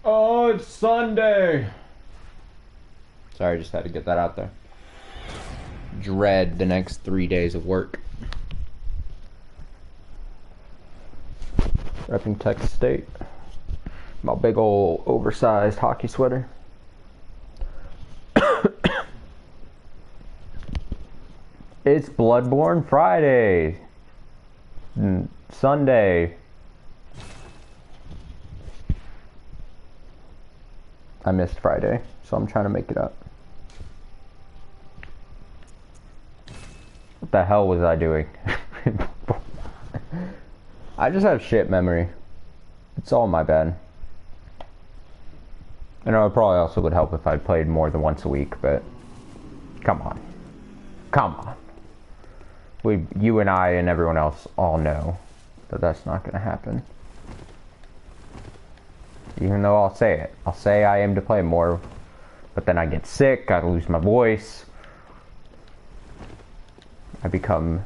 Oh, it's Sunday. Sorry, I just had to get that out there. Dread the next 3 days of work. Repping Texas State. My big old oversized hockey sweater. It's Bloodborne Friday. Sunday. I missed Friday, so I'm trying to make it up. What the hell was I doing? I just have shit memory. It's all my bad. You know, it probably also would help if I played more than once a week, but come on. Come on. You and I and everyone else all know that that's not going to happen. Even though I'll say it. I'll say I aim to play more, but then I get sick, I lose my voice. I become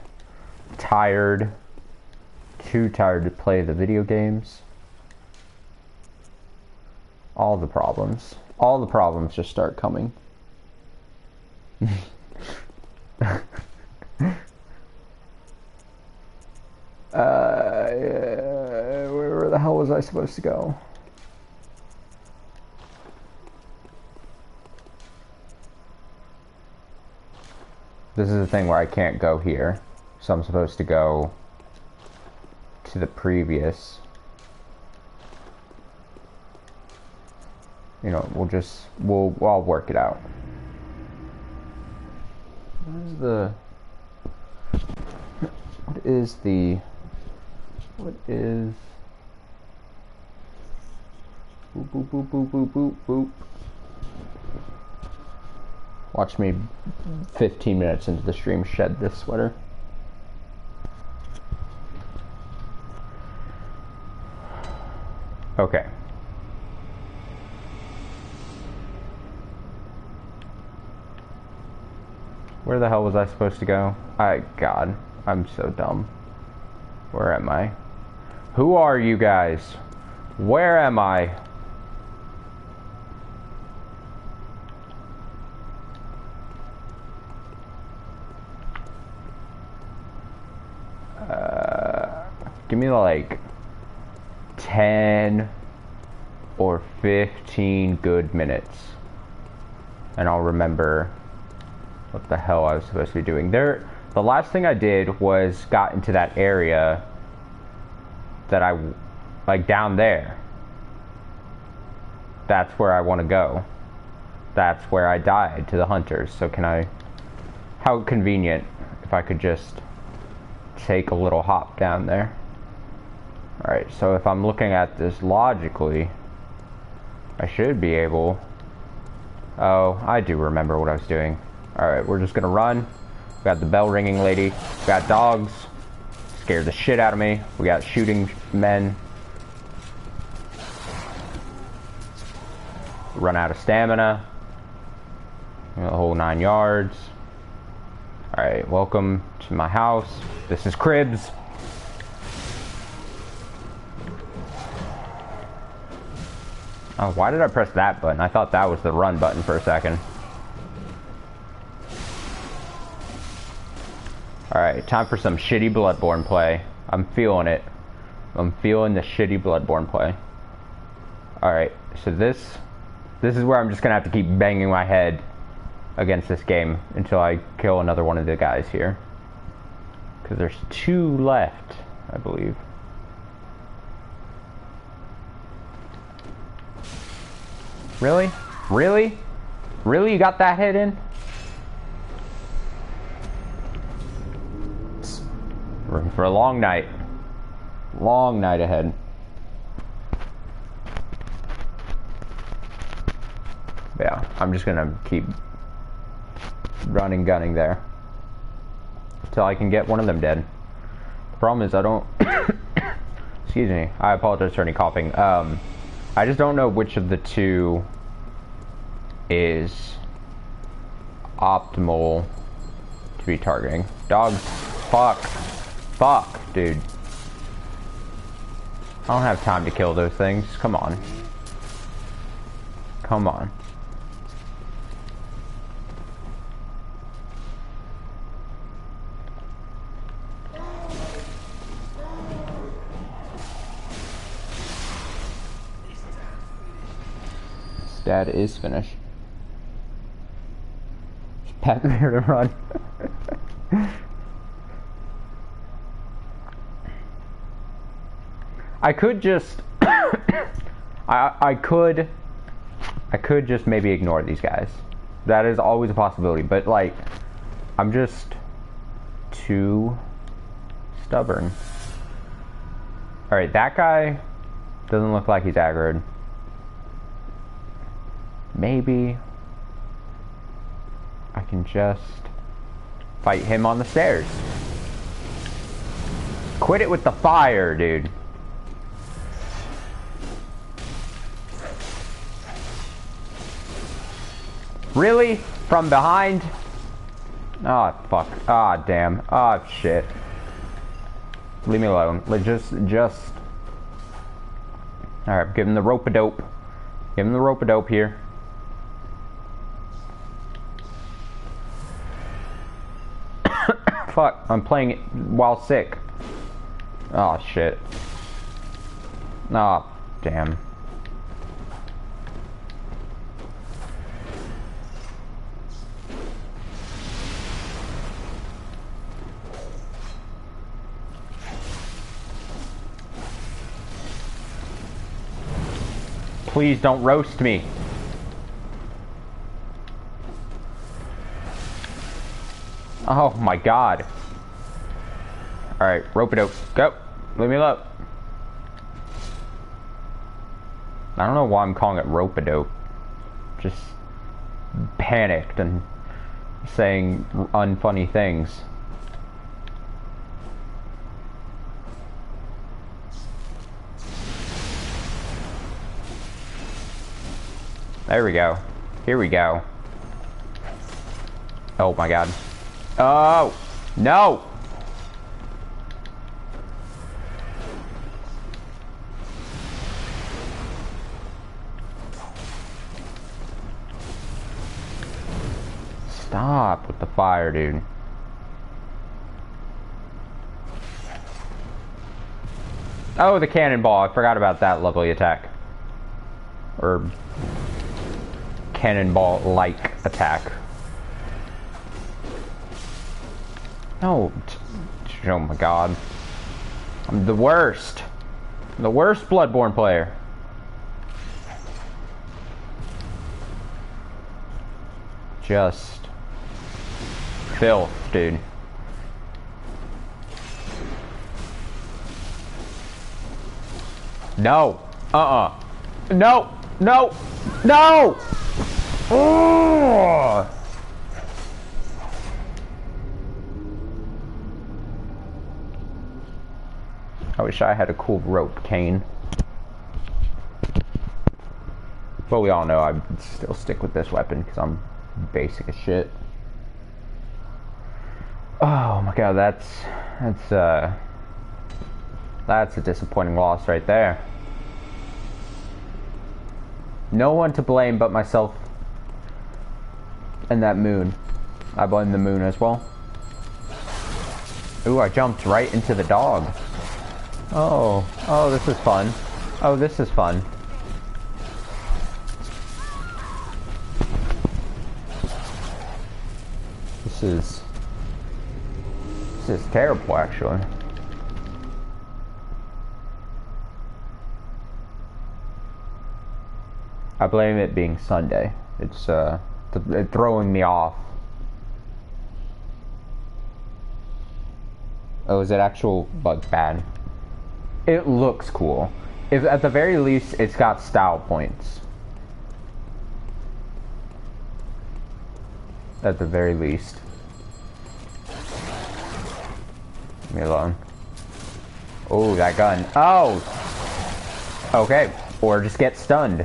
tired, too tired to play the video games. All the problems just start coming. Where the hell was I supposed to go? This is the thing where I can't go here, so I'm supposed to go to the previous. You know, I'll work it out. What is boop boop boop boop boop boop boop. Watch me 15 minutes into the stream shed this sweater. Okay. Where the hell was I supposed to go? God, I'm so dumb. Where am I? Who are you guys? Where am I? Give me like 10 or 15 good minutes, and I'll remember what the hell I was supposed to be doing. The last thing I did was got into that area that like down there. That's where I want to go. That's where I died, to the hunters. So how convenient if I could just take a little hop down there. Alright, so if I'm looking at this logically, I should be able... Oh, I do remember what I was doing. Alright, we're just gonna run. We got the bell ringing lady. We got dogs. Scared the shit out of me. We got shooting men. Run out of stamina. The whole 9 yards. Alright, welcome to my house. This is Cribs. Oh, why did I press that button? I thought that was the run button for a second. Alright, time for some shitty Bloodborne play. I'm feeling it. I'm feeling the shitty Bloodborne play. Alright, so this is where I'm just gonna have to keep banging my head against this game until I kill another one of the guys here. Because there's 2 left, I believe. Really? Really? Really? You got that hit in? Room for a long night. Long night ahead. Yeah, I'm just gonna keep running, gunning there until I can get one of them dead. The problem is I don't... Excuse me. I apologize for any coughing. I just don't know which of the 2 is optimal to be targeting. Dogs. Fuck. Fuck, dude. I don't have time to kill those things. Come on. Come on. Dad is finished. Pat there to run. I could just I could just maybe ignore these guys. That is always a possibility, but like I'm just too stubborn. Alright, that guy doesn't look like he's aggroed. Maybe I can just fight him on the stairs. Quit it with the fire, dude. Really? From behind? Oh, fuck. Ah, oh, damn. Oh, shit. Leave me alone. Just... Alright, give him the rope-a-dope. Give him the rope-a-dope here. Fuck, I'm playing it while sick. Oh, shit. Oh, damn. Please don't roast me. Oh my god. Alright, rope-a-dope. Go. Leave me alone. I don't know why I'm calling it rope-a-dope. Just panicked and saying unfunny things. There we go. Here we go. Oh my god. Oh! No! Stop with the fire, dude. Oh, the cannonball. I forgot about that lovely attack. Or cannonball-like attack. No. Oh my god. I'm the worst. I'm the worst Bloodborne player. Just filth, dude. No. No. No. No. Oh. I wish I had a cool rope cane. But we all know I'd still stick with this weapon because I'm basic as shit. Oh my god, that's a disappointing loss right there. No one to blame but myself and that moon. I blame the moon as well. Ooh, I jumped right into the dog. Oh, this is fun. Oh, this is fun. This is terrible, actually. I blame it being Sunday. It's throwing me off. Oh, is it actual bug bad? It looks cool. If at the very least it's got style points. At the very least. Leave me alone. Oh, that gun. Oh! Okay. Or just get stunned.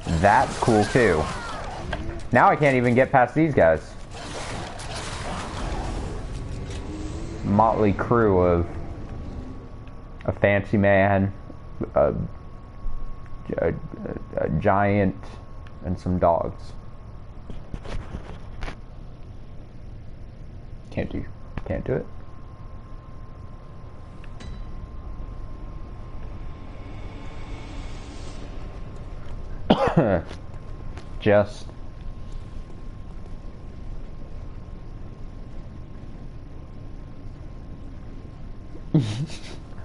That's cool too. Now I can't even get past these guys. Motley crew of a fancy man, a giant and some dogs. Can't do it. Just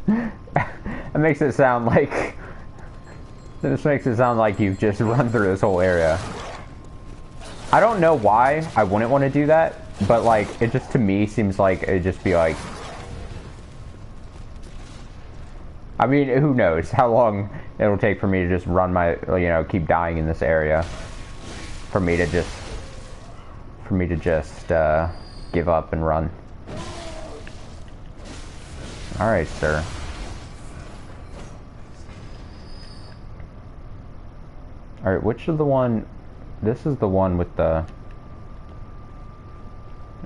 it makes it sound like you've just run through this whole area. I don't know why I wouldn't want to do that, but like it just to me seems like it'd just be like, I mean, who knows how long it'll take for me to just run my, you know, keep dying in this area, for me to just give up and run. Alright, sir. Alright, which is the one? This is the one with the...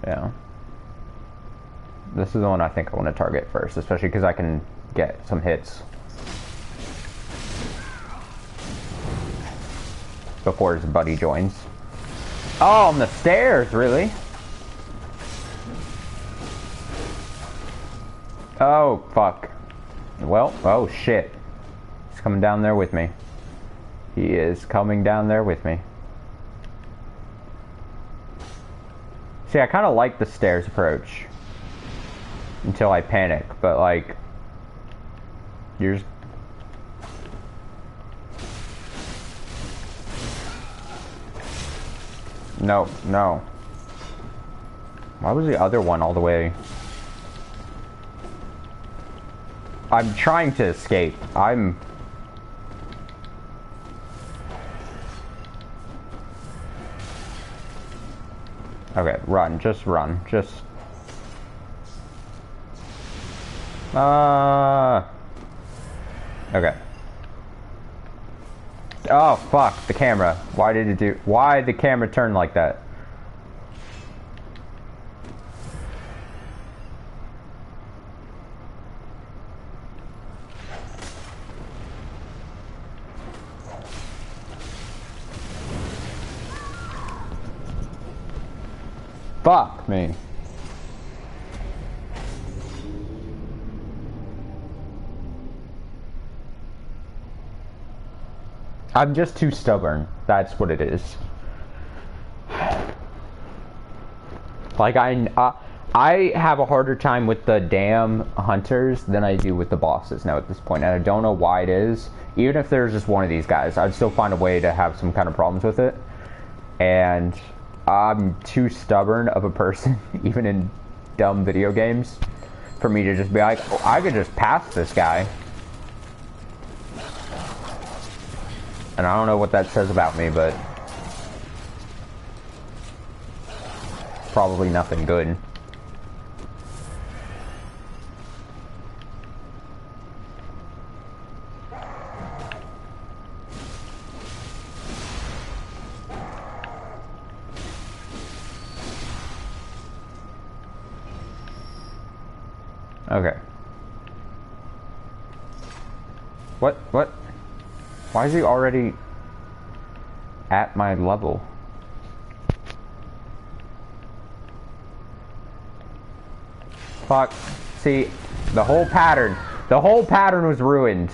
Yeah. This is the one I think I want to target first, especially because I can get some hits before his buddy joins. Oh, on the stairs, really? Oh, fuck. Well, oh shit. He's coming down there with me. He is coming down there with me. See, I kind of like the stairs approach until I panic, but like, you're just... No, no. Why was the other one all the way? I'm trying to escape. Okay, run. Just run. Just... Okay. Oh, fuck. The camera. Why the camera turn like that? Fuck me. I'm just too stubborn. That's what it is. Like, I have a harder time with the damn hunters than I do with the bosses now at this point, and I don't know why it is. Even if there's just one of these guys, I'd still find a way to have some kind of problems with it. And I'm too stubborn of a person, even in dumb video games, for me to just be like, oh, I could just pass this guy. And I don't know what that says about me, but probably nothing good. Okay. What? Why is he already at my level? Fuck. See, the whole pattern was ruined.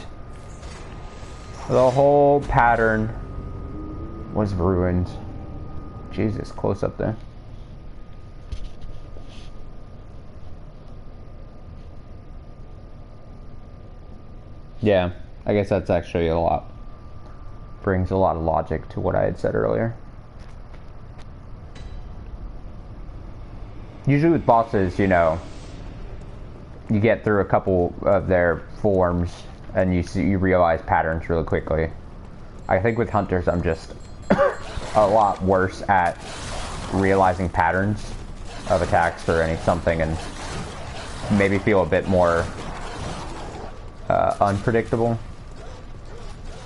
The whole pattern was ruined. Jesus, close up there. Yeah, I guess that's actually brings a lot of logic to what I had said earlier. Usually with bosses, you know, you get through a couple of their forms and you realize patterns really quickly. I think with hunters, I'm just a lot worse at realizing patterns of attacks or something, and maybe feel a bit more unpredictable.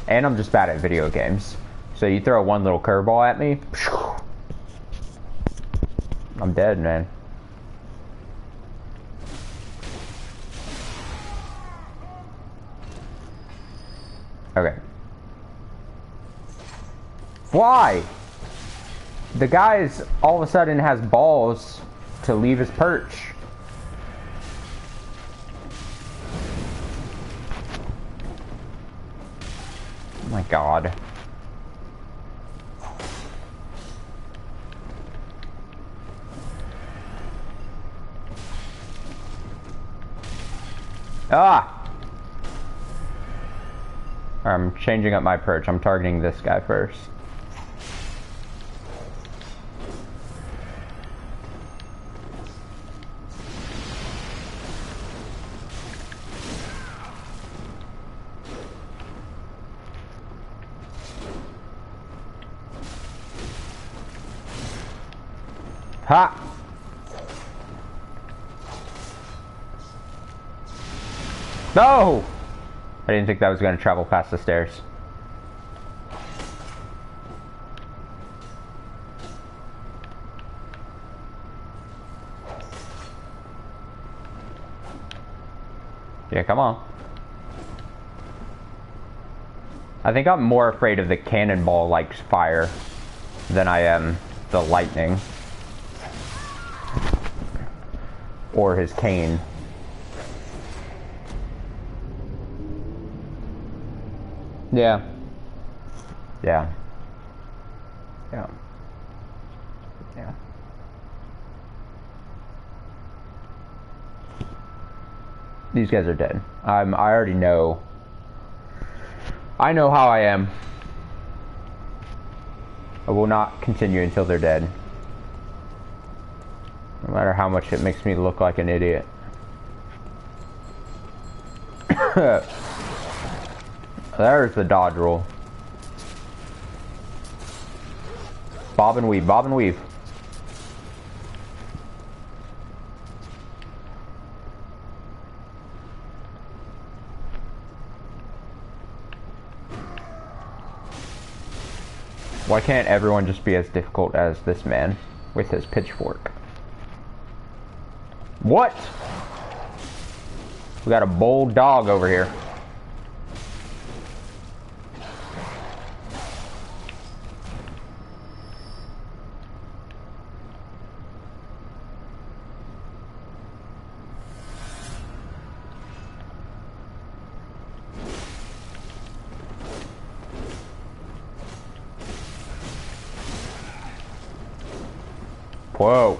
And I'm just bad at video games. So you throw one little curveball at me, I'm dead, man. Okay. Why? The guy's all of a sudden has balls to leave his perch. Oh my god. Ah! I'm changing up my perch. I'm targeting this guy first. Ha! No! I didn't think that was going to travel past the stairs. Yeah, come on. I think I'm more afraid of the cannonball-like fire than I am the lightning. Or his cane. Yeah. Yeah. Yeah. Yeah. These guys are dead. I already know. I know how I am. I will not continue until they're dead. No matter how much it makes me look like an idiot. There's the dodge roll. Bob and weave, bob and weave. Why can't everyone just be as difficult as this man with his pitchfork? What? We got a bold dog over here. Whoa.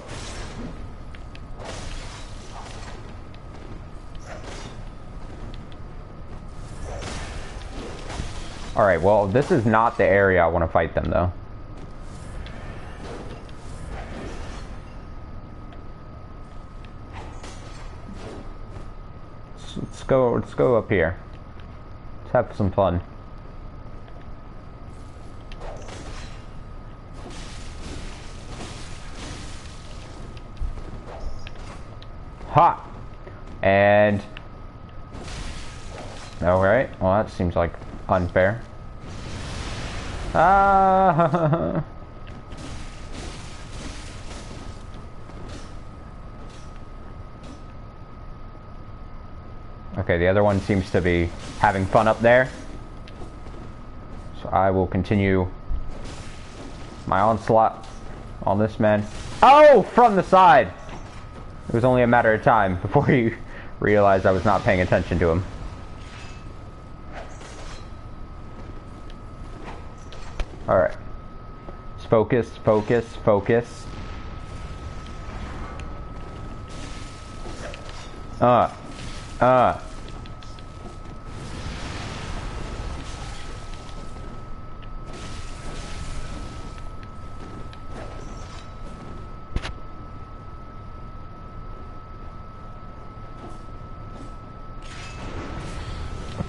Alright, well, this is not the area I want to fight them, though. Let's go up here. Let's have some fun. Ha! And... alright, well that seems like unfair. Ah! Okay, the other one seems to be having fun up there. So I will continue my onslaught on this man. Oh! From the side! It was only a matter of time before he realized I was not paying attention to him. Alright. Focus, focus, focus.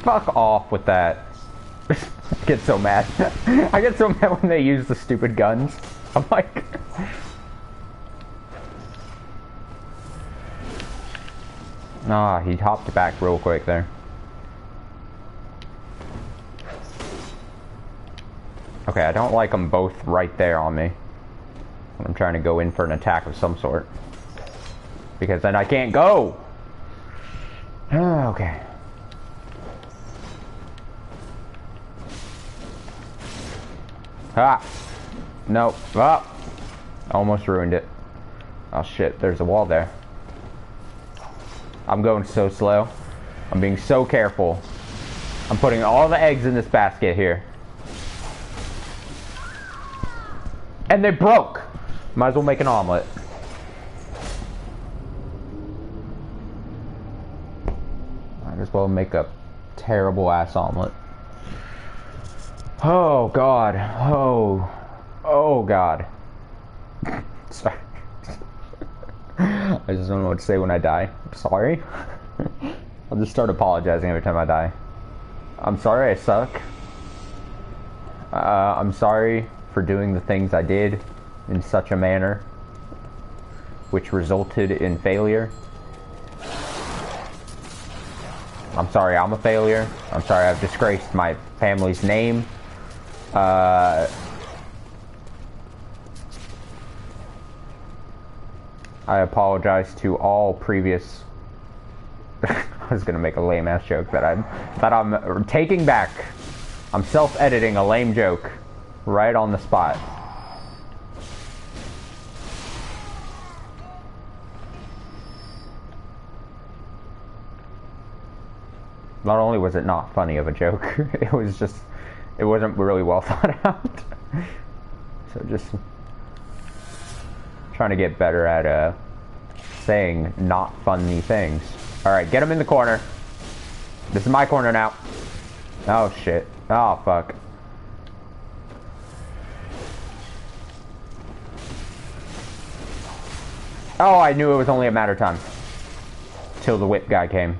Fuck off with that. I get so mad. I get so mad when they use the stupid guns. I'm like... Ah, he hopped back real quick there. Okay, I don't like them both right there on me when I'm trying to go in for an attack of some sort. Because then I can't go! Okay. Ah! No. Ah! Almost ruined it. Oh shit, there's a wall there. I'm going so slow. I'm being so careful. I'm putting all the eggs in this basket here. And they broke! Might as well make an omelet. Might as well make a terrible ass omelet. Oh god. Oh god. Sorry. I just don't know what to say when I die. I'm sorry. I'll just start apologizing every time I die. I'm sorry I suck. I'm sorry for doing the things I did in such a manner which resulted in failure. I'm sorry I'm a failure. I'm sorry I've disgraced my family's name. I apologize to all previous... I was gonna make a lame ass joke that I'm taking back. I'm self-editing a lame joke right on the spot. Not only was it not funny of a joke, it wasn't really well thought out. So just trying to get better at saying not funny things. Alright, get him in the corner. This is my corner now. Oh shit. Oh fuck. Oh, I knew it was only a matter of time. Till the whip guy came.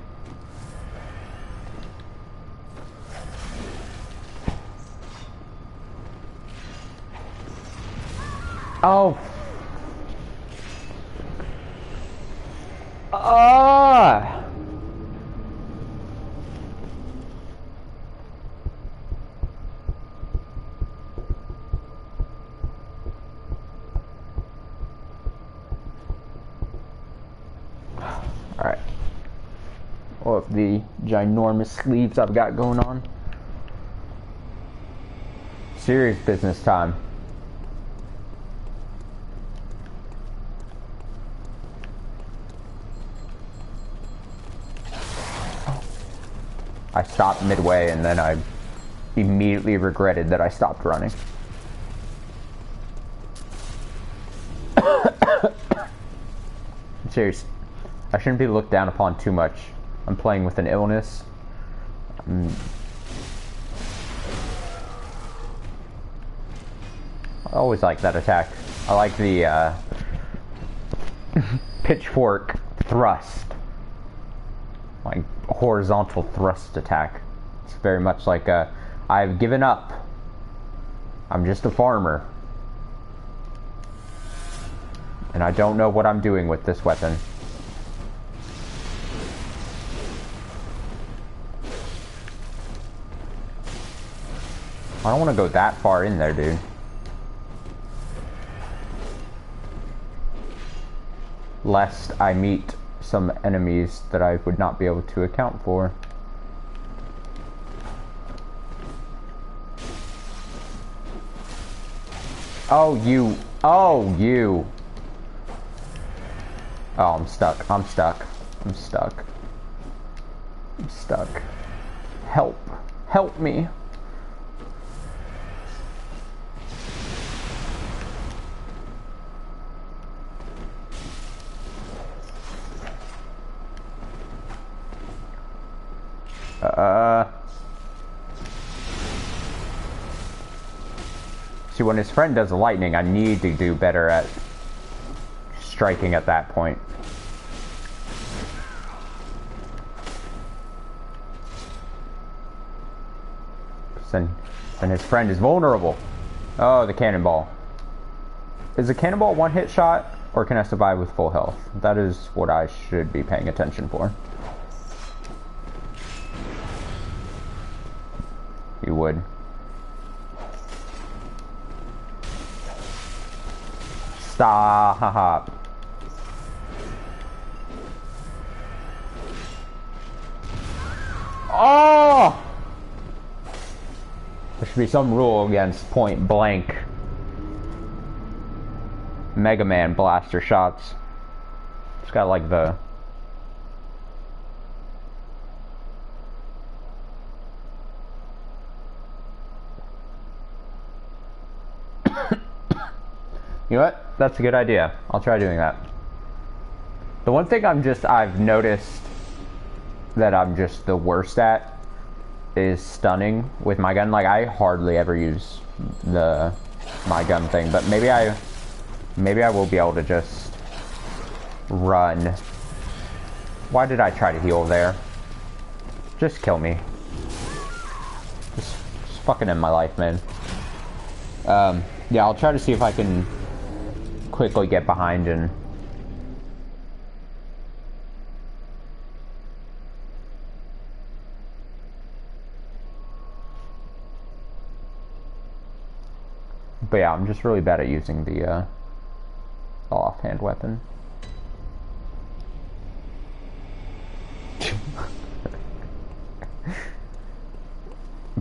Oh. Ah. All right. All of the ginormous sleeves I've got going on. Serious business time. I stopped midway and then I immediately regretted that I stopped running. I'm serious. I shouldn't be looked down upon too much. I'm playing with an illness. I always like that attack. I like the pitchfork thrust. Like horizontal thrust attack. It's very much like I've given up. I'm just a farmer. And I don't know what I'm doing with this weapon. I don't want to go that far in there, dude. Lest I meet some enemies that I would not be able to account for. Oh, you. Oh, you. Oh, I'm stuck. I'm stuck. I'm stuck. I'm stuck. Help. Help me. See, when his friend does the lightning, I need to do better at striking at that point. Then his friend is vulnerable. Oh, the cannonball. Is the cannonball one hit shot, or can I survive with full health? That is what I should be paying attention for. You would. Stop. Oh! I should be some rule against point blank Mega Man blaster shots. It's got like the... You know what? That's a good idea. I'll try doing that. The one thing I've noticed that I'm just the worst at is stunning with my gun. Like, I hardly ever use my gun thing, but maybe I will be able to just run. Why did I try to heal there? Just kill me. Just fucking end my life, man. Yeah, I'll try to see if I can quickly get behind and... But yeah, I'm just really bad at using the offhand weapon.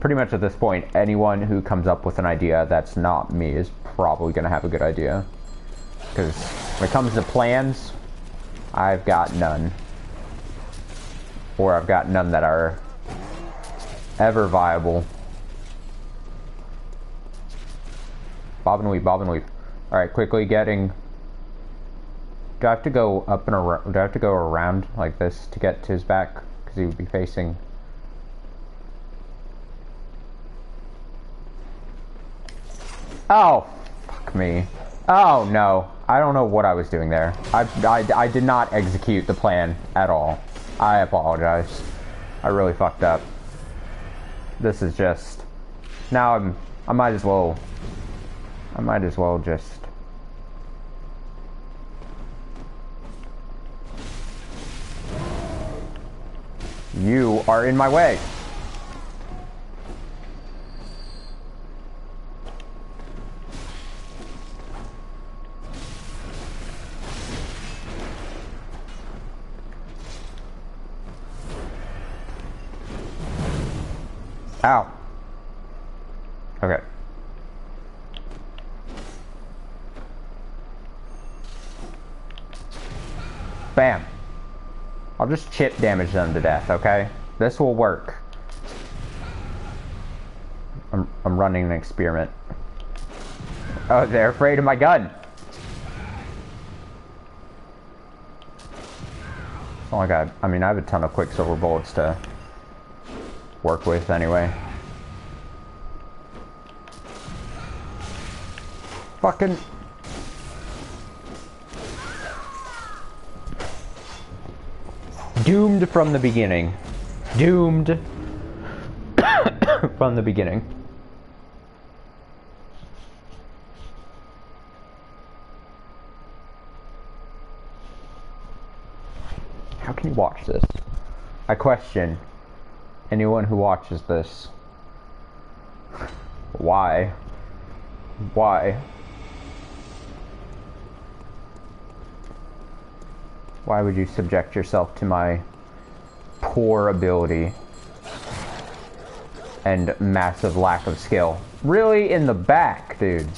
Pretty much at this point, anyone who comes up with an idea that's not me is probably going to have a good idea. Because when it comes to plans, I've got none. Or I've got none that are ever viable. Bob and weave, bob and weave. Alright, quickly getting... Do I have to go up and around? Do I have to go around like this to get to his back? Because he would be facing... Oh! Fuck me. Oh, no. I don't know what I was doing there. I did not execute the plan at all. I apologize. I really fucked up. This is just... Now I might as well just... You are in my way. Ow. Okay. Bam. I'll just chip damage them to death, okay? This will work. I'm running an experiment. Oh, they're afraid of my gun. Oh my god. I mean, I have a ton of Quicksilver bullets to work with anyway. Fucking... Doomed from the beginning. Doomed from the beginning. How can you watch this? I question anyone who watches this. Why? Why? Why would you subject yourself to my poor ability and massive lack of skill? Really? In the back, dude.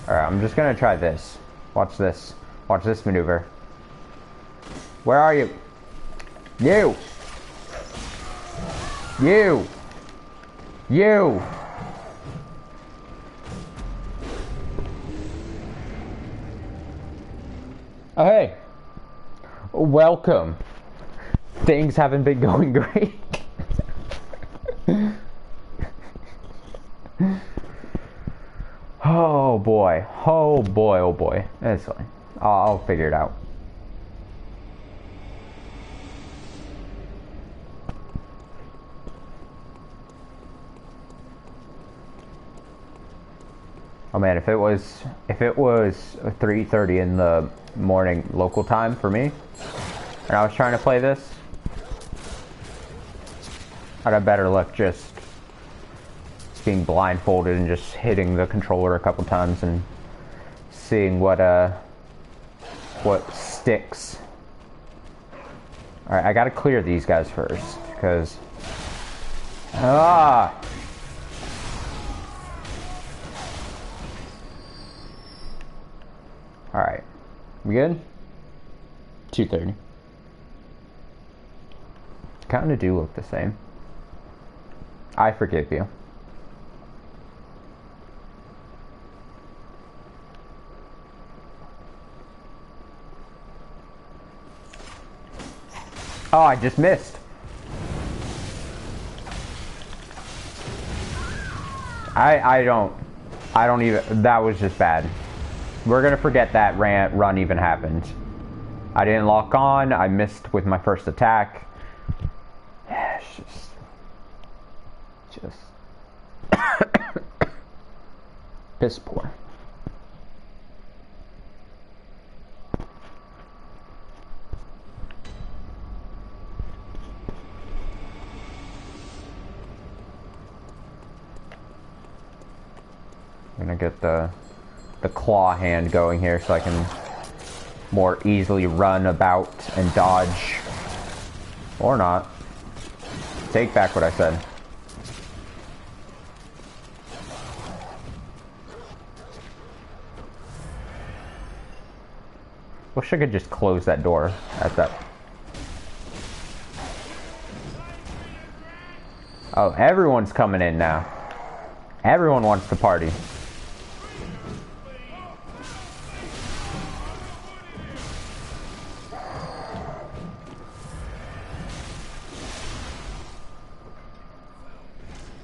Alright, I'm just gonna try this. Watch this. Watch this maneuver. Where are you? You! You! You! Oh, hey. Welcome. Things haven't been going great. Oh boy. Oh boy, oh boy. It's fine. I'll figure it out. Oh man, if it was 3:30 in the morning local time for me, and I was trying to play this, I'd have better luck just being blindfolded and just hitting the controller a couple times and seeing what sticks. Alright, I gotta clear these guys first, because... Ah! Alright. We good? 2:30. Kinda do look the same. I forgive you. Oh, I just missed. I don't even, that was just bad. We're gonna forget that run even happened. I didn't lock on, I missed with my first attack. It's just piss poor. I'm gonna get the claw hand going here so I can more easily run about and dodge. Or not. Take back what I said. Wish I could just close that door at that. Oh, everyone's coming in now. Everyone wants to party.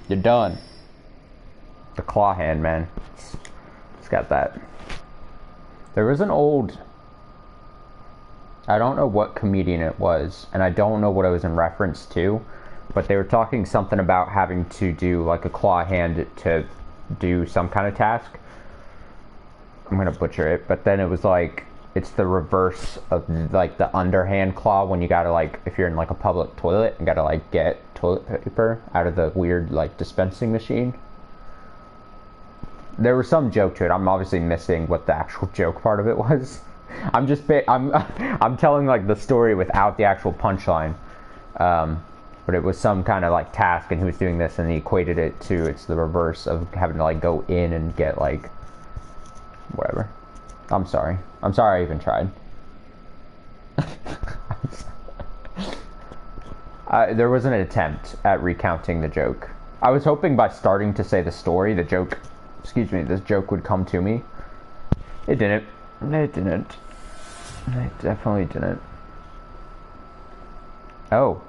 You're done. The claw hand, man. It's got that. There was an old... I don't know what comedian it was, and I don't know what it was in reference to, but they were talking something about having to do like a claw hand to do some kind of task. I'm gonna butcher it, but then it was like, it's the reverse of like the underhand claw when you gotta like, if you're in like a public toilet and gotta like get toilet paper out of the weird like dispensing machine. There was some joke to it. I'm obviously missing what the actual joke part of it was. I'm telling like the story without the actual punchline. But it was some kind of like task and he was doing this and he equated it to, it's the reverse of having to like go in and get like whatever. I'm sorry I even tried. There was an attempt at recounting the joke. I was hoping by starting to say the story, this joke would come to me. It didn't. It didn't. It definitely didn't. Oh.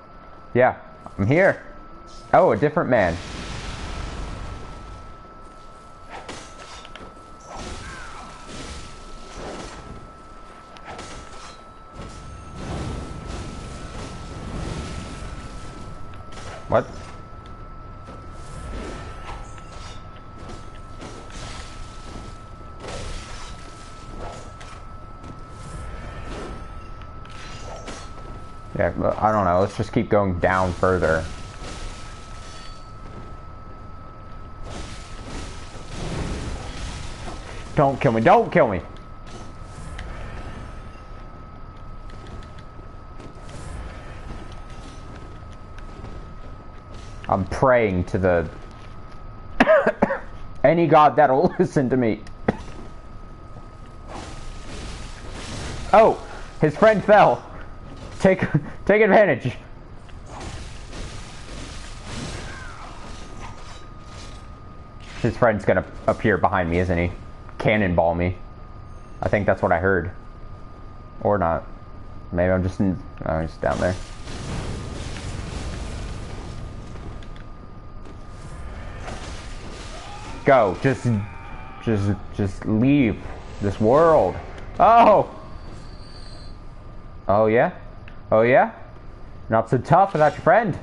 Yeah, I'm here. Oh, a different man. What? Yeah, but I don't know. Let's just keep going down further. Don't kill me. Don't kill me. I'm praying to the... any god that'll listen to me. Oh! His friend fell. Take advantage. His friend's gonna appear behind me, isn't he? Cannonball me. I think that's what I heard. Or not. Maybe I'm just in... oh, he's down there. Go. Just leave this world. Oh! Oh yeah? Oh yeah? Not so tough without your friend.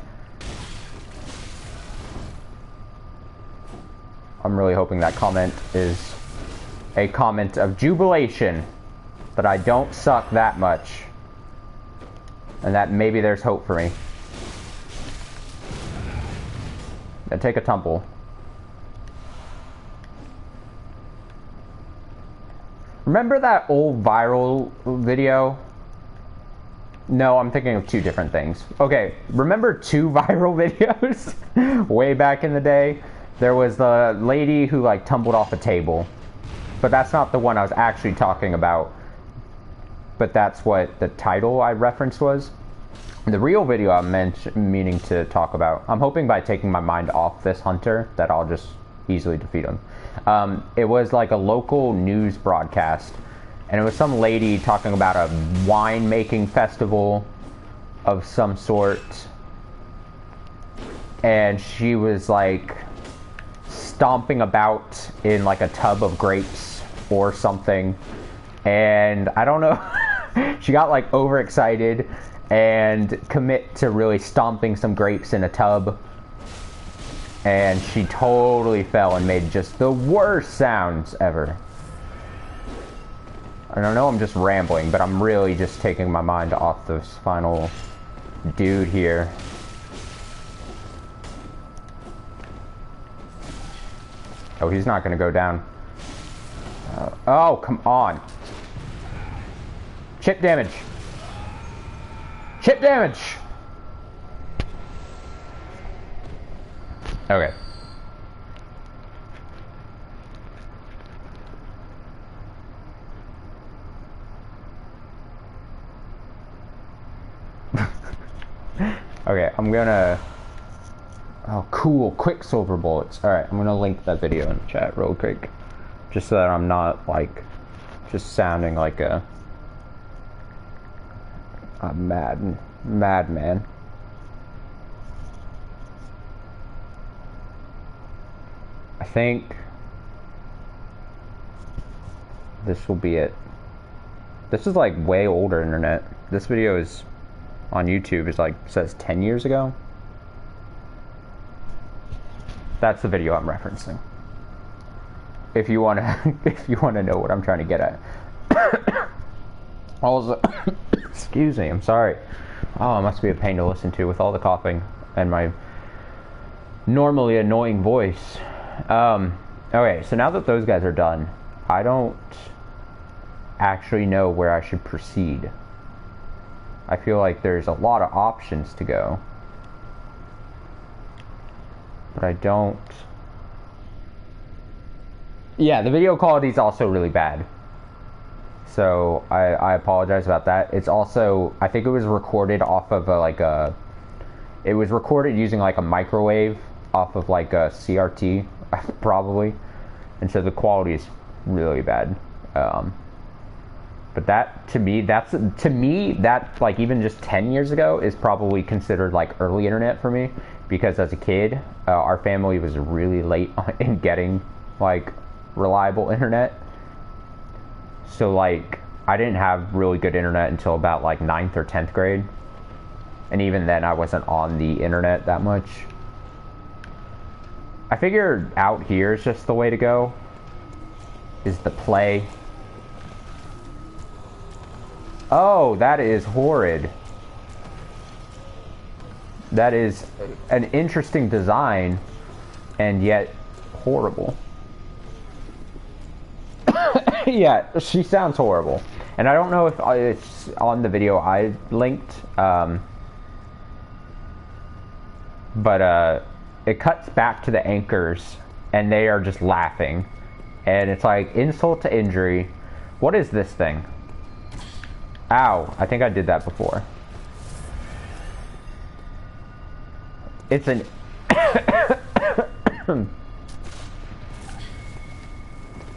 I'm really hoping that comment is a comment of jubilation that I don't suck that much. And that maybe there's hope for me. Now take a tumble. Remember that old viral video? No, I'm thinking of two different things. Okay, remember two viral videos? Way back in the day? There was the lady who like tumbled off a table. But that's not the one I was actually talking about. But that's what the title I referenced was. The real video I'm meaning to talk about, I'm hoping by taking my mind off this hunter that I'll just easily defeat him. It was like a local news broadcast, and it was some lady talking about a wine-making festival of some sort, and she was like stomping about in like a tub of grapes or something, and I don't know, she got like overexcited and commit to really stomping some grapes in a tub, and she totally fell and made just the worst sounds ever. I don't know, I'm just rambling, but I'm really just taking my mind off this final dude here. Oh, he's not gonna go down. Oh, come on. Chip damage. Chip damage! Okay. Okay, I'm gonna... Oh, cool. Quicksilver bullets. Alright, I'm gonna link that video in the chat real quick. Just so that I'm not, like, just sounding like a madman. I think this will be it. This is like way older internet. This video is on YouTube is like says 10 years ago. That's the video I'm referencing. If you want to know what I'm trying to get at. Also, excuse me, I'm sorry. Oh, it must be a pain to listen to with all the coughing and my normally annoying voice. Okay, so now that those guys are done, I don't actually know where I should proceed. I feel like there's a lot of options to go, but I don't. Yeah, the video quality is also really bad. So I apologize about that. It's also, I think it was recorded off of it was recorded using like a microwave off of like a CRT, probably. And so the quality is really bad. But that, to me, that like even just 10 years ago is probably considered like early internet for me. Because as a kid, our family was really late in getting like reliable internet. So like I didn't have really good internet until about like 9th or 10th grade, and even then I wasn't on the internet that much. I figured out here is just the way to go, is the play. Oh, that is horrid. That is an interesting design and yet horrible. Yeah, she sounds horrible. And I don't know if it's on the video I linked, but it cuts back to the anchors, and they are just laughing. And it's like insult to injury. What is this thing? Ow, I think I did that before. It's an...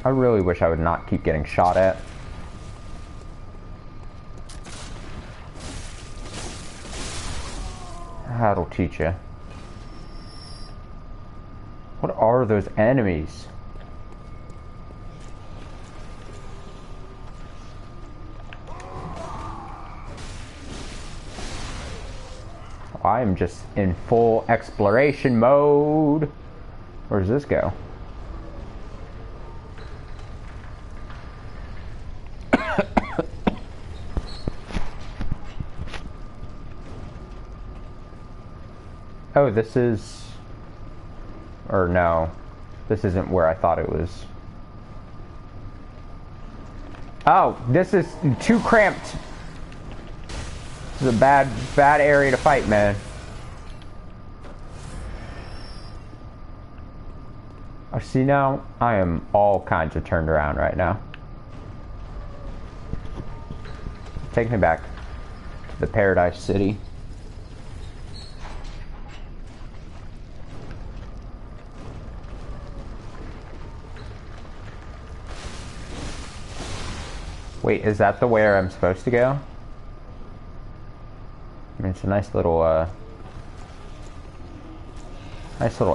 I really wish I would not keep getting shot at. That'll teach you. What are those enemies? I'm just in full exploration mode. Where does this go? Oh, this is... Or no. This isn't where I thought it was. Oh, this is too cramped. This is a bad area to fight, man. I see now, I am all kinds of turned around right now. Take me back to the Paradise City. Wait, is that the where I'm supposed to go? I mean, it's a nice little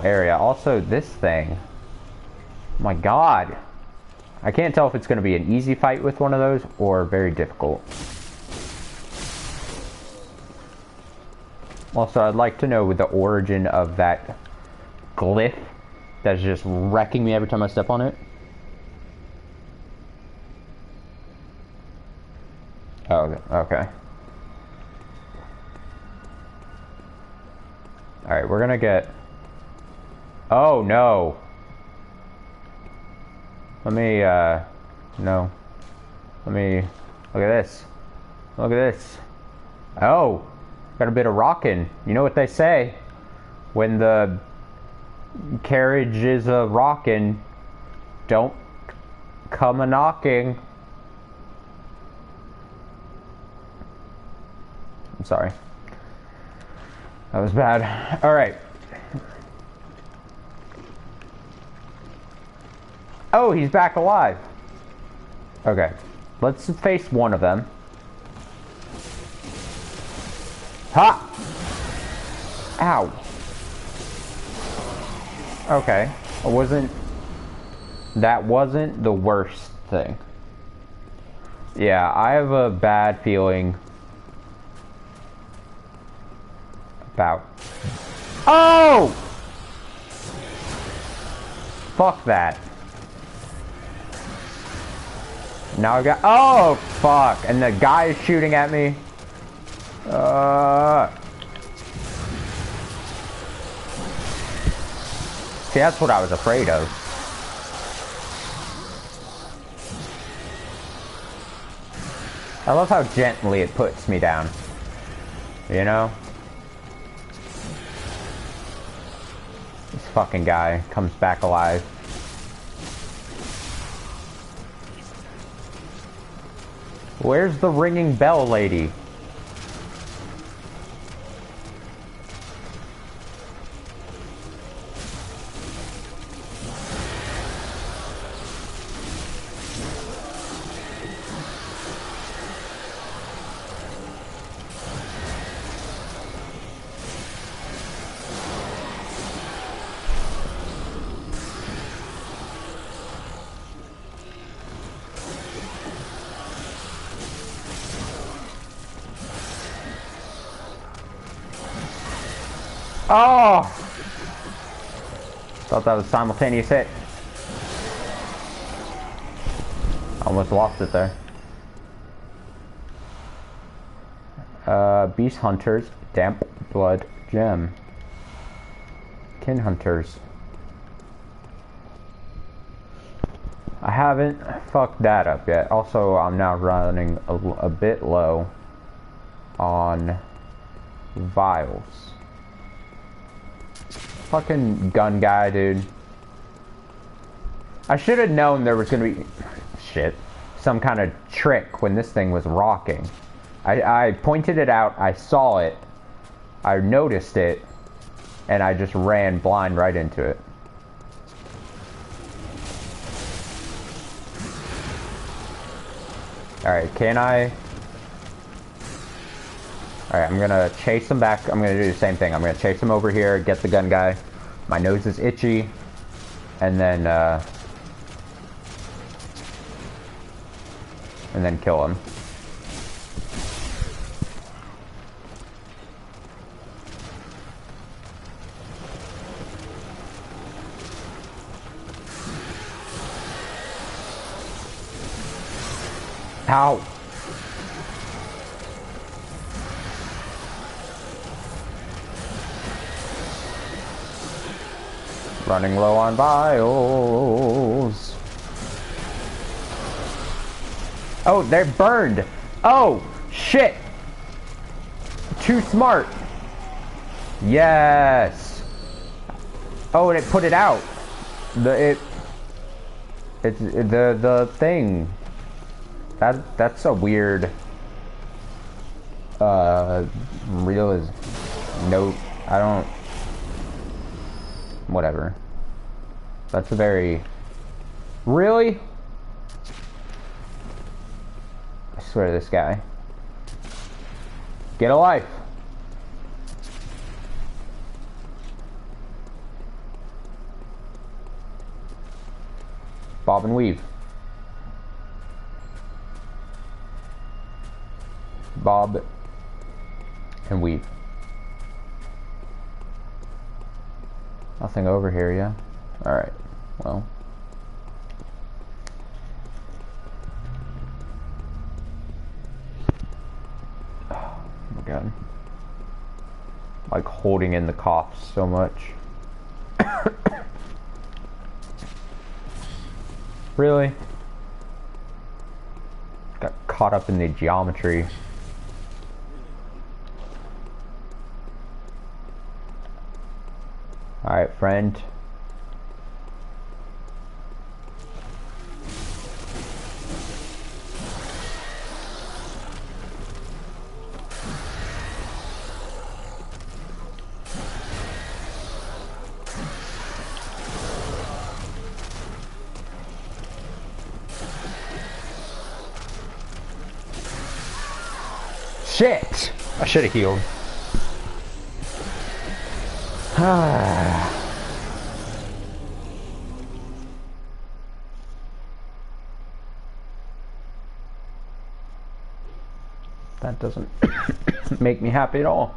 area. Also, this thing. Oh my god. I can't tell if it's going to be an easy fight with one of those or very difficult. Also, I'd like to know the origin of that glyph that's just wrecking me every time I step on it. Oh, okay. Alright, we're gonna get... Oh, no! Let me, no. Let me... Look at this. Look at this. Oh! Got a bit of rocking. You know what they say? When the carriage is rocking, don't come a-knocking. I'm sorry. That was bad. Alright. Oh, he's back alive. Okay. Let's face one of them. Ha! Ow. Okay. That wasn't the worst thing. Yeah, I have a bad feeling about... Oh! Fuck that. Now I got... Oh, fuck. And the guy is shooting at me. See, that's what I was afraid of. I love how gently it puts me down. You know? This fucking guy comes back alive. Where's the ringing bell lady? Oh! Thought that was a simultaneous hit. Almost lost it there. Beast Hunters, Damp Blood Gem. Kin Hunters. I haven't fucked that up yet. Also, I'm now running a bit low on vials. Fucking gun guy, dude. I should have known there was gonna be... Shit. Some kind of trick when this thing was rocking. I pointed it out, I saw it, I noticed it, and I just ran blind right into it. Alright, can I... Alright, I'm gonna chase him back. I'm gonna do the same thing. I'm gonna chase him over here, get the gun guy. My nose is itchy. And then kill him. Ow! Running low on vials. Oh, they're burned. Oh, shit. too smart. Yes. Oh, and it put it out. It's the thing. That's a weird realism. Note. I don't. Whatever. That's a very. Really? I swear to this guy. Get a life. Bob and weave. Bob and weave. Nothing over here, yeah? Alright, well. Oh my god. Like holding in the coughs so much. Really? Got caught up in the geometry. Alright, friend. Shit! I should have healed. That doesn't make me happy at all.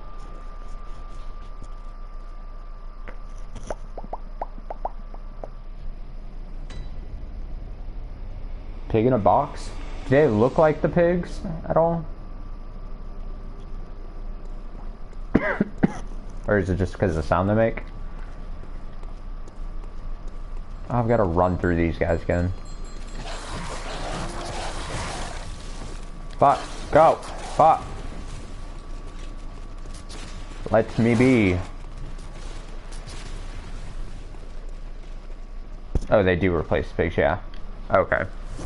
Pig in a box? Do they look like the pigs at all? Or is it just because of the sound they make? Oh, I've got to run through these guys again. Fuck. Go. Fuck. Let me be. Oh, they do replace pigs, yeah. Okay.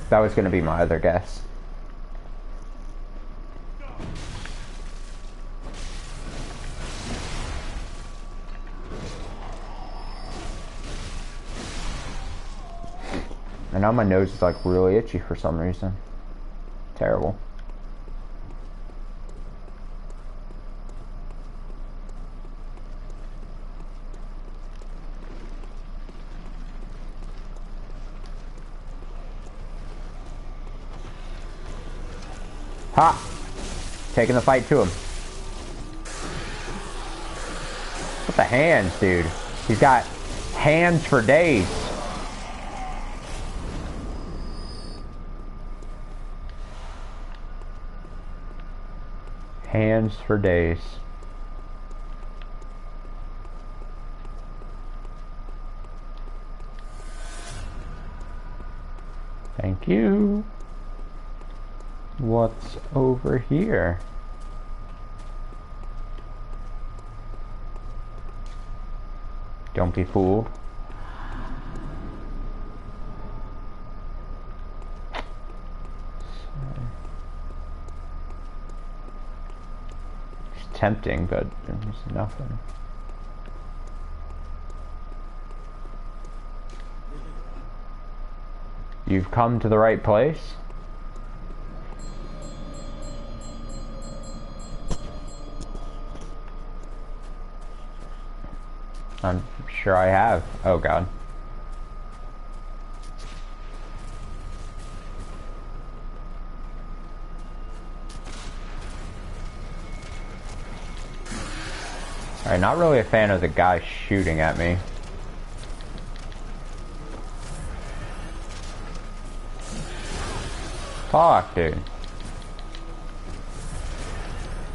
That was going to be my other guess. And now my nose is like really itchy for some reason. Terrible. Ha! Taking the fight to him. What the hands, dude? He's got hands for days. Hands for days. Thank you. What's over here? Don't be fooled. It's tempting, but there's nothing. You've come to the right place. I'm sure I have. Oh god. Alright, not really a fan of the guy shooting at me. Fuck, dude.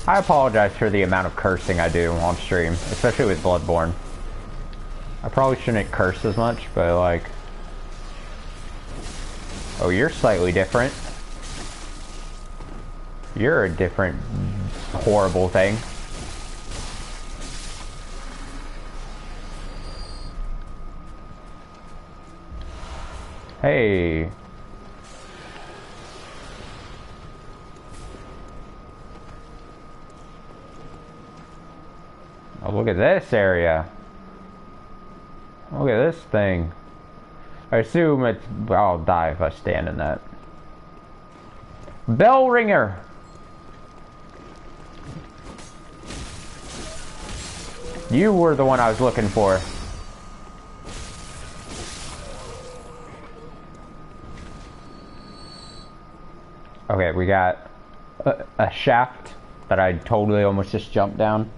I apologize for the amount of cursing I do on stream, especially with Bloodborne. I probably shouldn't curse as much, but like... Oh, you're slightly different. You're a different horrible thing. Hey. Oh, look at this area. Look at this thing. I assume it's... I'll die if I stand in that. Bell ringer! You were the one I was looking for. Okay, we got a shaft that I totally almost just jumped down.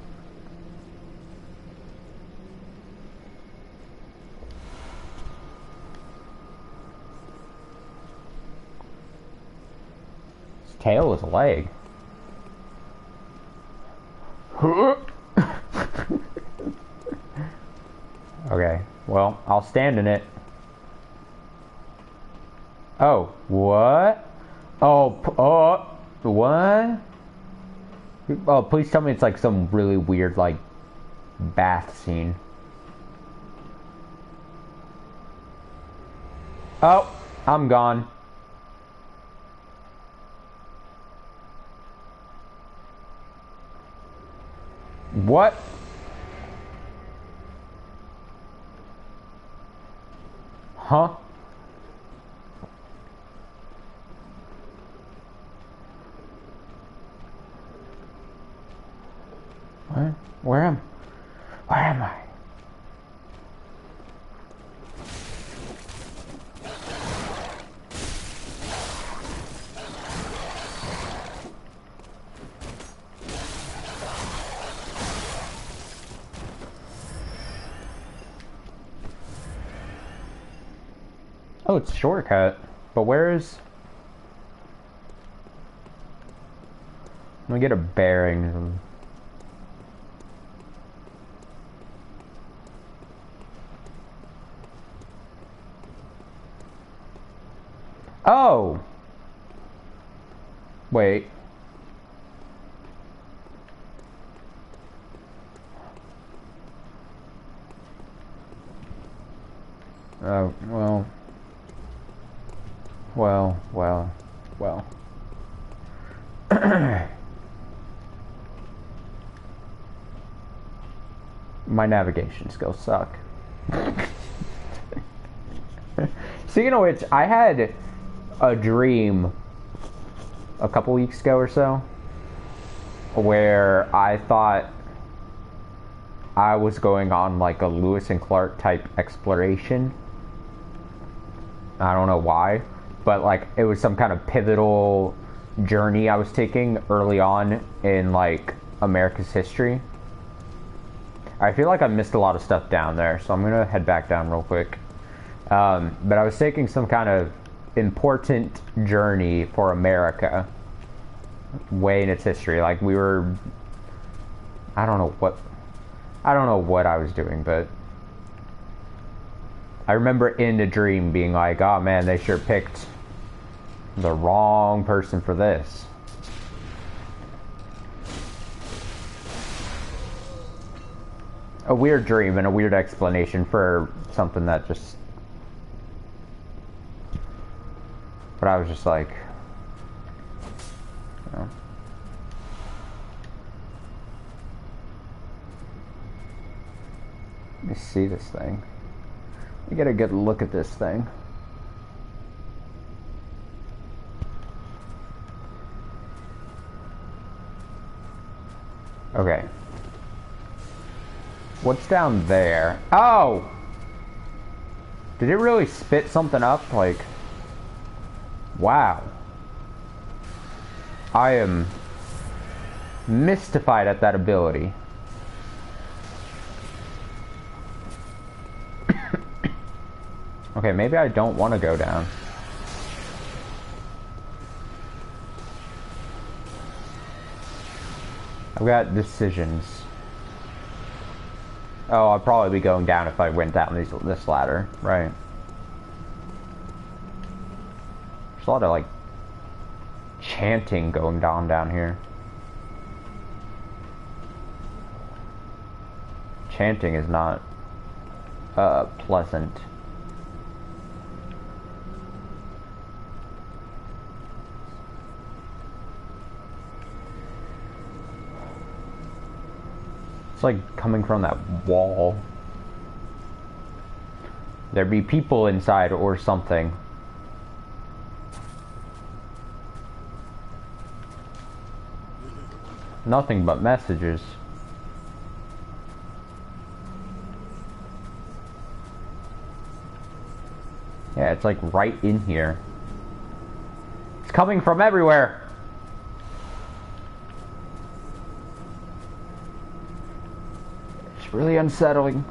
His tail is a leg. Okay, well, I'll stand in it. Oh, what? Oh, what? Oh, please tell me it's like some really weird, like, bath scene. Oh, I'm gone. What? Huh? What? Where am I? Oh, it's a shortcut. But where is... Let me get a bearing. Oh! Wait. Oh, well... Well. My navigation skills suck. Speaking of which, I had a dream a couple weeks ago or so where I thought I was going on like a Lewis and Clark type exploration. I don't know why, but like it was some kind of pivotal journey I was taking early on in like America's history. I feel like I missed a lot of stuff down there, so I'm gonna head back down real quick. But I was taking some kind of important journey for America way in its history. Like we were, I don't know what I was doing, but I remember in the dream being like, oh man, they sure picked the wrong person for this. A weird dream and a weird explanation for something that just... But I was just like... You know. Let me see this thing. Let me get a good look at this thing. Okay. What's down there? Oh! Did it really spit something up? Like... Wow. I am mystified at that ability. Okay, maybe I don't want to go down. I've got decisions. Oh, I'd probably be going down if I went down this ladder, right? There's a lot of like chanting going on down here. Chanting is not pleasant. It's like coming from that wall. There'd be people inside or something. Nothing but messages. Yeah, it's like right in here. It's coming from everywhere. It's really unsettling.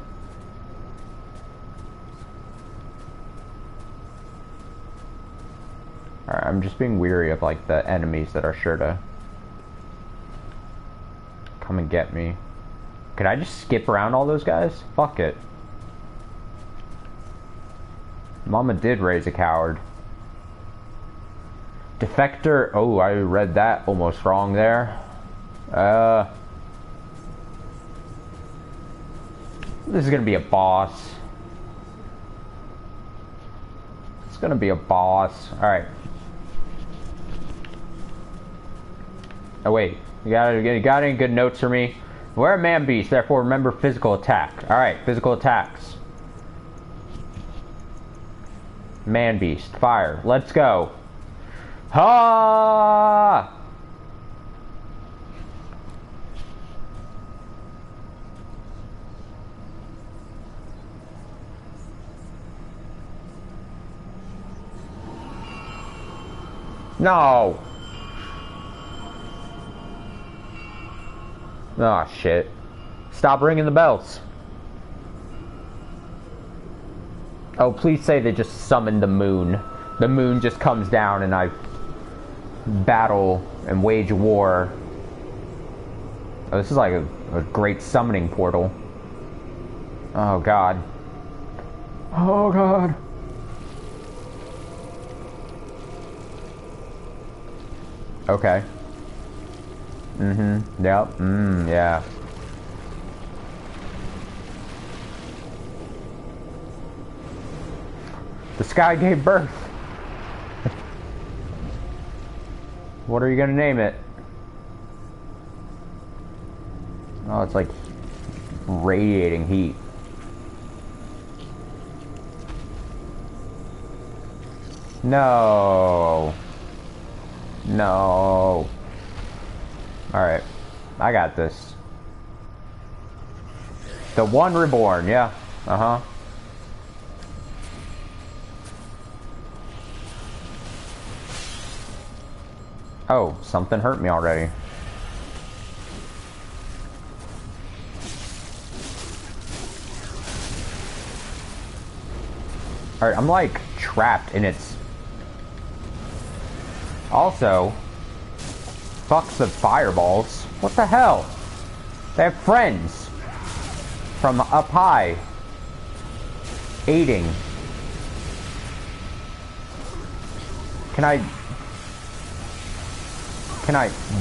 Alright, I'm just being weary of like the enemies that are sure to come and get me. Could I just skip around all those guys? Fuck it. Mama did raise a coward. Defector. Oh, I read that almost wrong there. This is gonna be a boss. It's gonna be a boss. Alright. Oh wait. You got any good notes for me? We're a man beast, therefore remember physical attack. Alright, physical attacks. Man beast, fire. Let's go. Ha! No. Oh shit. Stop ringing the bells. Oh, please say they just summoned the moon. The moon just comes down and I battle and wage war. Oh, this is like a great summoning portal. Oh god. Oh god. Okay. Mm-hmm. Yep. Yeah. The sky gave birth. What are you gonna name it? Oh, it's like radiating heat. No. No. Alright. I got this. The one reborn, yeah. Uh-huh. Oh, something hurt me already. Alright, I'm like trapped in its... Also, fucks the fireballs. What the hell? They have friends from up high aiding. Can I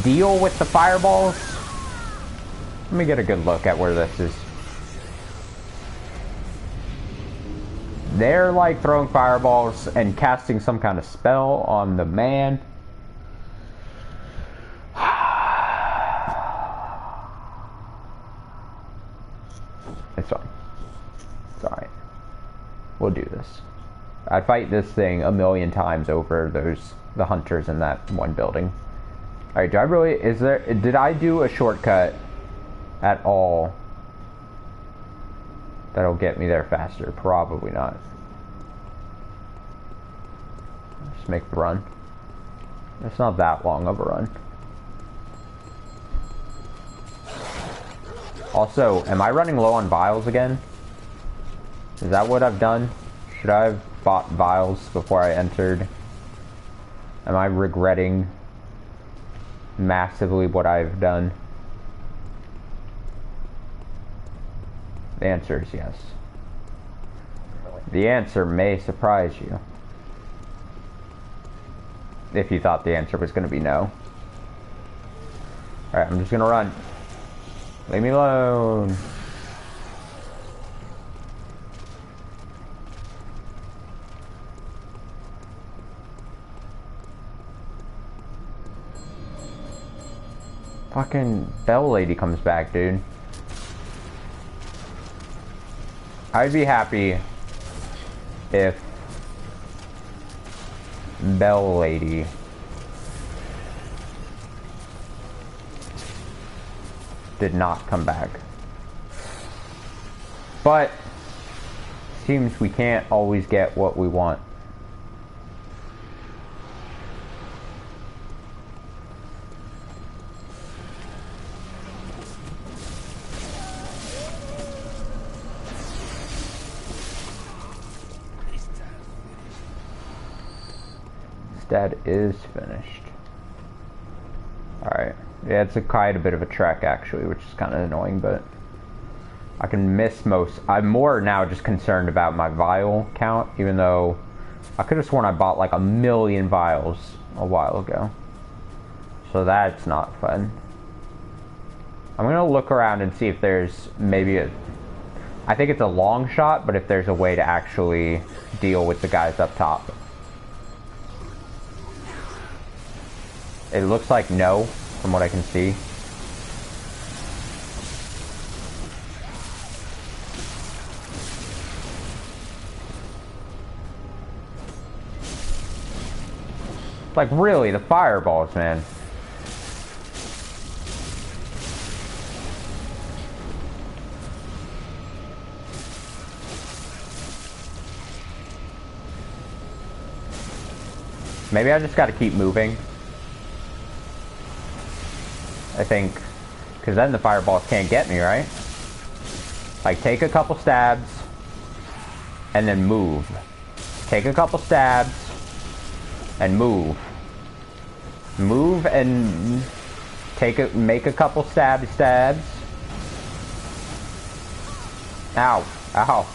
deal with the fireballs? Let me get a good look at where this is. They're like throwing fireballs and casting some kind of spell on the man. It's fine. It's alright. We'll do this. I'd fight this thing a million times over the hunters in that one building. Alright, did I do a shortcut at all that'll get me there faster? Probably not. Just make the run. It's not that long of a run. Also, am I running low on vials again? Is that what I've done? Should I have bought vials before I entered? Am I regretting massively what I've done? The answer is yes. The answer may surprise you. If you thought the answer was going to be no. Alright, I'm just going to run. Leave me alone. Fucking Bell Lady comes back, dude. I'd be happy if Bell Lady did not come back. But seems we can't always get what we want. That is finished. Alright. Yeah, it's quite a bit of a trek actually, which is kind of annoying, but I can miss most. I'm more now just concerned about my vial count, even though I could have sworn I bought like 1,000,000 vials a while ago. So that's not fun. I'm gonna look around and see if there's maybe a... I think it's a long shot, but if there's a way to actually deal with the guys up top. It looks like no, from what I can see. Like, really, the fireballs, man. Maybe I just gotta keep moving. I think, because then the fireballs can't get me, right? Like, take a couple stabs, and then move. Take a couple stabs, and move. Move and make a couple stabs. Ow, ow.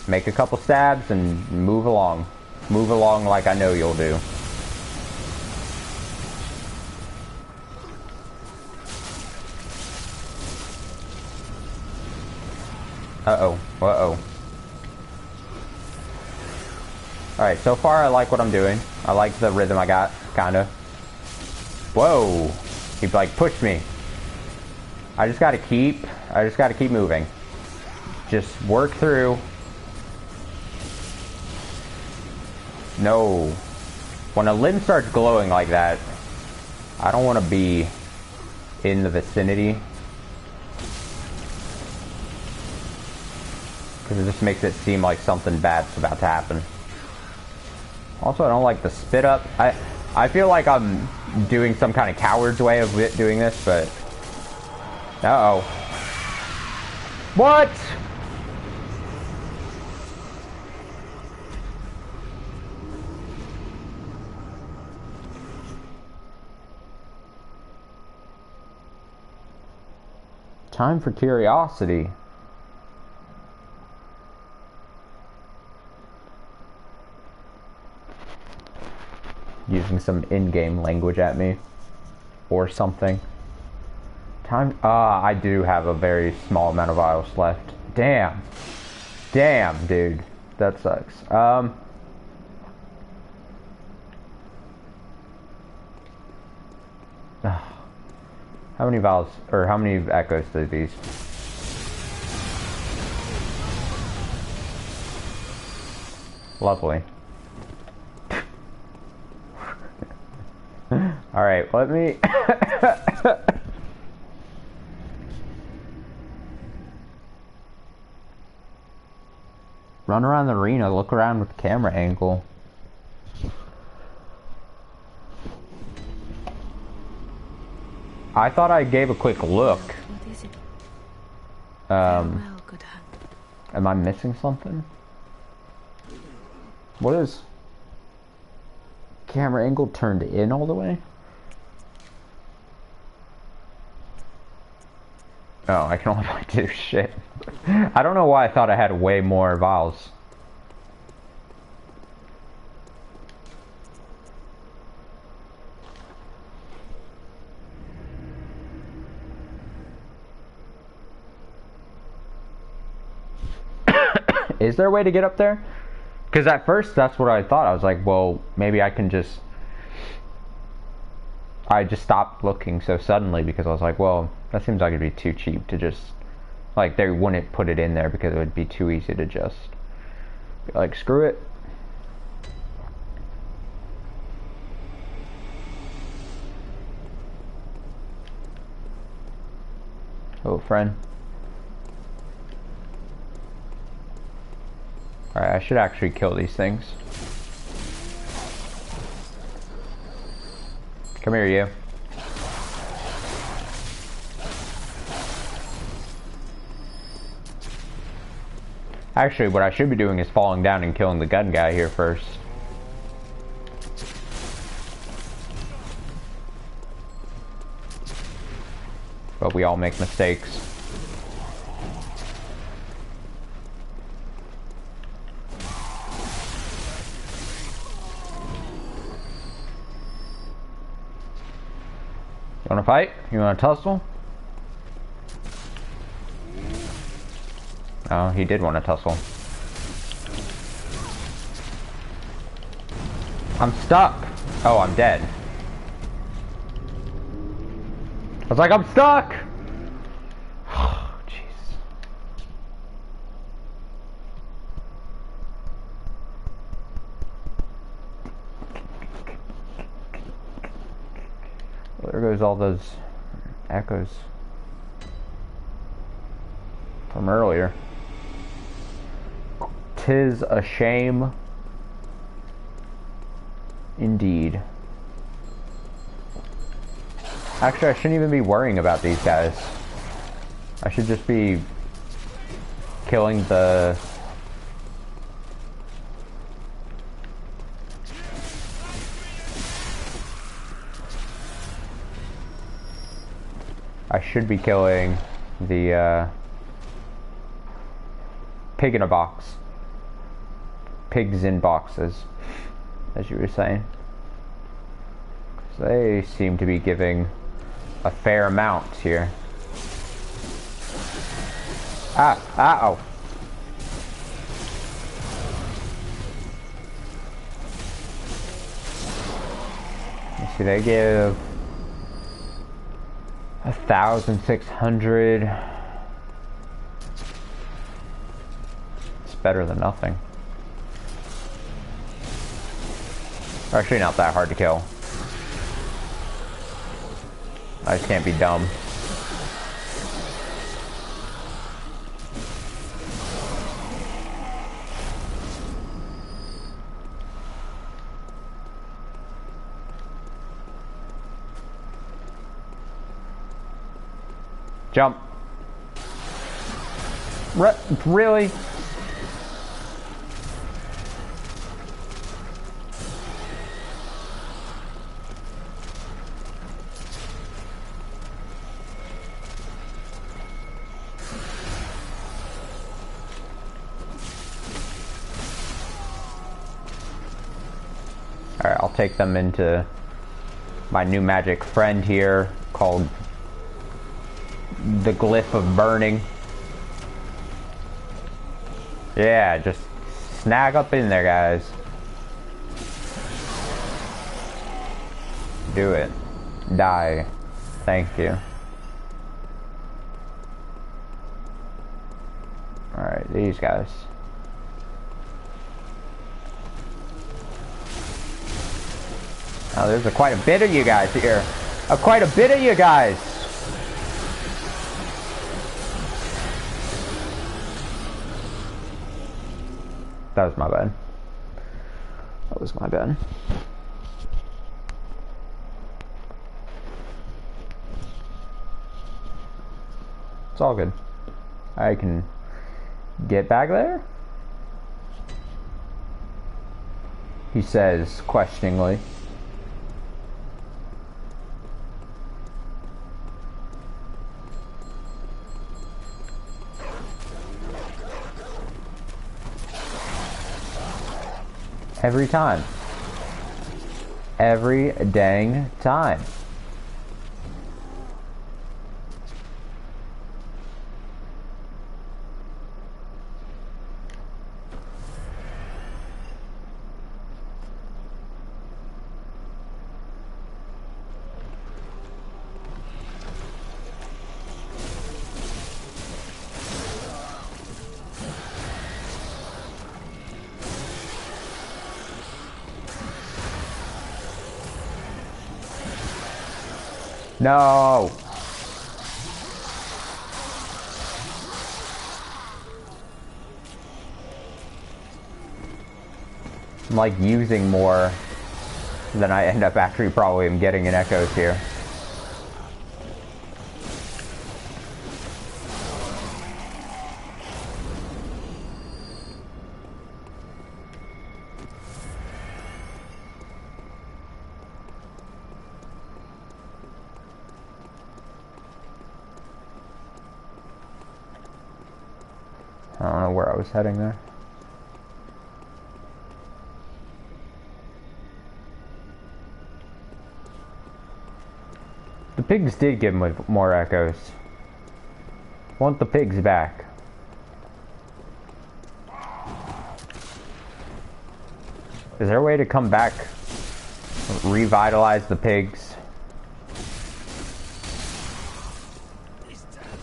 Make a couple stabs and move along. Move along like I know you'll do. Uh-oh. Uh-oh. Alright, so far I like what I'm doing. I like the rhythm I got, kinda. Whoa! He, like, pushed me. I just gotta keep moving. Just work through. No. When a limb starts glowing like that, I don't want to be in the vicinity. Because it just makes it seem like something bad's about to happen. Also, I don't like the spit up. I feel like I'm doing some kind of coward's way of doing this, but... Uh-oh. What?! Time for curiosity. Using some in-game language at me. Or something. Time... I do have a very small amount of vials left. Damn. Damn, dude. That sucks. How many vials, or how many echoes do these? Lovely. Alright, let me... Run around the arena, look around with the camera angle. I thought I gave a quick look. What is it? Am I missing something? What is... Camera angle turned in all the way? Oh, I can only do shit. I don't know why I thought I had way more vials. Is there a way to get up there? Because at first that's what I thought. I was like, well, maybe I can just... I just stopped looking so suddenly because I was like, well, that seems like it'd be too cheap to just, like, they wouldn't put it in there because it would be too easy to just be like, screw it. Oh, friend. Alright, I should actually kill these things. Come here, you. Actually, what I should be doing is falling down and killing the gun guy here first. But we all make mistakes. You wanna fight? You wanna tussle? Oh, he did want to tussle. I'm stuck. Oh, I'm dead. I was like, I'm stuck! Oh, jeez. Well, there goes all those echoes from earlier. 'Tis a shame indeed. Actually, I shouldn't even be worrying about these guys. I should just be killing the... I should be killing the pig in a box. Pigs in boxes, as you were saying. 'Cause they seem to be giving a fair amount here. Oh. Let's see, they give 1,600. It's better than nothing. Actually, not that hard to kill. I just can't be dumb. Jump. Really? Alright, I'll take them into my new magic friend here called the Glyph of Burning. Yeah, just snag up in there, guys. Do it. Die. Thank you. Alright, these guys. Oh, there's quite a bit of you guys here. Quite a bit of you guys. That was my bad. That was my bad. It's all good. I can get back there? He says questioningly. Every time. Every dang time. No! I'm like using more than I end up actually probably am getting in echoes here. I don't know where I was heading there. The pigs did give me more echoes. Want the pigs back. Is there a way to come back? Revitalize the pigs?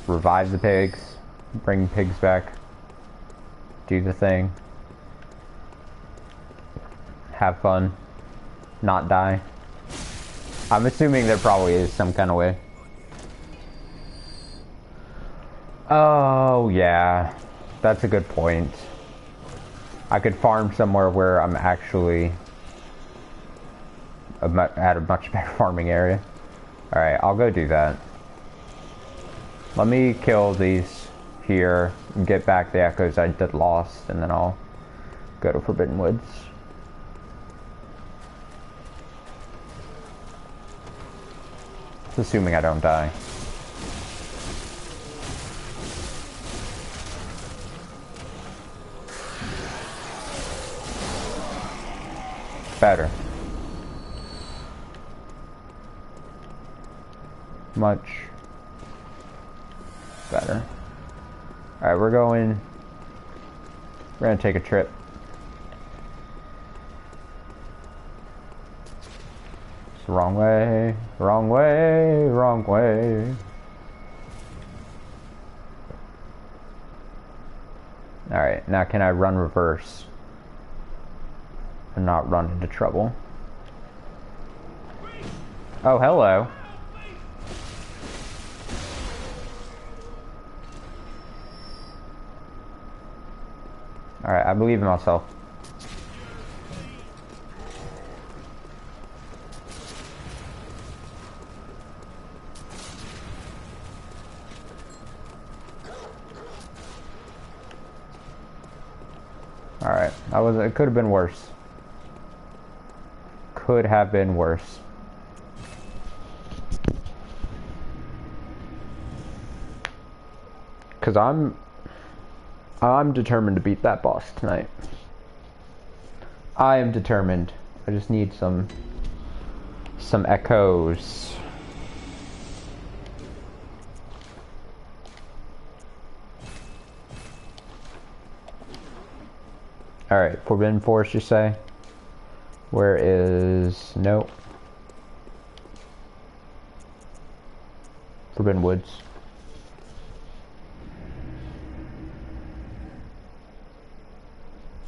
Revive the pigs? Bring pigs back? Do the thing. Have fun. Not die. I'm assuming there probably is some kind of way. Oh, yeah. That's a good point. I could farm somewhere where I'm actually at a much better farming area. Alright, I'll go do that. Let me kill these here and get back the echoes I did lost, and then I'll go to Forbidden Woods. Assuming I don't die. Better. Much better. Alright, we're gonna take a trip. It's the wrong way, wrong way, wrong way. Alright, now can I run reverse and not run into trouble? Oh, hello. Alright, I believe in myself. Alright, it could have been worse. Could have been worse. Cause I'm determined to beat that boss tonight. I am determined. I just need some echoes. Alright, Forbidden Forest, you say? Where is... Nope. Forbidden Woods.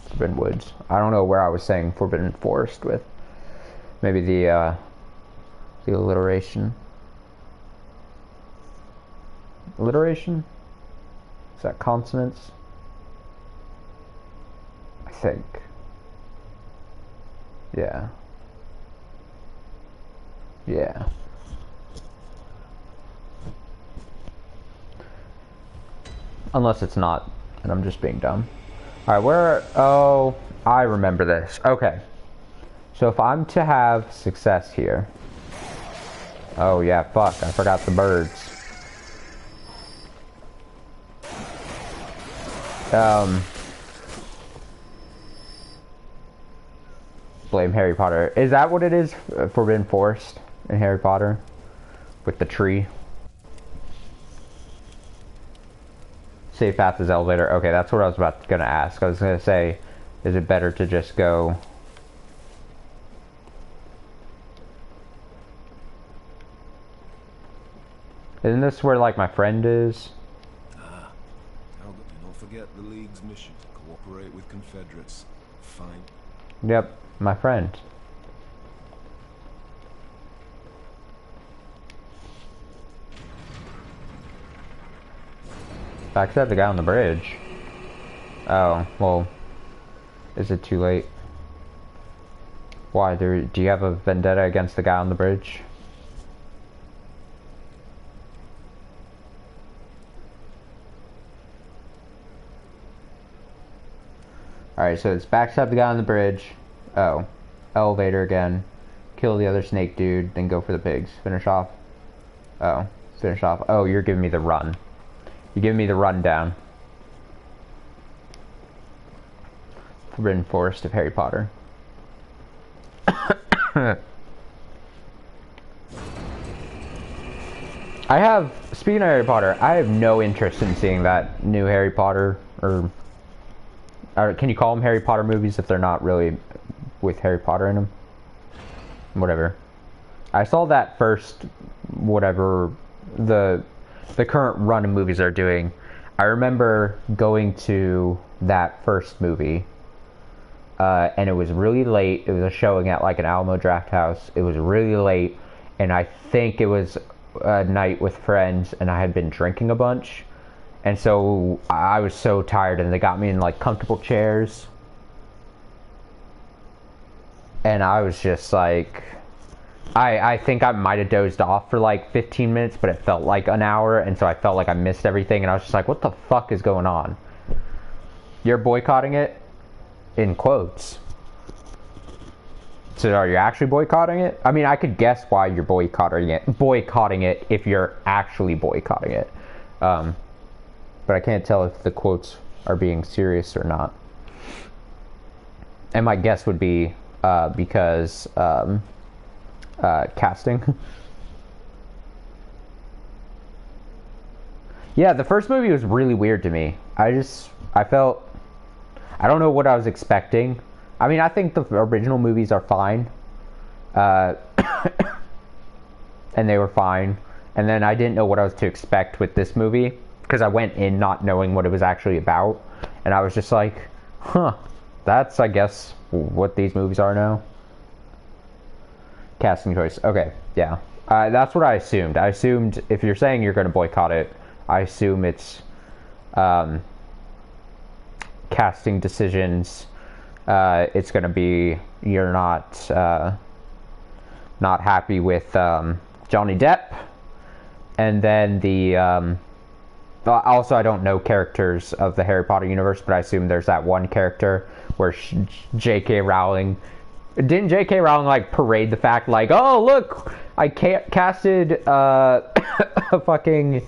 Forbidden Woods. I don't know where I was saying Forbidden Forest with. Maybe the alliteration. Alliteration? Is that consonants? I think. Yeah. Yeah. Unless it's not, and I'm just being dumb. Alright, where... Oh, I remember this. Okay. So if I'm to have success here... Oh yeah, fuck, I forgot the birds. Blame Harry Potter. Is that what it is? Forbidden Forest in Harry Potter? With the tree? Safe path is elevator. Okay, that's what I was gonna ask. I was gonna say, is it better to just go... Isn't this where, like, my friend is? Ah, Talbot, do not forget the League's mission. Cooperate with Confederates. Fine. Yep, my friend. Backstab the guy on the bridge. Oh, well. Is it too late? Why? Do you have a vendetta against the guy on the bridge? Alright, so it's backstab the guy on the bridge. Oh. Elevator again. Kill the other snake dude, then go for the pigs. Finish off. Oh. Finish off. Oh, you're giving me the run. You're giving me the rundown. Forbidden Forest of Harry Potter. Speaking of Harry Potter, I have no interest in seeing that new Harry Potter, or can you call them Harry Potter movies if they're not really with Harry Potter in them? Whatever. I saw that first, whatever, the current run of movies they're doing. I remember going to that first movie, and it was really late. It was a showing at like an Alamo Draft House. It was really late, and I think it was a night with friends, and I had been drinking a bunch, and so I was so tired, and they got me in like comfortable chairs, and I was just like, I think I might have dozed off for like 15 minutes, but it felt like an hour, and so I felt like I missed everything, and I was just like, what the fuck is going on? You're boycotting it? In quotes. So are you actually boycotting it? I mean, I could guess why you're boycotting it if you're actually boycotting it. But I can't tell if the quotes are being serious or not. And my guess would be because casting. Yeah, the first movie was really weird to me. I don't know what I was expecting. I mean, I think the original movies are fine. And they were fine. And then I didn't know what I was to expect with this movie, because I went in not knowing what it was actually about. And I was just like, huh, that's, I guess, what these movies are now. Casting choice. Okay, yeah. That's what I assumed. I assumed if you're saying you're going to boycott it, I assume it's casting decisions. It's going to be you're not happy with Johnny Depp, and then the also I don't know characters of the Harry Potter universe, but I assume there's that one character where J.K. Rowling like parade the fact like, oh look, I casted a fucking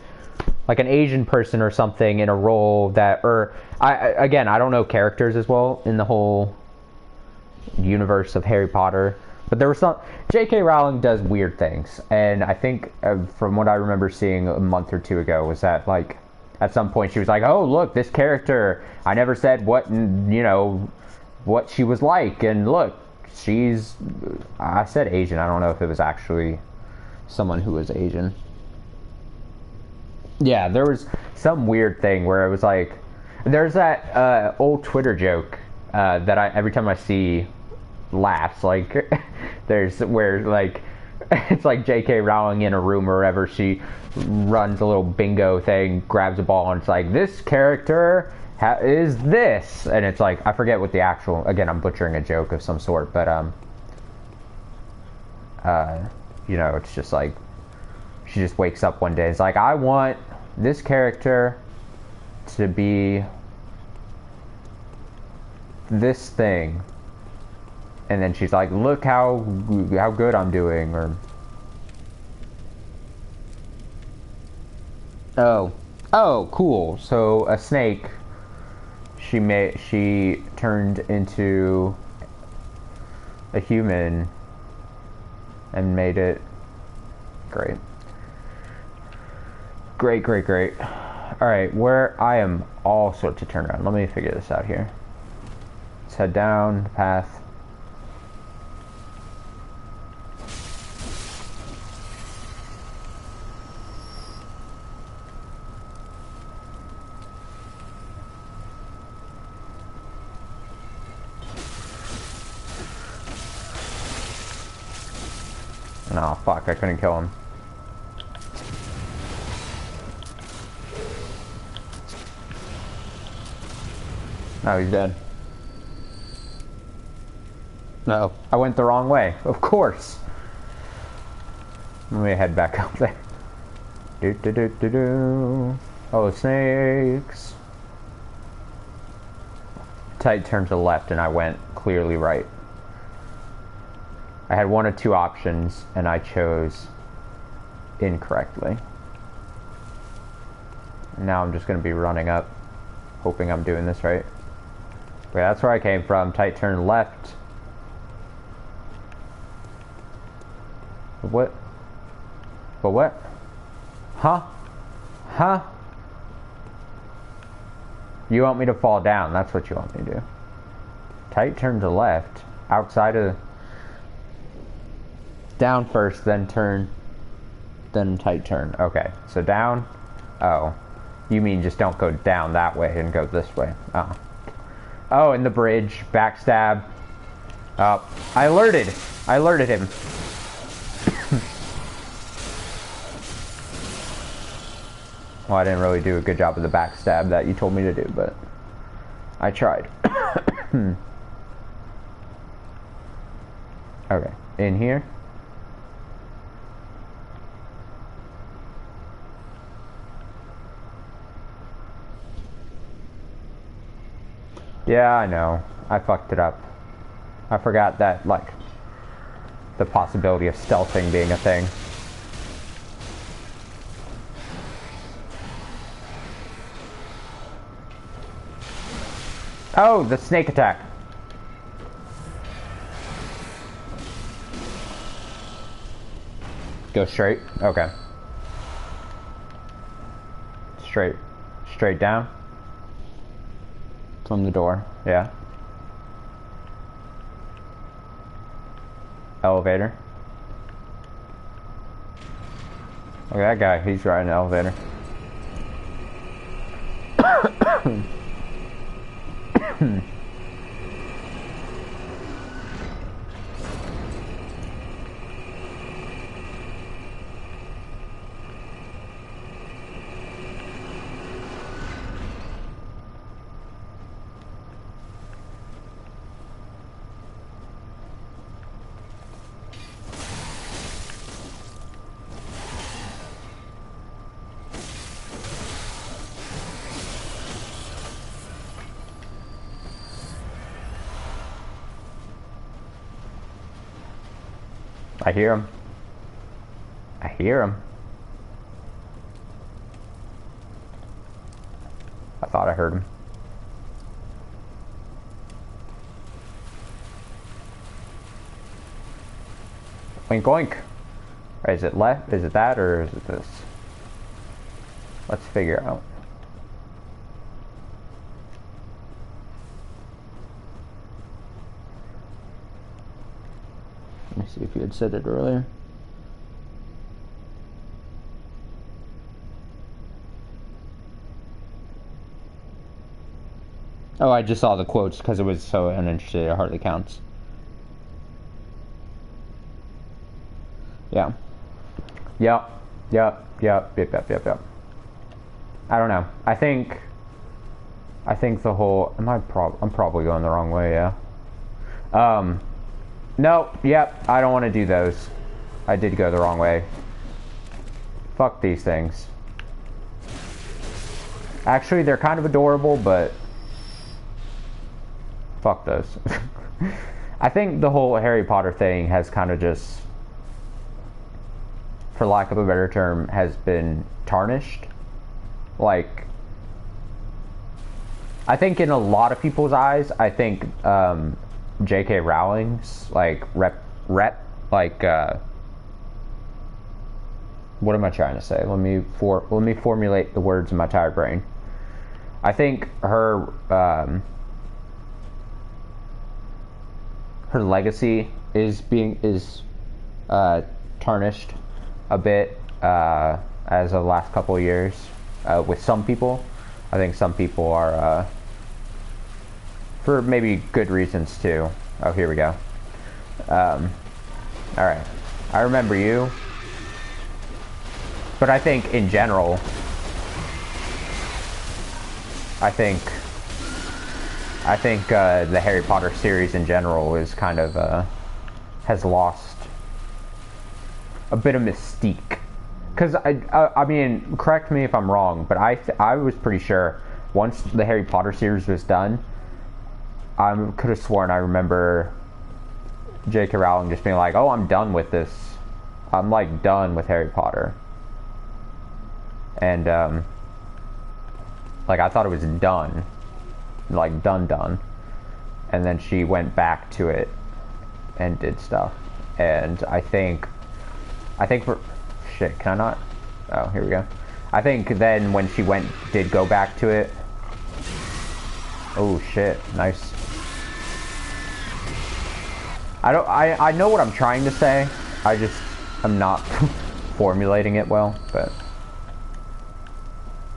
like an Asian person or something in a role that, or I don't know characters as well in the whole universe of Harry Potter, but there was some, J.K. Rowling does weird things, and I think from what I remember seeing a month or two ago was that like at some point she was like, oh look, this character, I never said what, you know, what she was like, and look, I said Asian, I don't know if it was actually someone who was Asian. Yeah, there was some weird thing where it was like, there's that old Twitter joke that every time I see laughs, like there's where like it's like J.K. Rowling in a room or wherever, she runs a little bingo thing, grabs a ball, and it's like, this character is this, and it's like, I forget what the actual, again, I'm butchering a joke of some sort, but you know, it's just like she just wakes up one day, it's like, I want this character to be this thing, and then she's like, look how good I'm doing, or oh cool, so a snake, she turned into a human and made it great. Alright, where I am all sorts to turn around. Let me figure this out here. Let's head down the path. Oh fuck, I couldn't kill him. No, he's dead. No, I went the wrong way. Of course. Let me head back up there. Do do do do do. Oh, snakes. Tight turn to the left, and I went clearly right. I had one of two options, and I chose incorrectly. Now I'm just going to be running up, hoping I'm doing this right. Wait, that's where I came from. Tight turn left. What? But what? Huh? Huh? You want me to fall down. That's what you want me to do. Tight turn to left. Outside of... Down first, then turn. Then tight turn. Okay, so down. Oh. You mean just don't go down that way and go this way. Oh. Oh, and the bridge. Backstab. Oh. I alerted him. Well, I didn't really do a good job of the backstab that you told me to do, but I tried. Okay, in here. Yeah, I know. I fucked it up. I forgot that, like, the possibility of stealthing being a thing. Oh, the snake attack. Go straight? Okay. Straight down? From the door, yeah. Elevator. Look at that guy, he's riding an elevator. I hear him. I hear him. I thought I heard him. Oink oink. Or is it left? Is it that or is it this? Let's figure out. Let me see if you had said it earlier. Oh, I just saw the quotes because it was so uninterested, it hardly counts. Yeah. Yep. I don't know. I think the whole... I'm probably going the wrong way, yeah. Nope, yep, I don't want to do those. I did go the wrong way. Fuck these things. Actually, they're kind of adorable, but... Fuck those. I think the whole Harry Potter thing has kind of just, for lack of a better term, has been tarnished. Like, I think in a lot of people's eyes, I think, J.K. Rowling's like what am I trying to say? Let me formulate the words in my tired brain. I think her legacy is tarnished a bit as of the last couple of years with some people. I think some people are for maybe good reasons too. Oh, here we go. Alright. I remember you. But I think in general, I think the Harry Potter series in general is kind of has lost a bit of mystique. Because I mean, correct me if I'm wrong, but I was pretty sure once the Harry Potter series was done, I could have sworn I remember J.K. Rowling just being like, "Oh, I'm done with this. I'm like done with Harry Potter," and like I thought it was done, like done, and then she went back to it and did stuff, and I think for shit, can I not? Oh, here we go. I think then when she did go back to it. Oh shit, nice. I know what I'm trying to say. I'm not formulating it well, but.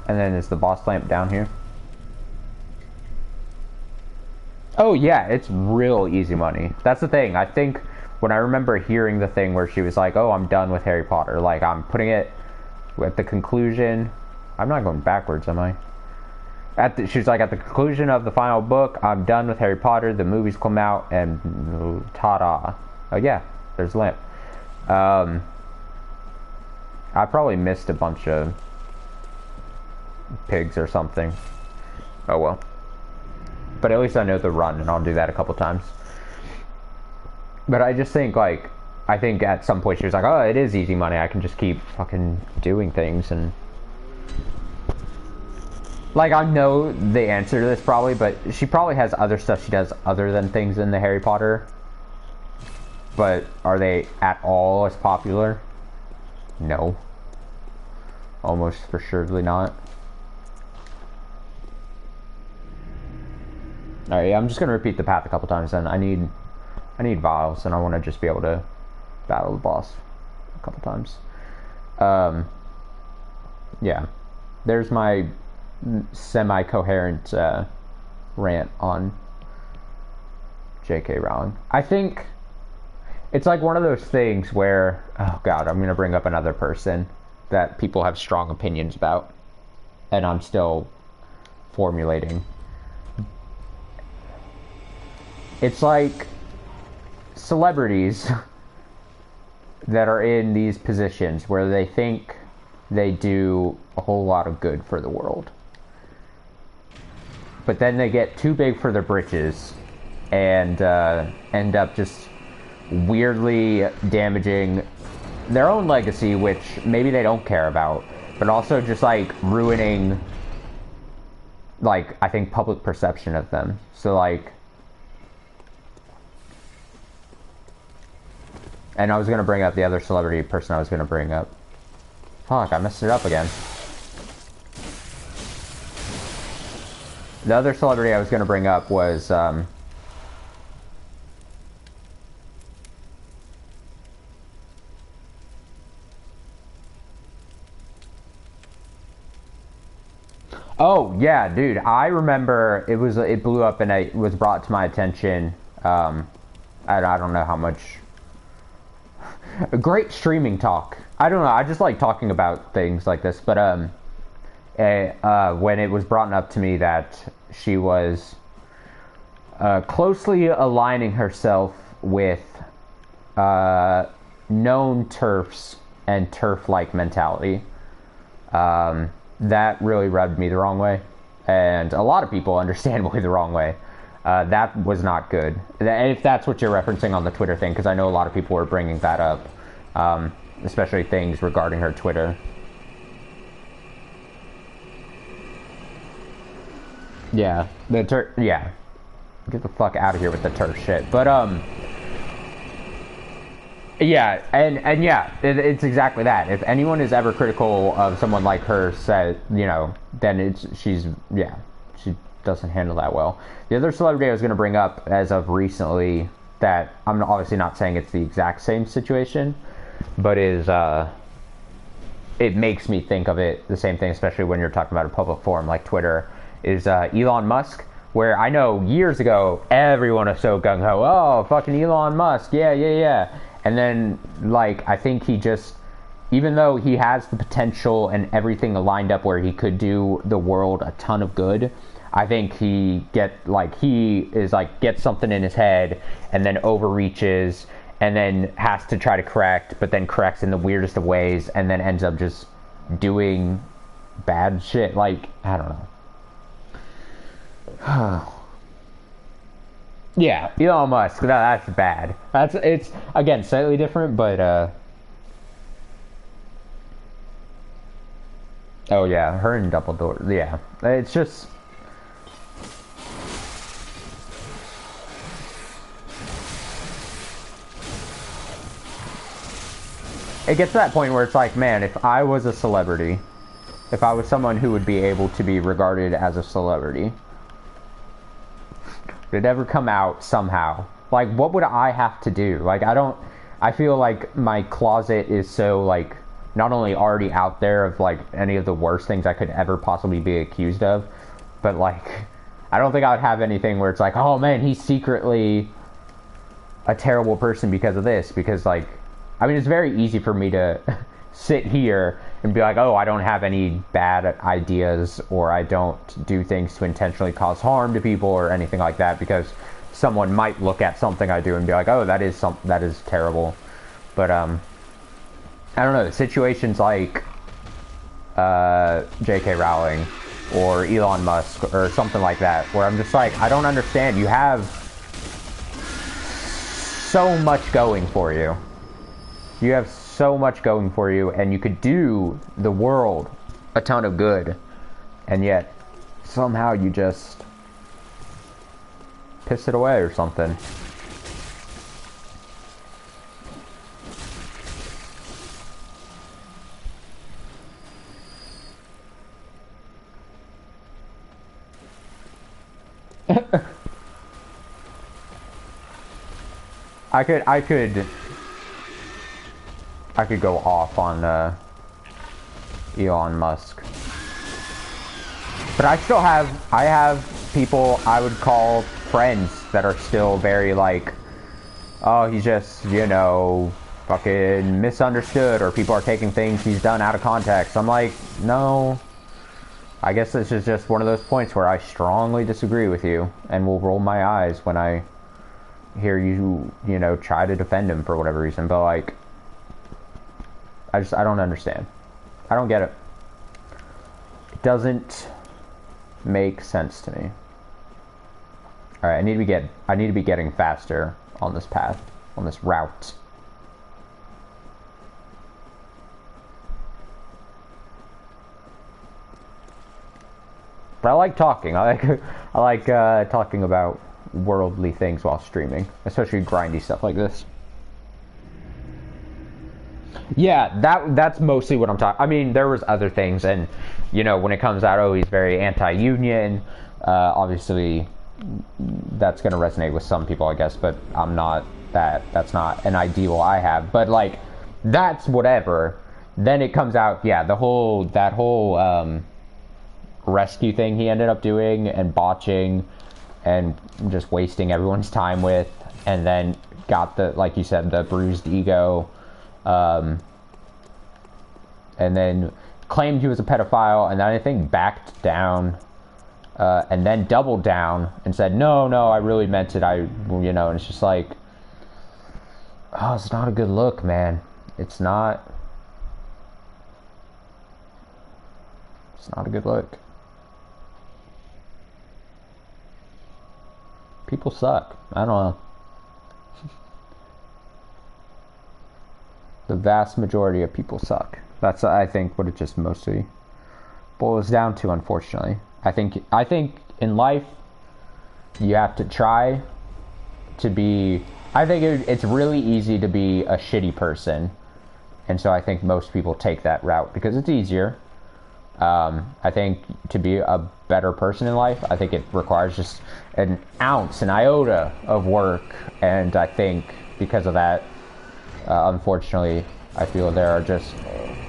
And then is the boss lamp down here? Oh yeah, it's real easy money. That's the thing. I think when I remember hearing the thing where she was like, "Oh, I'm done with Harry Potter," like I'm putting it at the conclusion. I'm not going backwards, am I? She's like, at the conclusion of the final book, I'm done with Harry Potter. The movies come out, and ta-da! Oh yeah, there's the lamp. I probably missed a bunch of pigs or something. Oh well. But at least I know the run, and I'll do that a couple times. But I just think, like, I think at some point she was like, "Oh, it is easy money. I can just keep fucking doing things," and like, I know the answer to this probably, but she probably has other stuff she does other than things in the Harry Potter. But are they at all as popular? No. Almost for surely not. Alright, yeah, I'm just gonna repeat the path a couple times then. I need vials, and I want to just be able to battle the boss a couple times. Yeah. There's my semi-coherent rant on J.K. Rowling. I think it's like one of those things where, oh god, I'm gonna bring up another person that people have strong opinions about, and I'm still formulating. It's like celebrities that are in these positions where they think they do a whole lot of good for the world, but then they get too big for their britches and end up just weirdly damaging their own legacy, which maybe they don't care about, but also just like ruining, like, I think public perception of them. So like, and I was gonna bring up the other celebrity person I was gonna bring up. Fuck, I messed it up again. The other celebrity I was gonna bring up was oh yeah, dude, I remember it blew up and it was brought to my attention. I don't know how much. A great streaming talk. I don't know, I just like talking about things like this, but when it was brought up to me that she was closely aligning herself with known TERFs and TERF-like mentality, that really rubbed me the wrong way, and a lot of people understandably the wrong way. That was not good. If that's what you're referencing on the Twitter thing, because I know a lot of people were bringing that up, especially things regarding her Twitter. Yeah, yeah. Get the fuck out of here with the TERF shit. But, yeah, and yeah, it's exactly that. If anyone is ever critical of someone like her, you know, then she doesn't handle that well. The other celebrity I was going to bring up as of recently, that I'm obviously not saying it's the exact same situation, but it makes me think of it the same thing, especially when you're talking about a public forum like Twitter, is Elon Musk, where I know years ago everyone was so gung-ho, oh, fucking Elon Musk, yeah. And then, like, I think he just, even though he has the potential and everything lined up where he could do the world a ton of good, I think he gets something in his head and then overreaches and then has to try to correct, but then corrects in the weirdest of ways and then ends up just doing bad shit. Like, I don't know. Yeah, Elon Musk. No, that's bad. It's again slightly different, but oh yeah, her and Dumbledore. Yeah, it's just. It gets to that point where it's like, man, if I was a celebrity, if I was someone who would be able to be regarded as a celebrity, did it ever come out somehow? Like, what would I have to do? Like, I feel like my closet is so, like, not only already out there of, like, any of the worst things I could ever possibly be accused of, but, like, I don't think I would have anything where it's like, oh, man, he's secretly a terrible person because of this. Because, like, I mean, it's very easy for me to sit here and be like, oh, I don't have any bad ideas, or I don't do things to intentionally cause harm to people or anything like that, because someone might look at something I do and be like, oh, that is terrible. But I don't know, situations like J.K. Rowling or Elon Musk or something like that, where I'm just like, I don't understand. You have so much going for you. You have so much going for you, and you could do the world a ton of good, and yet somehow you just piss it away or something. I could go off on Elon Musk, but I have people I would call friends that are still very like, oh, he's just, you know, fucking misunderstood, or people are taking things he's done out of context. I'm like, no, I guess this is just one of those points where I strongly disagree with you and will roll my eyes when I hear you, you know, try to defend him for whatever reason. But like, I don't understand. I don't get it. It doesn't make sense to me. All right, I need to be getting faster on this path, on this route. But I like talking. I like talking about worldly things while streaming, especially grindy stuff like this. Yeah, that's mostly what I'm talking. I mean, there was other things, and you know, when it comes out, oh, he's very anti-union. Obviously, that's going to resonate with some people, I guess. But I'm not that. That's not an ideal I have. But like, that's whatever. Then it comes out, yeah, that whole rescue thing he ended up doing and botching, and just wasting everyone's time with, and then got the, like you said, the bruised ego. And then claimed he was a pedophile, and then I think backed down, and then doubled down and said, no, I really meant it. You know, and it's just like, oh, it's not a good look, man. It's not a good look. People suck. I don't know. The vast majority of people suck. That's, I think, what it just mostly boils down to, unfortunately. I think in life, you have to try to be... I think it's really easy to be a shitty person. And so I think most people take that route because it's easier. I think to be a better person in life, I think it requires just an iota of work. And I think because of that, unfortunately, I feel there are just,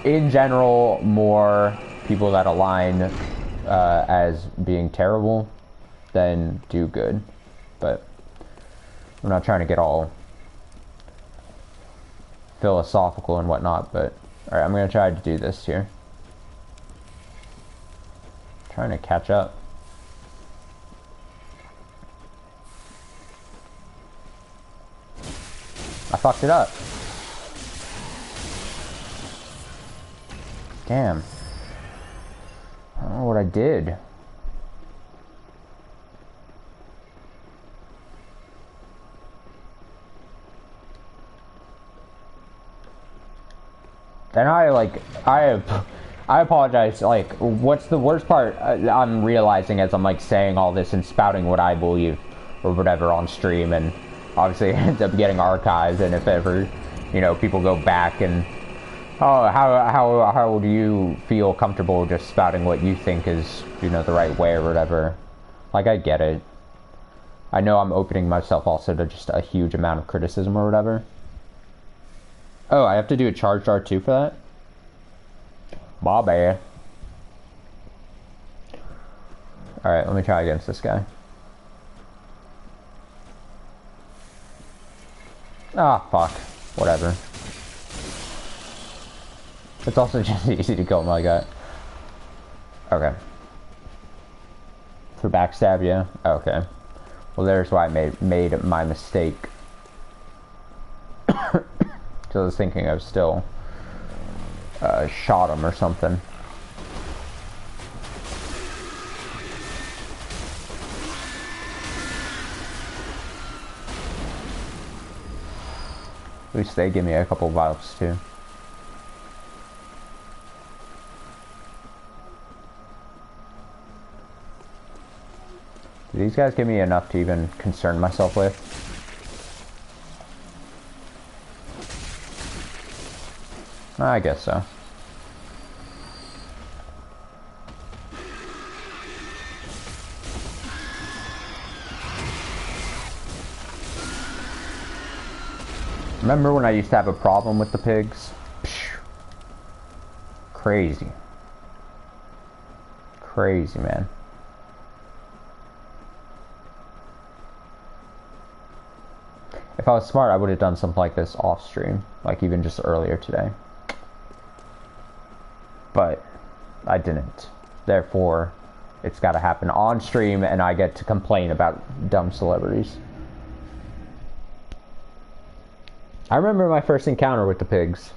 in general, more people that align as being terrible than do good. But I'm not trying to get all philosophical and whatnot, but alright, I'm going to try to do this here. Trying to catch up. I fucked it up. Damn. I don't know what I did. And I apologize, like, what's the worst part I'm realizing as I'm, like, saying all this and spouting what I believe or whatever on stream, and obviously it ends up getting archived, and if ever, you know, people go back and, oh, how do you feel comfortable just spouting what you think is, you know, the right way or whatever? Like, I get it. I know I'm opening myself also to just a huge amount of criticism or whatever. Oh, I have to do a charged R2 for that? My bad. Alright, let me try against this guy. Ah, fuck. Whatever. It's also just easy to kill him like that. Okay. For backstab, yeah? Okay. Well, there's why I made my mistake. So I was thinking I was still shot him or something. At least they give me a couple vials too. Do these guys give me enough to even concern myself with? I guess so. Remember when I used to have a problem with the pigs? Psh. Crazy. Crazy, man. If I was smart, I would have done something like this off stream, like even just earlier today. But I didn't. Therefore, it's got to happen on stream, and I get to complain about dumb celebrities. I remember my first encounter with the pigs.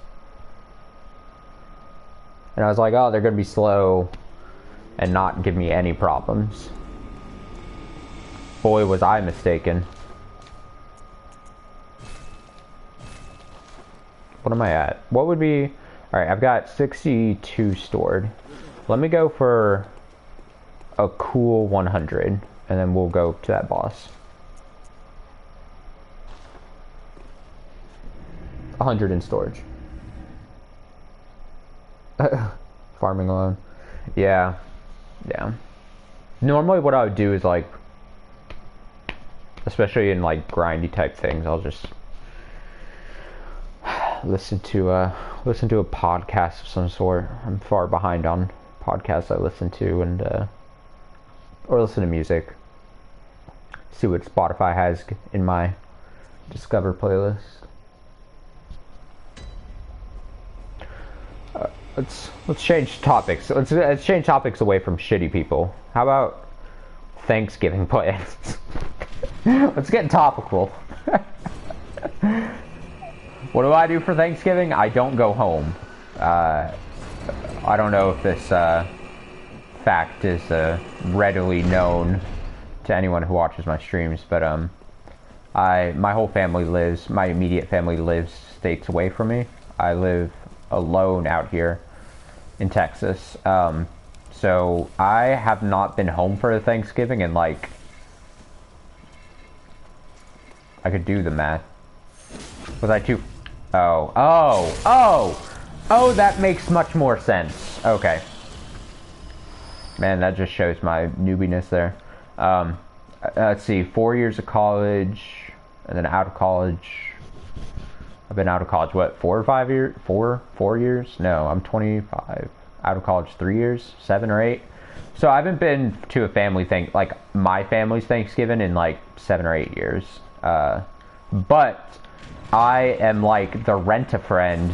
And I was like, oh, they're going to be slow and not give me any problems. Boy, was I mistaken. What am I at? What would be... Alright, I've got 62 stored. Let me go for a cool 100, and then we'll go to that boss. 100 in storage. Farming alone. Yeah. Yeah. Normally what I would do is like, especially in like grindy type things, I'll just listen to a podcast of some sort. I'm far behind on podcasts I listen to, and or listen to music. See what Spotify has in my Discover playlist. Let's change topics. Let's change topics away from shitty people. How about Thanksgiving plans? Let's get topical. What do I do for Thanksgiving? I don't go home. I don't know if this fact is readily known to anyone who watches my streams, but my whole family lives, my immediate family lives states away from me. I live alone out here in Texas. So I have not been home for Thanksgiving in like, I could do the math. Was I too... Oh, that makes much more sense. Okay. Man, that just shows my newbiness there. Let's see, 4 years of college, and then out of college. I've been out of college, what, 4 or 5 years? 4 years? No, I'm 25. Out of college 3 years? 7 or 8? So I haven't been to a family thing, like my family's Thanksgiving in like 7 or 8 years. But I am like the rent-a-friend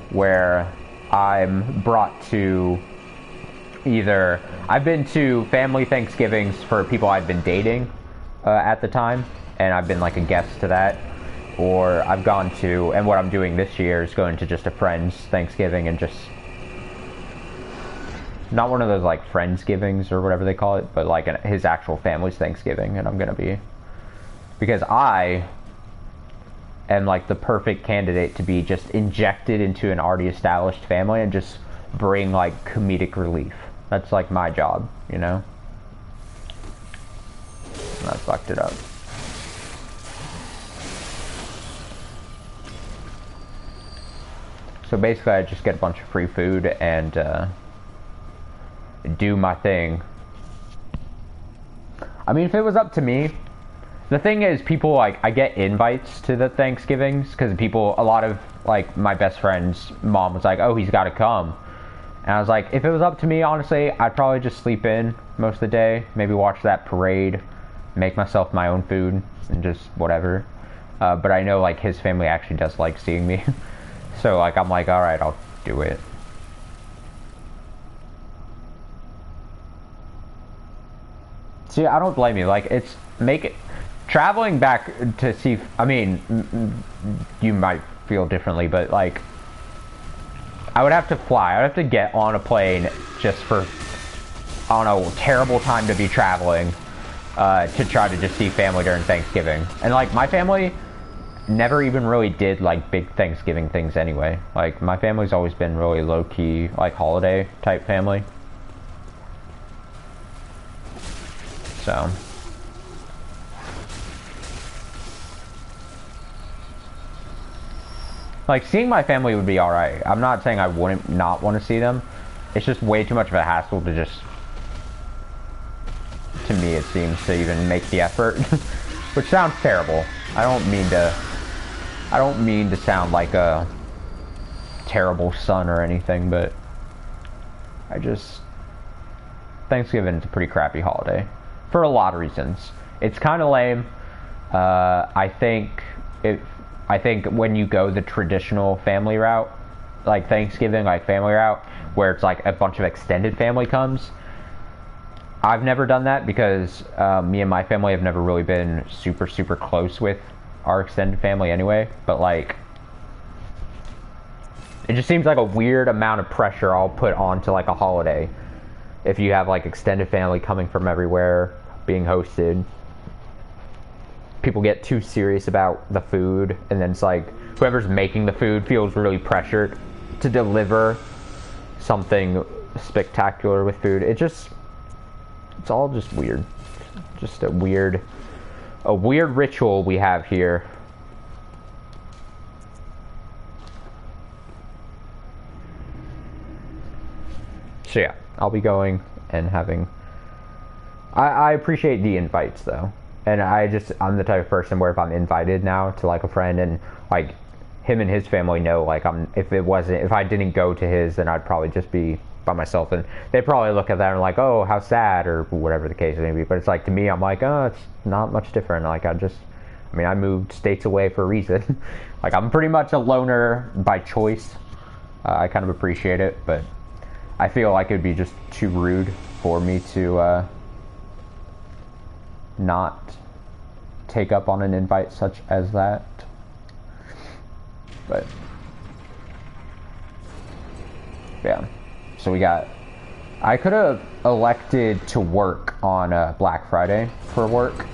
where I'm brought to either... I've been to family Thanksgivings for people I've been dating at the time, and I've been like a guest to that. or I've gone to, and what I'm doing this year is going to just a friend's Thanksgiving and just, not one of those like Friendsgivings or whatever they call it, but like his actual family's Thanksgiving, and I'm gonna be, because I am like the perfect candidate to be just injected into an already established family and just bring like comedic relief. That's like my job, you know? And I fucked it up. So basically I just get a bunch of free food and do my thing. I mean, if it was up to me, the thing is, people, like, I get invites to the Thanksgivings, because people, a lot of, like, my best friend's mom was like, oh, he's got to come. And I was like, if it was up to me, honestly, I'd probably just sleep in most of the day, maybe watch that parade, make myself my own food, and just whatever. But I know, like, his family actually does like seeing me. So, like, I'm like, alright, I'll do it. See, I don't blame you. Like, it's, traveling back to see, I mean, you might feel differently, but like, I would have to fly. I would have to get on a plane just for, I don't know, terrible time to be traveling, to try to just see family during Thanksgiving. And like, my family never even really did like big Thanksgiving things anyway. Like, my family's always been really low-key, like, holiday type family. So. Like, seeing my family would be alright. I'm not saying I wouldn't not want to see them. It's just way too much of a hassle to just, to me it seems, to even make the effort. Which sounds terrible. I don't mean to sound like a terrible son or anything, but I just, Thanksgiving is a pretty crappy holiday. For a lot of reasons. It's kind of lame. I think when you go the traditional family route, like Thanksgiving, like family route, where it's like a bunch of extended family comes, I've never done that because me and my family have never really been super, super close with our extended family anyway, but like, it just seems like a weird amount of pressure I'll put onto like a holiday if you have like extended family coming from everywhere, being hosted. People get too serious about the food, and then it's like whoever's making the food feels really pressured to deliver something spectacular with food. It's all just weird. Just a weird ritual we have here. So yeah, I'll be going and having, I appreciate the invites though. And I'm the type of person where if I'm invited now to like a friend and like him and his family know, like if I didn't go to his, then I'd probably just be by myself, and they probably look at that and like, oh, how sad, or whatever the case may be. But it's like, to me, I'm like, oh, it's not much different. Like, I moved states away for a reason. Like, I'm pretty much a loner by choice. I kind of appreciate it, but I feel like it'd be just too rude for me to not take up on an invite such as that. But yeah, so I could have elected to work on Black Friday for work,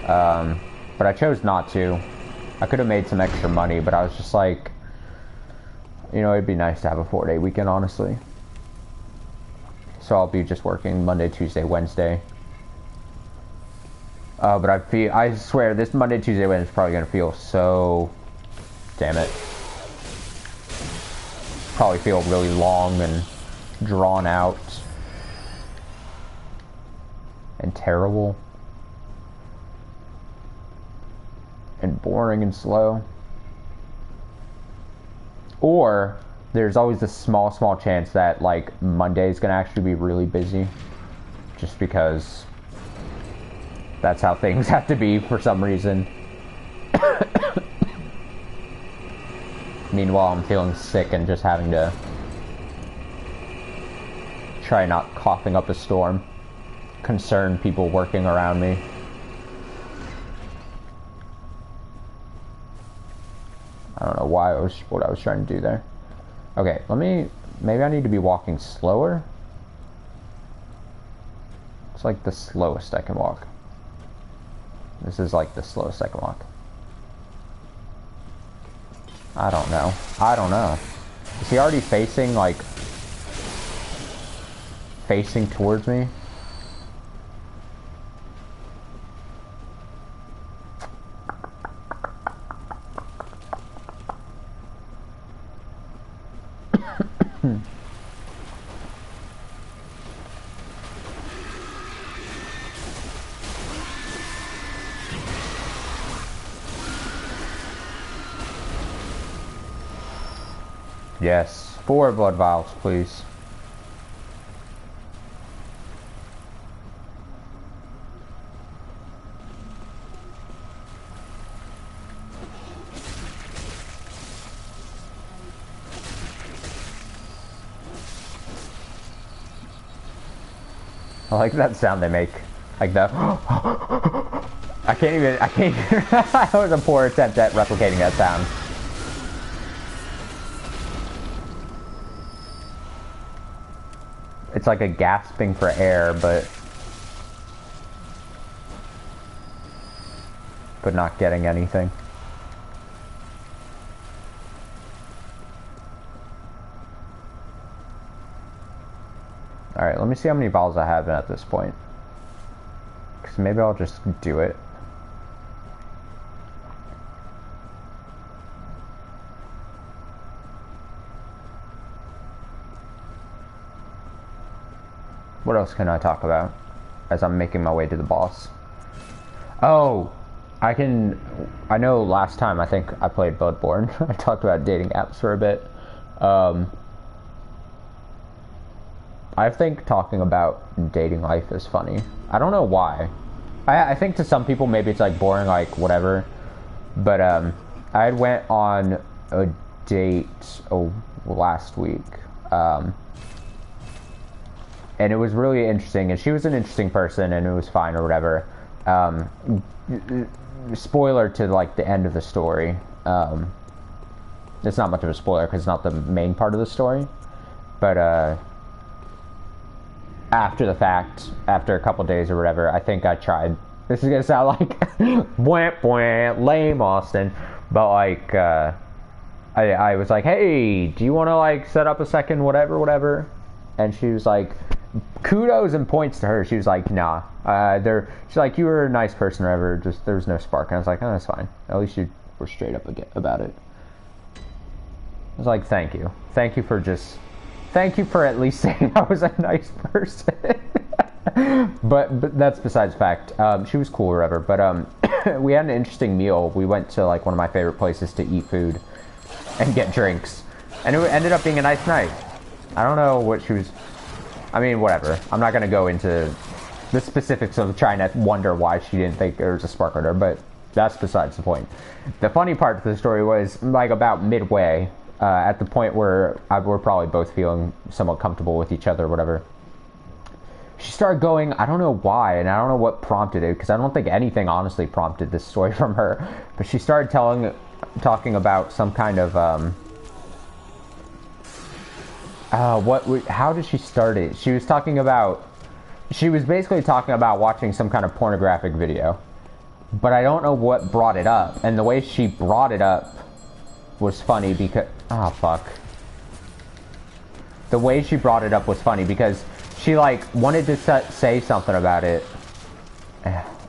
but I chose not to. I could have made some extra money, but I was just like, you know, it'd be nice to have a 4-day weekend, honestly. So I'll be just working Monday, Tuesday, Wednesday. But I swear, this Monday, Tuesday, Wednesday is probably going to feel so, damn it. Probably feel really long and drawn out. And terrible. And boring and slow. Or, there's always this small chance that, like, Monday is going to actually be really busy. Just because that's how things have to be for some reason. Meanwhile, I'm feeling sick and just having to try not coughing up a storm. Concern people working around me. why what I was trying to do there. Okay, maybe I need to be walking slower. It's like the slowest I can walk. This is like the slowest I can walk. I don't know. I don't know. Is he already facing, like, facing towards me? Yes, 4 blood vials, please. I like that sound they make. Like the I can't even that was a poor attempt at replicating that sound. It's like a gasping for air, but not getting anything. Alright, let me see how many vials I have at this point. Because maybe I'll just do it. What else can I talk about as I'm making my way to the boss? Oh, I know last time I think I played Bloodborne, I talked about dating apps for a bit. I think talking about dating life is funny. I don't know why. I think to some people maybe it's like boring, like whatever. But I went on a date last week. And it was really interesting, and she was an interesting person, and it was fine or whatever. Spoiler to like the end of the story. It's not much of a spoiler because it's not the main part of the story, but after the fact, after a couple days or whatever, I think I tried. This is gonna sound like bwah, bwah, lame, Austin, but like I was like, hey, do you want to like set up a second whatever, and she was like, kudos and points to her. She was like, nah, she's like, you were a nice person or whatever, just there was no spark. And I was like, oh, that's fine, at least you were straight up about it. I was like, thank you for at least saying I was a nice person. but that's besides the fact. She was cool or whatever, but we had an interesting meal. We went to like one of my favorite places to eat food and get drinks, and it ended up being a nice night. I don't know what she was, I mean, whatever. I'm not going to go into the specifics of trying to wonder why she didn't think there was a spark with her, but that's besides the point. The funny part of the story was, like, about midway, at the point where we're probably both feeling somewhat comfortable with each other or whatever, she started going, I don't know why, and I don't know what prompted it, because I don't think anything honestly prompted this story from her, but she started talking about some kind of, how did she start it? She was basically talking about watching some kind of pornographic video. But I don't know what brought it up. And the way she brought it up was funny because... Oh, fuck. The way she brought it up was funny because she, like, wanted to say something about it.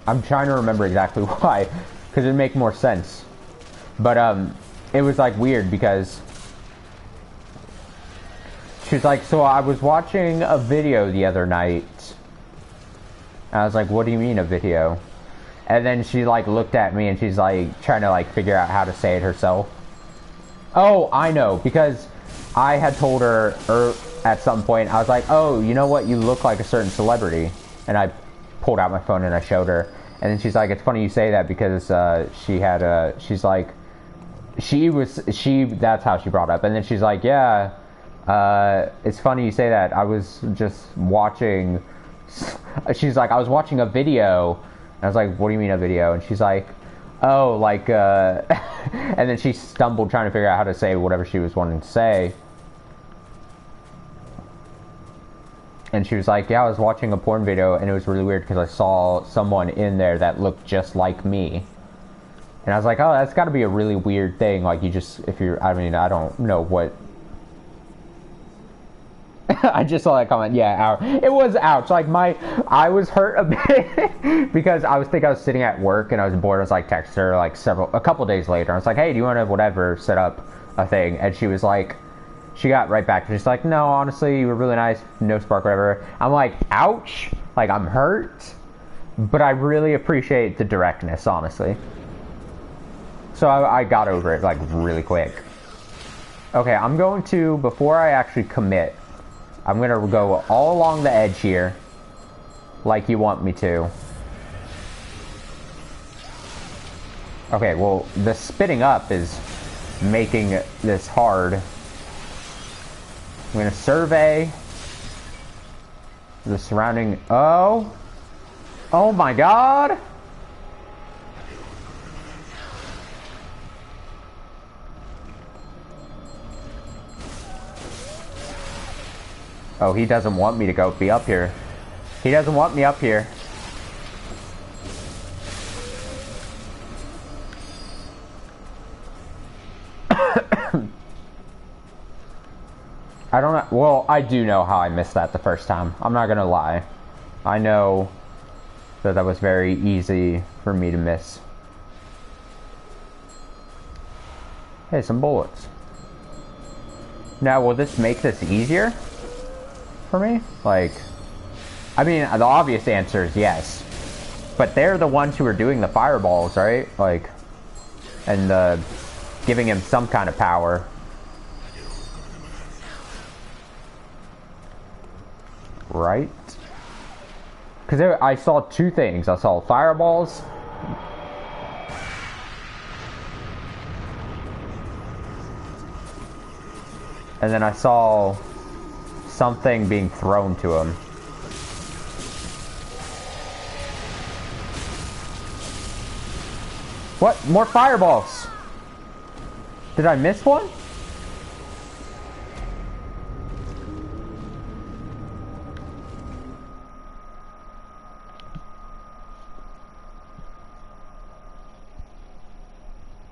I'm trying to remember exactly why, because it'd make more sense. But, it was, like, weird because... She's like, so I was watching a video the other night. And I was like, what do you mean a video? And then she like looked at me and she's like trying to like figure out how to say it herself. Oh, I know, because I had told her at some point, I was like, oh, you know what? You look like a certain celebrity. And I pulled out my phone and I showed her. And then she's like, it's funny you say that because she's like, that's how she brought up. And then she's like, yeah. It's funny you say that. I was just watching, she's like, I was watching a video, and I was like, what do you mean a video? And she's like, Oh, like, and then she stumbled trying to figure out how to say whatever she was wanting to say. And she was like, yeah, I was watching a porn video, and it was really weird because I saw someone in there that looked just like me. And I was like, oh, that's got to be a really weird thing. Like, you just, if you're, I mean, I don't know what. I just saw that comment. Yeah, ouch. It was ouch. Like, I was hurt a bit because I was sitting at work and I was bored. I was like, text her like a couple days later. I was like, hey, do you want to whatever set up a thing? And she was like, she got right back. She's like, no, honestly, you were really nice. No spark, whatever. I'm like, ouch. Like, I'm hurt. But I really appreciate the directness, honestly. So I got over it like really quick. Okay, I'm going to, before I actually commit, I'm going to go all along the edge here, like you want me to. Okay, well, the spitting up is making this hard. I'm going to survey the surrounding... Oh my god! Oh, he doesn't want me to be up here. He doesn't want me up here. I don't know. Well, I do know how I missed that the first time. I'm not gonna lie. I know that was very easy for me to miss. Hey, some bullets. Now, will this make this easier for me? Like, I mean, the obvious answer is yes. But they're the ones who are doing the fireballs, right? Like, and giving him some kind of power. Right? Because I saw two things. I saw fireballs. And then I saw something being thrown to him. What? More fireballs! Did I miss one?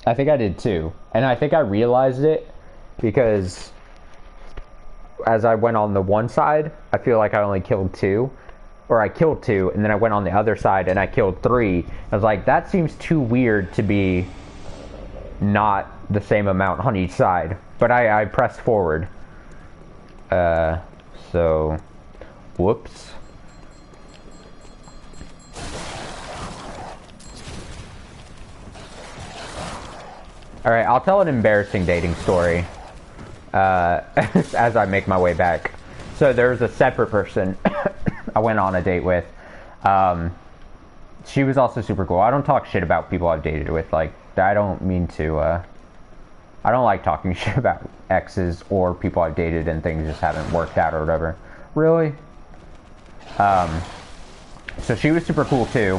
I think I did too. And I think I realized it because as I went on the one side, I feel like I only killed two. Or I killed two, and then I went on the other side and I killed three. I was like, that seems too weird to be not the same amount on each side. But I pressed forward. So, whoops. Alright, I'll tell an embarrassing dating story as I make my way back. So there's a separate person I went on a date with. She was also super cool. I don't talk shit about people I've dated with. Like, I don't mean to, I don't like talking shit about exes or people I've dated and things just haven't worked out or whatever. Really? So she was super cool too.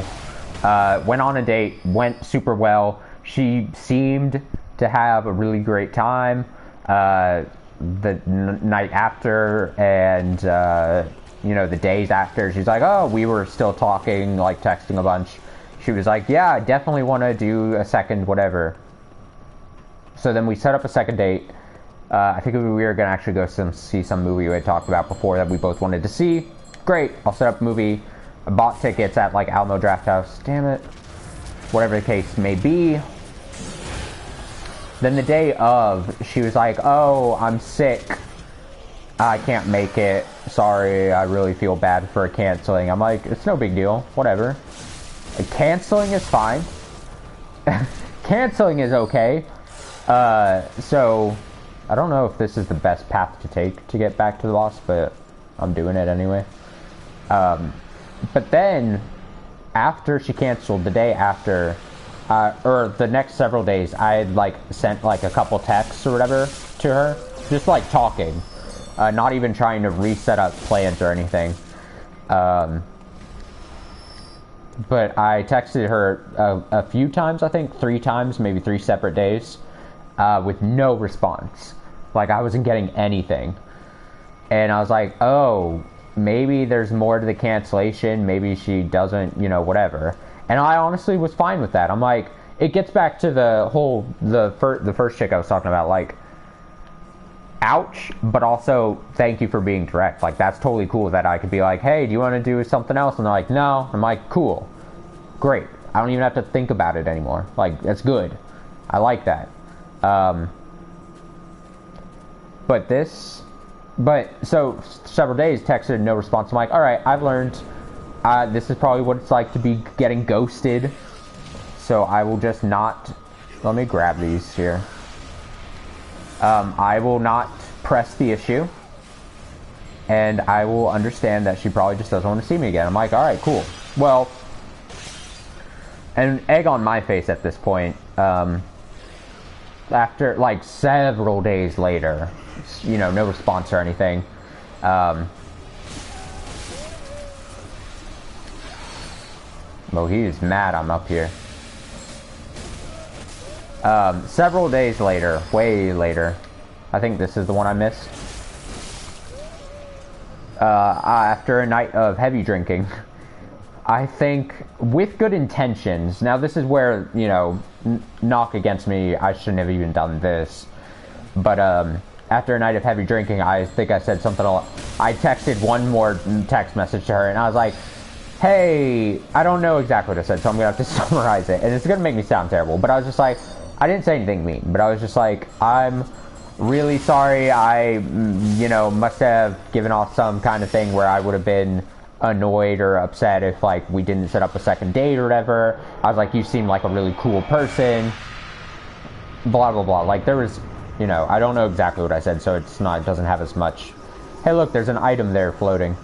Went on a date, went super well. She seemed to have a really great time the night after, and you know, the days after. She's like, oh, we were still talking, like texting a bunch. She was like, yeah, I definitely want to do a second whatever. So then we set up a second date. I think we were going to actually go see some movie we had talked about before that we both wanted to see. Great, I'll set up a movie. I bought tickets at like Alamo Drafthouse. Damn it. Whatever the case may be. Then the day of, she was like, oh, I'm sick. I can't make it. Sorry, I really feel bad for canceling. I'm like, it's no big deal. Whatever. Canceling is fine. Canceling is okay. So, I don't know if this is the best path to take to get back to the boss, but I'm doing it anyway. But then, after she canceled, the day after, or the next several days, I had like sent like a couple texts or whatever to her, just like talking, not even trying to reset up plans or anything. but I texted her a few times, I think 3 times, maybe 3 separate days, with no response. Like, I wasn't getting anything. And I was like, oh, maybe there's more to the cancellation. Maybe she doesn't, you know, whatever. And I honestly was fine with that. I'm like, it gets back to the first chick I was talking about. Like, ouch, but also thank you for being direct. Like, that's totally cool that I could be like, hey, do you want to do something else? And they're like, no. I'm like, cool, great. I don't even have to think about it anymore. Like, that's good. I like that. So several days, texted, no response. I'm like, all right, I've learned. This is probably what it's like to be getting ghosted. So I will just not. Let me grab these here. I will not press the issue, and I will understand that she probably just doesn't want to see me again. I'm like, all right, cool. Well, an egg on my face at this point. After like several days later, you know, no response or anything. Well, he's mad I'm up here. Several days later, way later, I think this is the one I missed. After a night of heavy drinking, I think with good intentions. Now, this is where, you know, knock against me, I shouldn't have even done this. But after a night of heavy drinking, I think I said something. I texted one more text message to her, and I was like, hey, I don't know exactly what I said, so I'm going to have to summarize it. And it's going to make me sound terrible, but I was just like, I didn't say anything mean, but I was just like, I'm really sorry. I, you know, must have given off some kind of thing where I would have been annoyed or upset if, like, we didn't set up a second date or whatever. I was like, you seem like a really cool person. Blah, blah, blah. Like, there was, you know, I don't know exactly what I said, so it's not, it doesn't have as much. Hey, look, there's an item there floating.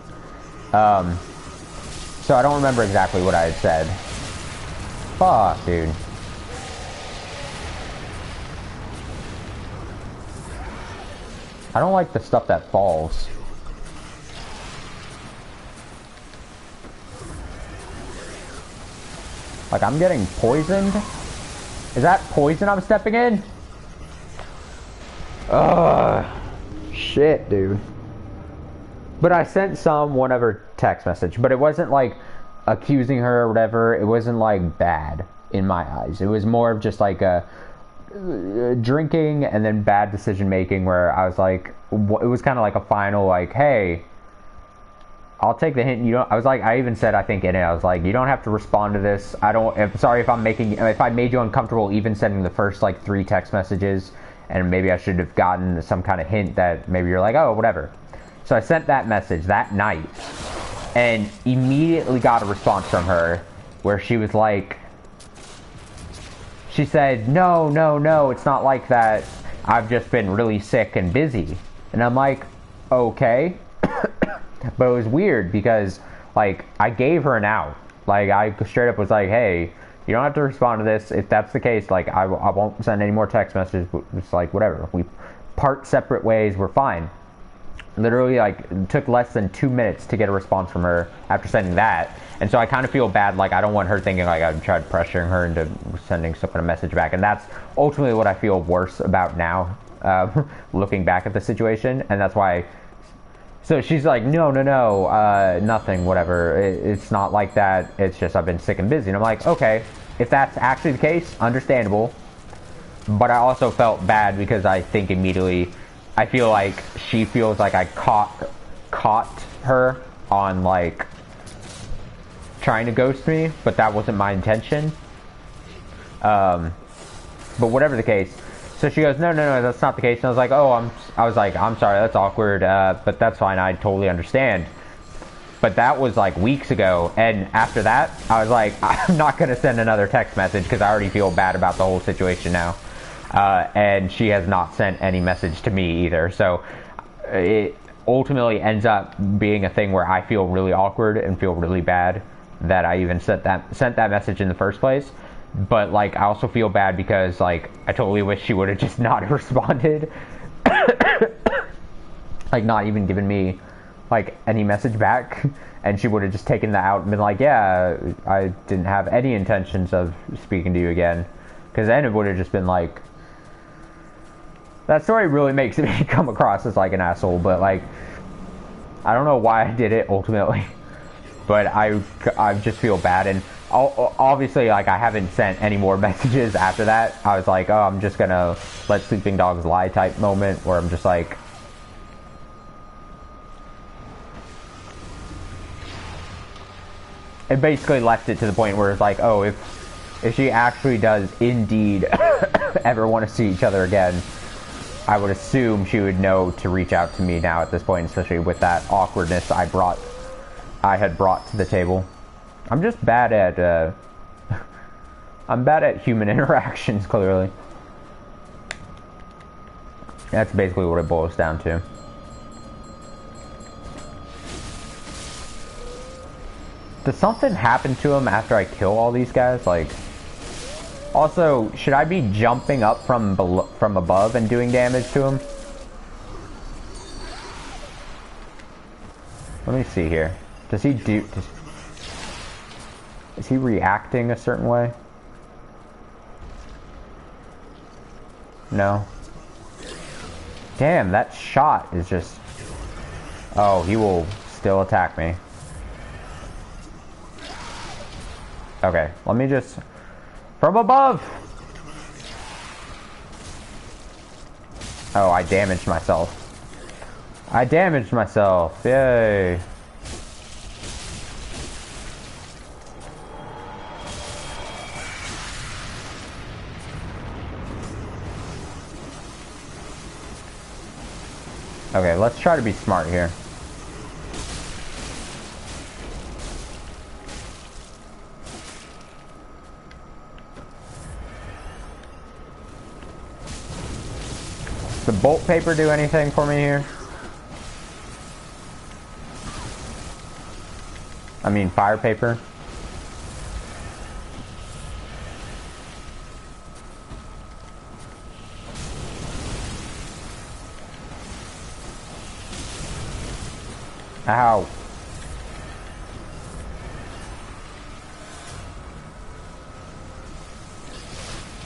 So I don't remember exactly what I had said. Fuck, dude. I don't like the stuff that falls. Like, I'm getting poisoned? Is that poison I'm stepping in? Ugh. Shit, dude. But I sent one of her text message, but it wasn't like accusing her or whatever. It wasn't like bad in my eyes. It was more of just like a drinking and then bad decision making where I was like, it was kind of like a final like, hey, I'll take the hint. You don't. I was like, I even said, I think in it, I was like, you don't have to respond to this. Sorry if I made you uncomfortable even sending the first like 3 text messages, and maybe I should have gotten some kind of hint that maybe you're like, oh, whatever. So I sent that message that night, and immediately got a response from her where she was like, she said, no, it's not like that. I've just been really sick and busy. And I'm like, okay. But it was weird because, like, I gave her an out. Like, I straight up was like, hey, you don't have to respond to this. If that's the case, like, I won't send any more text messages. It's like, whatever. We part separate ways. We're fine. Literally, like, it took less than 2 minutes to get a response from her after sending that. And so I kind of feel bad. Like, I don't want her thinking, like, I tried pressuring her into sending some kind of message back. And that's ultimately what I feel worse about now, looking back at the situation. And that's why... So she's like, no, nothing, whatever. It's not like that. It's just I've been sick and busy. And I'm like, okay, if that's actually the case, understandable. But I also felt bad because I think immediately, I feel like she feels like I caught her on, like, trying to ghost me, but that wasn't my intention. But whatever the case. So she goes, no, that's not the case. And I was like, I'm sorry, that's awkward, but that's fine, I totally understand. But that was like weeks ago, and after that, I was like, I'm not going to send another text message because I already feel bad about the whole situation now. And she has not sent any message to me either. So it ultimately ends up being a thing where I feel really awkward and feel really bad that I even sent that message in the first place. But, like, I also feel bad because, like, I totally wish she would have just not responded. Like, not even given me like any message back, and she would have just taken that out and been like, yeah, I didn't have any intentions of speaking to you again, because then it would have just been like, that story really makes me come across as like an asshole, but like, I don't know why I did it ultimately, but I just feel bad. And obviously, like, I haven't sent any more messages after that. I was like, oh, I'm just gonna let sleeping dogs lie type moment, where I'm just like, it basically left it to the point where it's like, oh, if she actually does indeed ever want to see each other again, I would assume she would know to reach out to me now at this point, especially with that awkwardness I had brought to the table. I'm just bad at I'm bad at human interactions, clearly. That's basically what it boils down to. Does something happen to him after I kill all these guys? Like, also, should I be jumping up from above and doing damage to him? Let me see here. Does he do... Is he reacting a certain way? No. Damn, that shot is just... Oh, he will still attack me. Okay, let me just... From above! Oh, I damaged myself. I damaged myself. Yay. Okay, let's try to be smart here. Does the bolt paper do anything for me here? I mean, fire paper. Ow.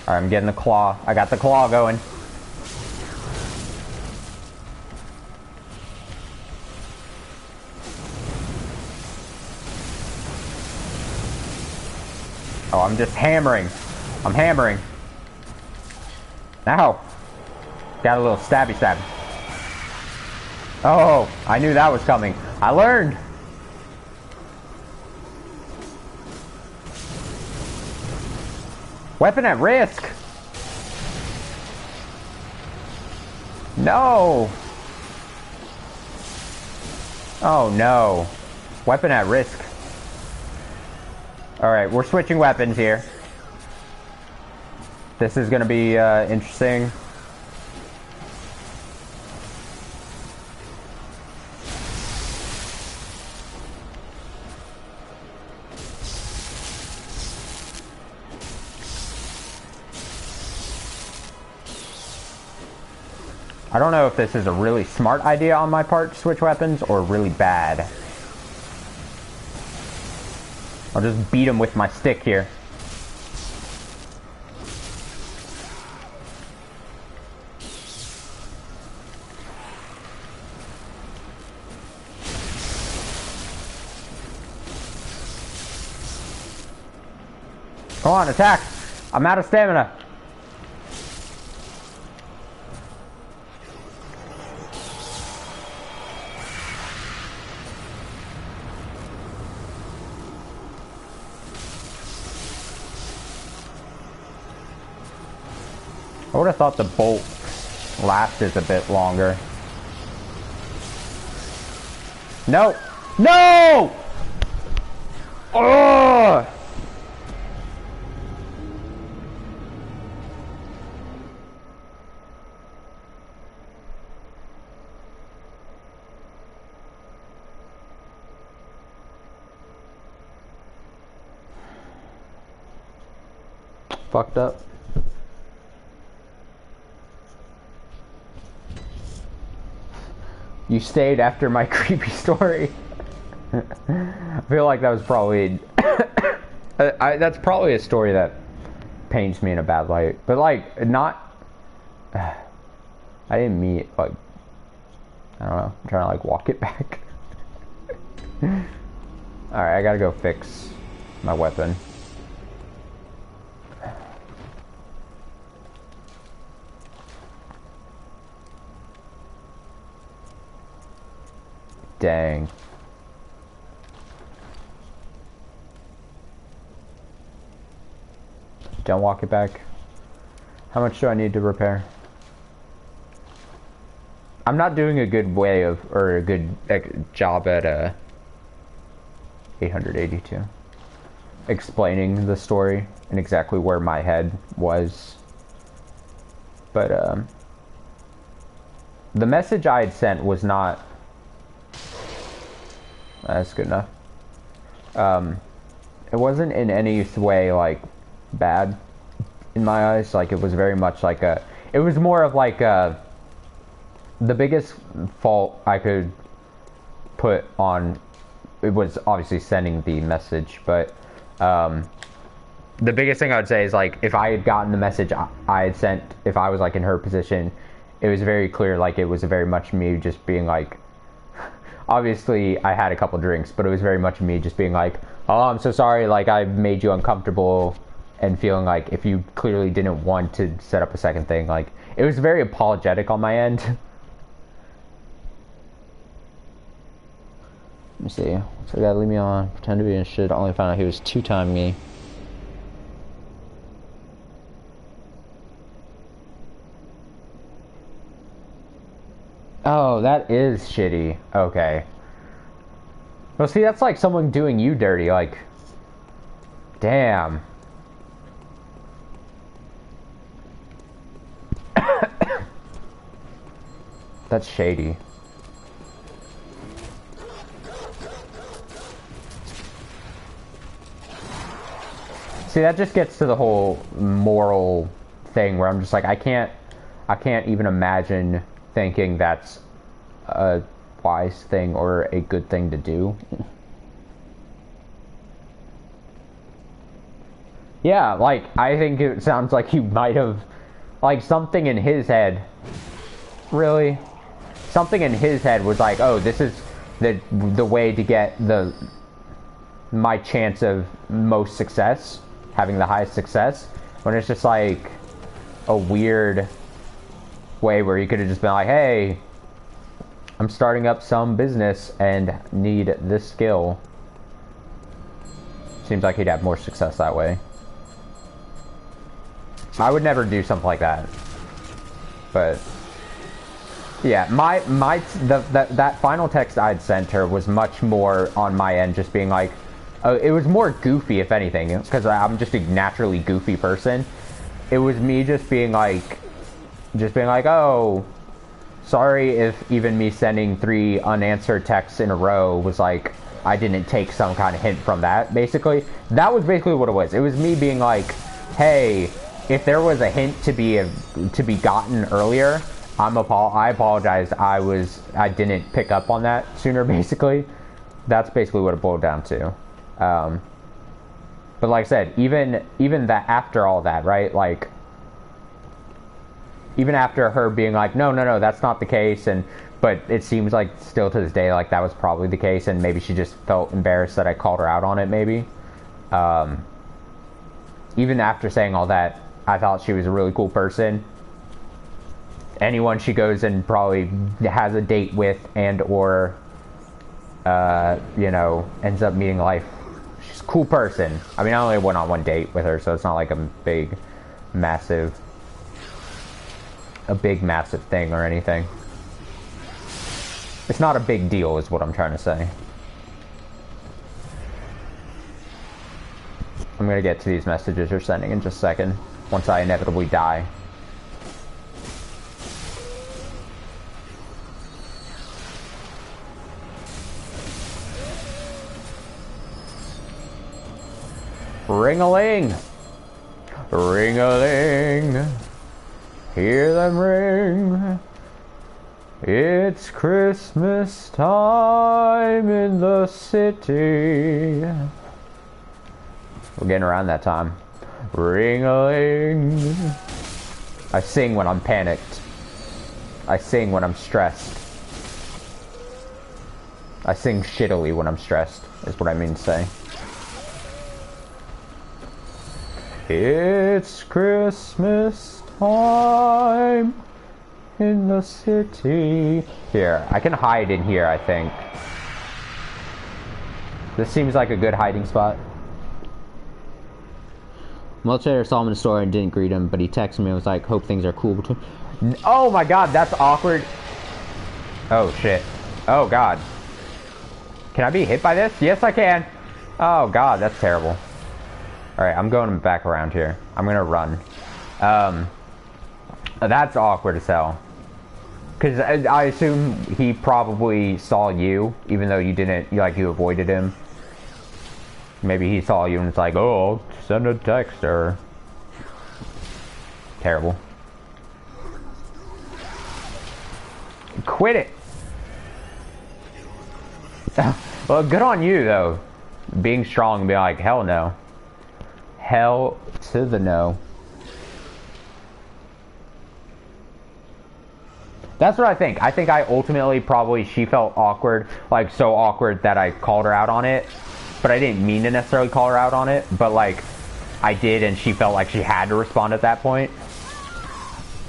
Alright, I'm getting the claw. I got the claw going. Oh, I'm just hammering. I'm hammering. Ow. Got a little stabby stab. Oh, I knew that was coming. I learned. Weapon at risk. No. Oh no. Weapon at risk. Alright, we're switching weapons here. This is gonna be interesting. I don't know if this is a really smart idea on my part to switch weapons, or really bad. I'll just beat him with my stick here. Come on, attack! I'm out of stamina. I would have thought the bolt lasted a bit longer. No! No! Ugh! Fucked up. You stayed after my creepy story. I feel like that was probably... that's probably a story that paints me in a bad light. But, like, not... I didn't mean, like... I don't know. I'm trying to, like, walk it back. Alright, I gotta go fix my weapon. Dang. Don't walk it back. How much do I need to repair? I'm not doing a good way of, or a good job at 882. Explaining the story and exactly where my head was. But, the message I had sent was not... That's good enough. It wasn't in any way, like, bad in my eyes. Like, it was very much like a... It was more of like a... The biggest fault I could put on... It was obviously sending the message, but... the biggest thing I would say is, like, if I had gotten the message I had sent, if I was, like, in her position, it was very clear, like, it was very much me just being, like... Obviously, I had a couple drinks, but it was very much me just being like, oh, I'm so sorry, like, I made you uncomfortable, and feeling like if you clearly didn't want to set up a second thing, like, it was very apologetic on my end. Let me see. So, gotta leave me on, pretend to be interested, only found out he was two-timing me. Oh, that is shitty. Okay. Well, see, that's like someone doing you dirty, like... Damn. That's shady. See, that just gets to the whole moral thing where I'm just like, I can't even imagine thinking that's a wise thing or a good thing to do. Yeah, like, I think it sounds like he might have, like, something in his head, really? Something in his head was like, oh, this is the way to get my chance of most success, having the highest success, when it's just like a weird way where you could have just been like, hey, I'm starting up some business and need this skill. Seems like he'd have more success that way. I would never do something like that. But yeah, that final text I'd sent her was much more on my end, just being like, it was more goofy, if anything, because I'm just a naturally goofy person. It was me just being like, oh, sorry if even me sending 3 unanswered texts in a row was like, I didn't take some kind of hint from that, basically. That was basically what it was. It was me being like, hey, if there was a hint to be gotten earlier, I apologize. I didn't pick up on that sooner, basically. That's basically what it boiled down to. But like I said, even that, after all that, right? Like, even after her being like, no, that's not the case, but it seems like still to this day, like, that was probably the case, and maybe she just felt embarrassed that I called her out on it, maybe. Even after saying all that, I thought she was a really cool person. Anyone she goes and probably has a date with or you know, ends up meeting life, she's a cool person. I mean, I only went on one date with her, so it's not like a big, massive thing or anything. It's not a big deal, is what I'm trying to say. I'm gonna get to these messages you're sending in just a second, once I inevitably die. Ring-a-ling! Ring-a-ling! Hear them ring! It's Christmas time in the city. We're getting around that time. Ring-a-ling. I sing when I'm panicked. I sing when I'm stressed. I sing shittily when I'm stressed, is what I mean to say. It's Christmas time in the city. Here, I can hide in here, I think. This seems like a good hiding spot. Multiplayer saw him in the store and didn't greet him, but he texted me and was like, hope things are cool between... Oh my god, that's awkward. Oh shit. Oh god. Can I be hit by this? Yes, I can. Oh god, that's terrible. Alright, I'm going back around here. I'm gonna run. That's awkward as hell. Because I assume he probably saw you, even though you didn't, like, you avoided him. Maybe he saw you and it's like, oh, I'll send a text or... Terrible. Quit it! Well, good on you, though. Being strong and being like, hell no. Hell to the no. That's what I think. I think I ultimately probably, she felt awkward, like so awkward that I called her out on it. But I didn't mean to necessarily call her out on it. But like, I did and she felt like she had to respond at that point.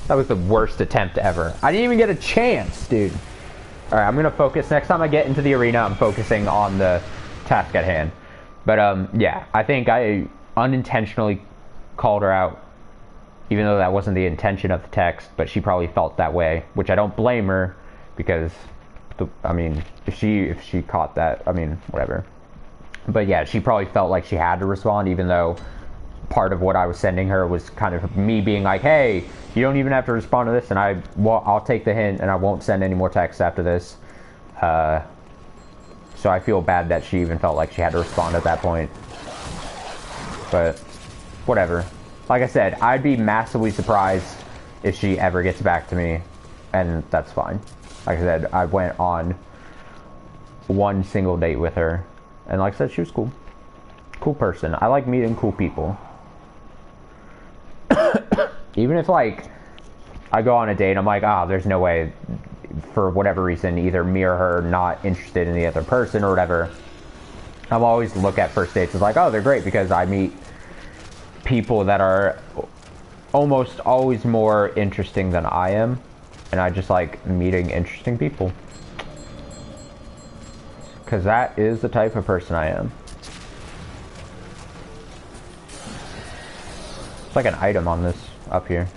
That was the worst attempt ever. I didn't even get a chance, dude. Alright, I'm gonna focus. Next time I get into the arena, I'm focusing on the task at hand. But yeah, I think I unintentionally called her out. Even though that wasn't the intention of the text, but she probably felt that way, which I don't blame her, because, I mean, if she caught that, I mean, whatever. But yeah, she probably felt like she had to respond, even though part of what I was sending her was kind of me being like, hey, you don't even have to respond to this, and I'll take the hint, and I won't send any more texts after this. So I feel bad that she even felt like she had to respond at that point. But, whatever. Like I said, I'd be massively surprised if she ever gets back to me, and that's fine. Like I said, I went on one single date with her, and like I said, she was cool. Cool person. I like meeting cool people. Even if, like, I go on a date and I'm like, there's no way, for whatever reason, either me or her not interested in the other person or whatever, I'll always look at first dates as like, oh, they're great because I meet people that are almost always more interesting than I am, and I just like meeting interesting people because that is the type of person I am. It's like an item on this up here.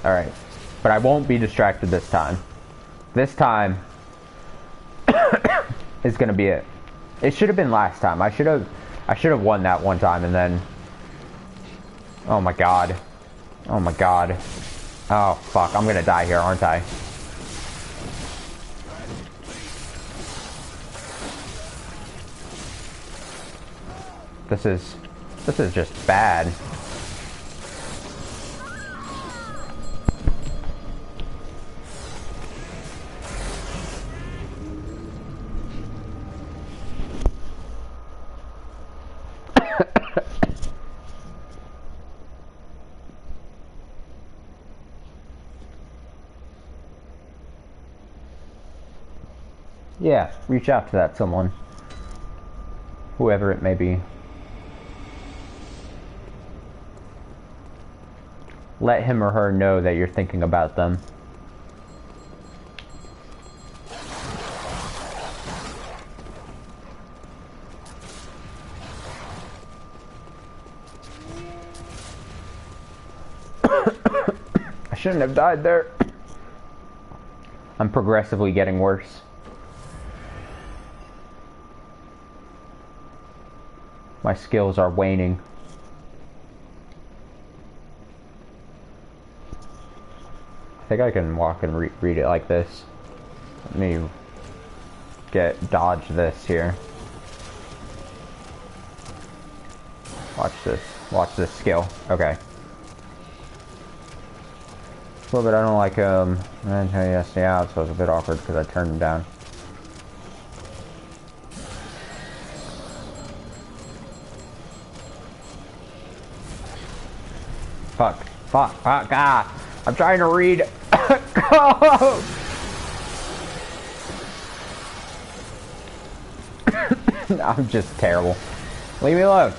Alright. But I won't be distracted this time. This time is gonna be it. It should have been last time. I should have won that one time and then... Oh my god. Oh my god. Oh fuck, I'm gonna die here, aren't I? This is just bad. Yeah, reach out to that someone. Whoever it may be. Let him or her know that you're thinking about them. I shouldn't have died there. I'm progressively getting worse. My skills are waning. I think I can walk and read it like this. Let me dodge this here. Watch this. Watch this skill. Okay. A little bit, I don't like yeah, stay out, so it's a bit awkward because I turned him down. Fuck. Fuck. Fuck. Ah! I'm trying to read. Go! I'm just terrible. Leave me alone.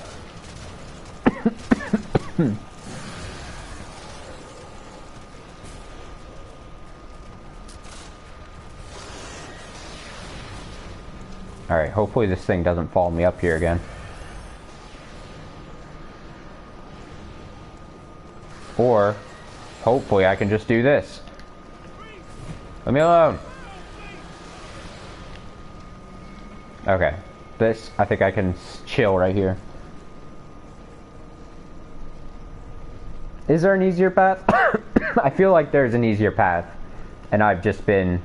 Alright, hopefully this thing doesn't follow me up here again. Or, hopefully I can just do this. Leave me alone. Okay. This, I think I can chill right here. Is there an easier path? I feel like there's an easier path. And I've just been...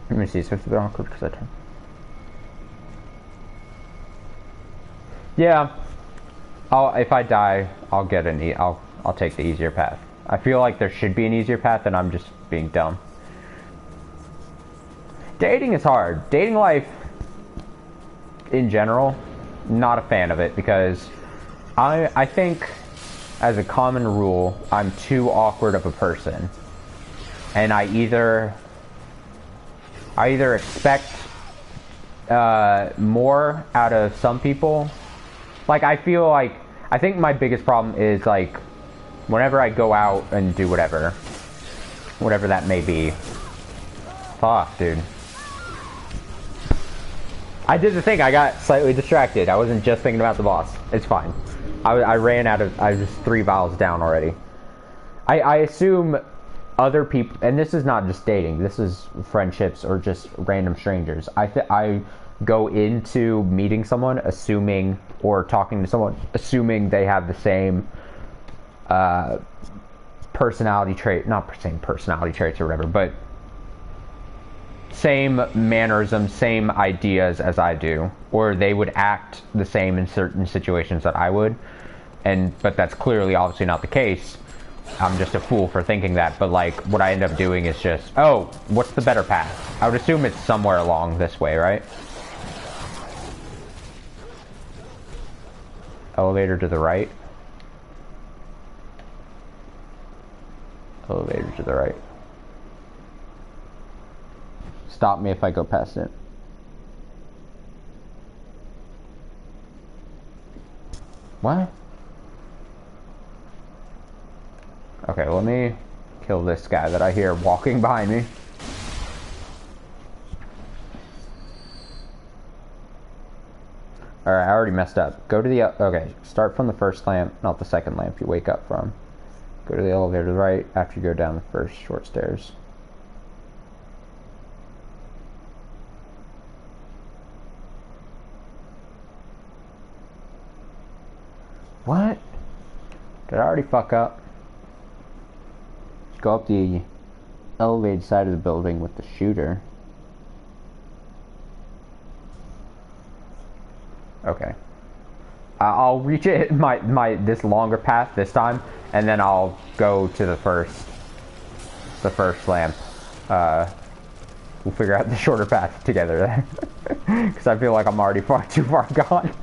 Let me see, so it's a bit awkward because I turned... Yeah. If I die, I'll get I'll take the easier path. I feel like there should be an easier path and I'm just being dumb. Dating is hard. Dating life, in general, not a fan of it because I think, as a common rule, I'm too awkward of a person. And I either expect more out of some people. Like, I feel like, I think my biggest problem is, like, whenever I go out and do whatever that may be. Fuck, dude. I did the thing, I got slightly distracted. I wasn't just thinking about the boss. It's fine. I ran out of, I was 3 vials down already. I assume other people, and this is not just dating, this is friendships or just random strangers. I go into meeting someone assuming, or talking to someone assuming they have the same personality trait, not same personality traits or whatever, but same mannerisms, same ideas as I do, or they would act the same in certain situations that I would, but that's clearly obviously not the case. I'm just a fool for thinking that, but like what I end up doing is just, oh, what's the better path? I would assume it's somewhere along this way, right? Elevator to the right. Elevator to the right. Stop me if I go past it. What? Okay, let me kill this guy that I hear walking behind me. Alright, I already messed up. Go to the... Okay, start from the first lamp, not the second lamp you wake up from. Go to the elevator to the right after you go down the first short stairs. What? Did I already fuck up? Go up the elevated side of the building with the shooter. Okay. I'll reach it this longer path this time, and then I'll go to the first lamp. We'll figure out the shorter path together then. Because I feel like I'm already too far gone.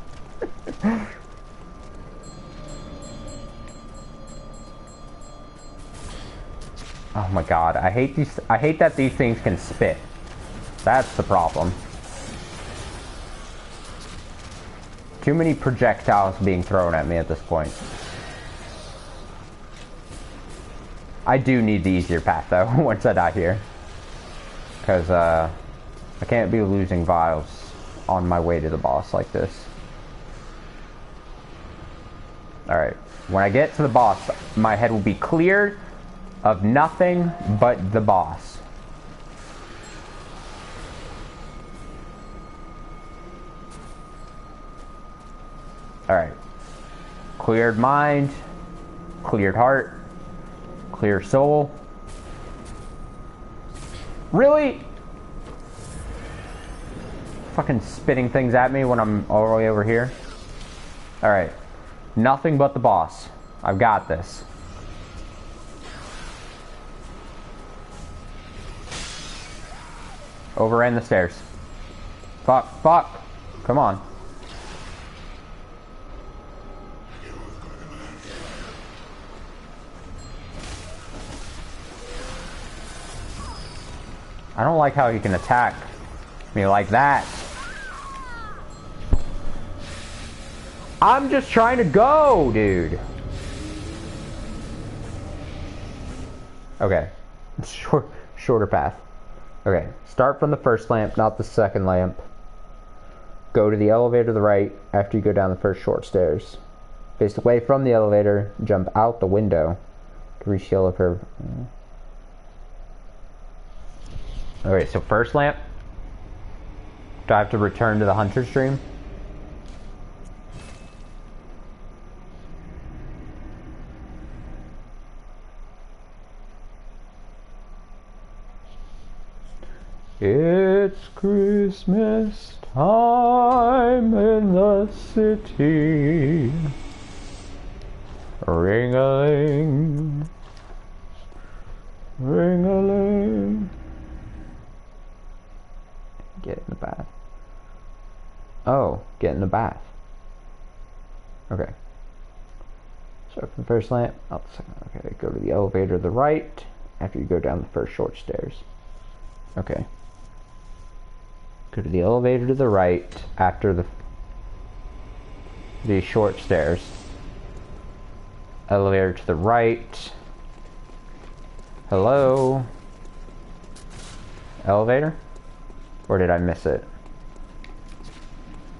Oh my god, I hate that these things can spit. That's the problem. Too many projectiles being thrown at me at this point. I do need the easier path though, once I die here. Because, I can't be losing vials on my way to the boss like this. Alright, when I get to the boss, my head will be cleared of nothing but the boss. Alright. Cleared mind, cleared heart, clear soul. Really? Fucking spitting things at me when I'm all the way over here. Alright. Nothing but the boss. I've got this. Overran the stairs. Fuck, fuck. Come on. I don't like how he can attack me like that. I'm just trying to go, dude. Okay. Shorter path. Okay. Start from the first lamp, not the second lamp. Go to the elevator to the right after you go down the first short stairs. Face away from the elevator, jump out the window to reach the elevator. Alright, so first lamp. Do I have to return to the hunter's dream? It's Christmas time in the city. Ring-a-ling, ring-a-ling. Get in the bath. Oh, get in the bath. Okay. Start from the first lamp, out the second. Okay, go to the elevator to the right after you go down the first short stairs. Okay. Go to the elevator to the right after the short stairs. Elevator to the right. Hello? Elevator? Or did I miss it?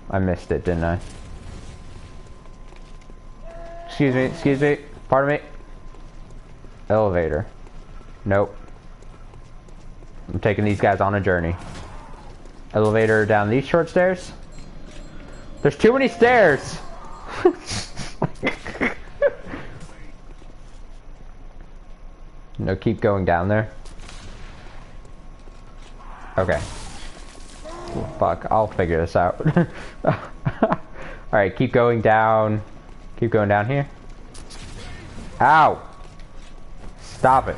I missed it, didn't I? Excuse me, pardon me. Elevator. Nope. I'm taking these guys on a journey. Elevator down these short stairs. There's too many stairs! No, keep going down there. Okay. Oh, fuck, I'll figure this out. Alright, keep going down. Keep going down here. Ow! Stop it.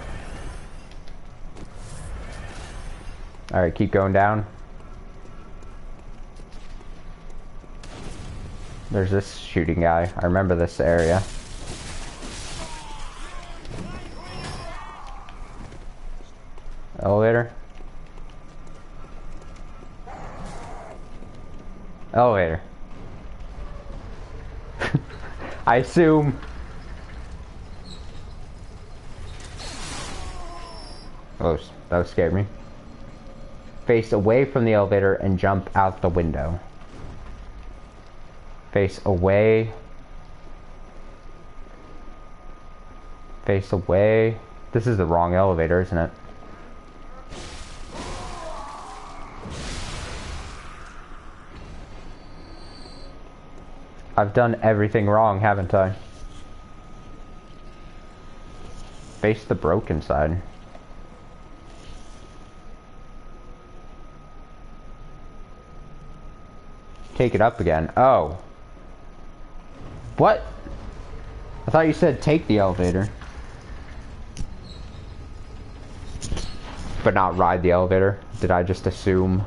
Alright, keep going down. There's this shooting guy. I remember this area. Elevator. Elevator. I assume. Oh, that scared me. Face away from the elevator and jump out the window. Face away. Face away. This is the wrong elevator, isn't it? I've done everything wrong, haven't I? Face the broken side. Take it up again. Oh. What? I thought you said take the elevator. But not ride the elevator. Did I just assume?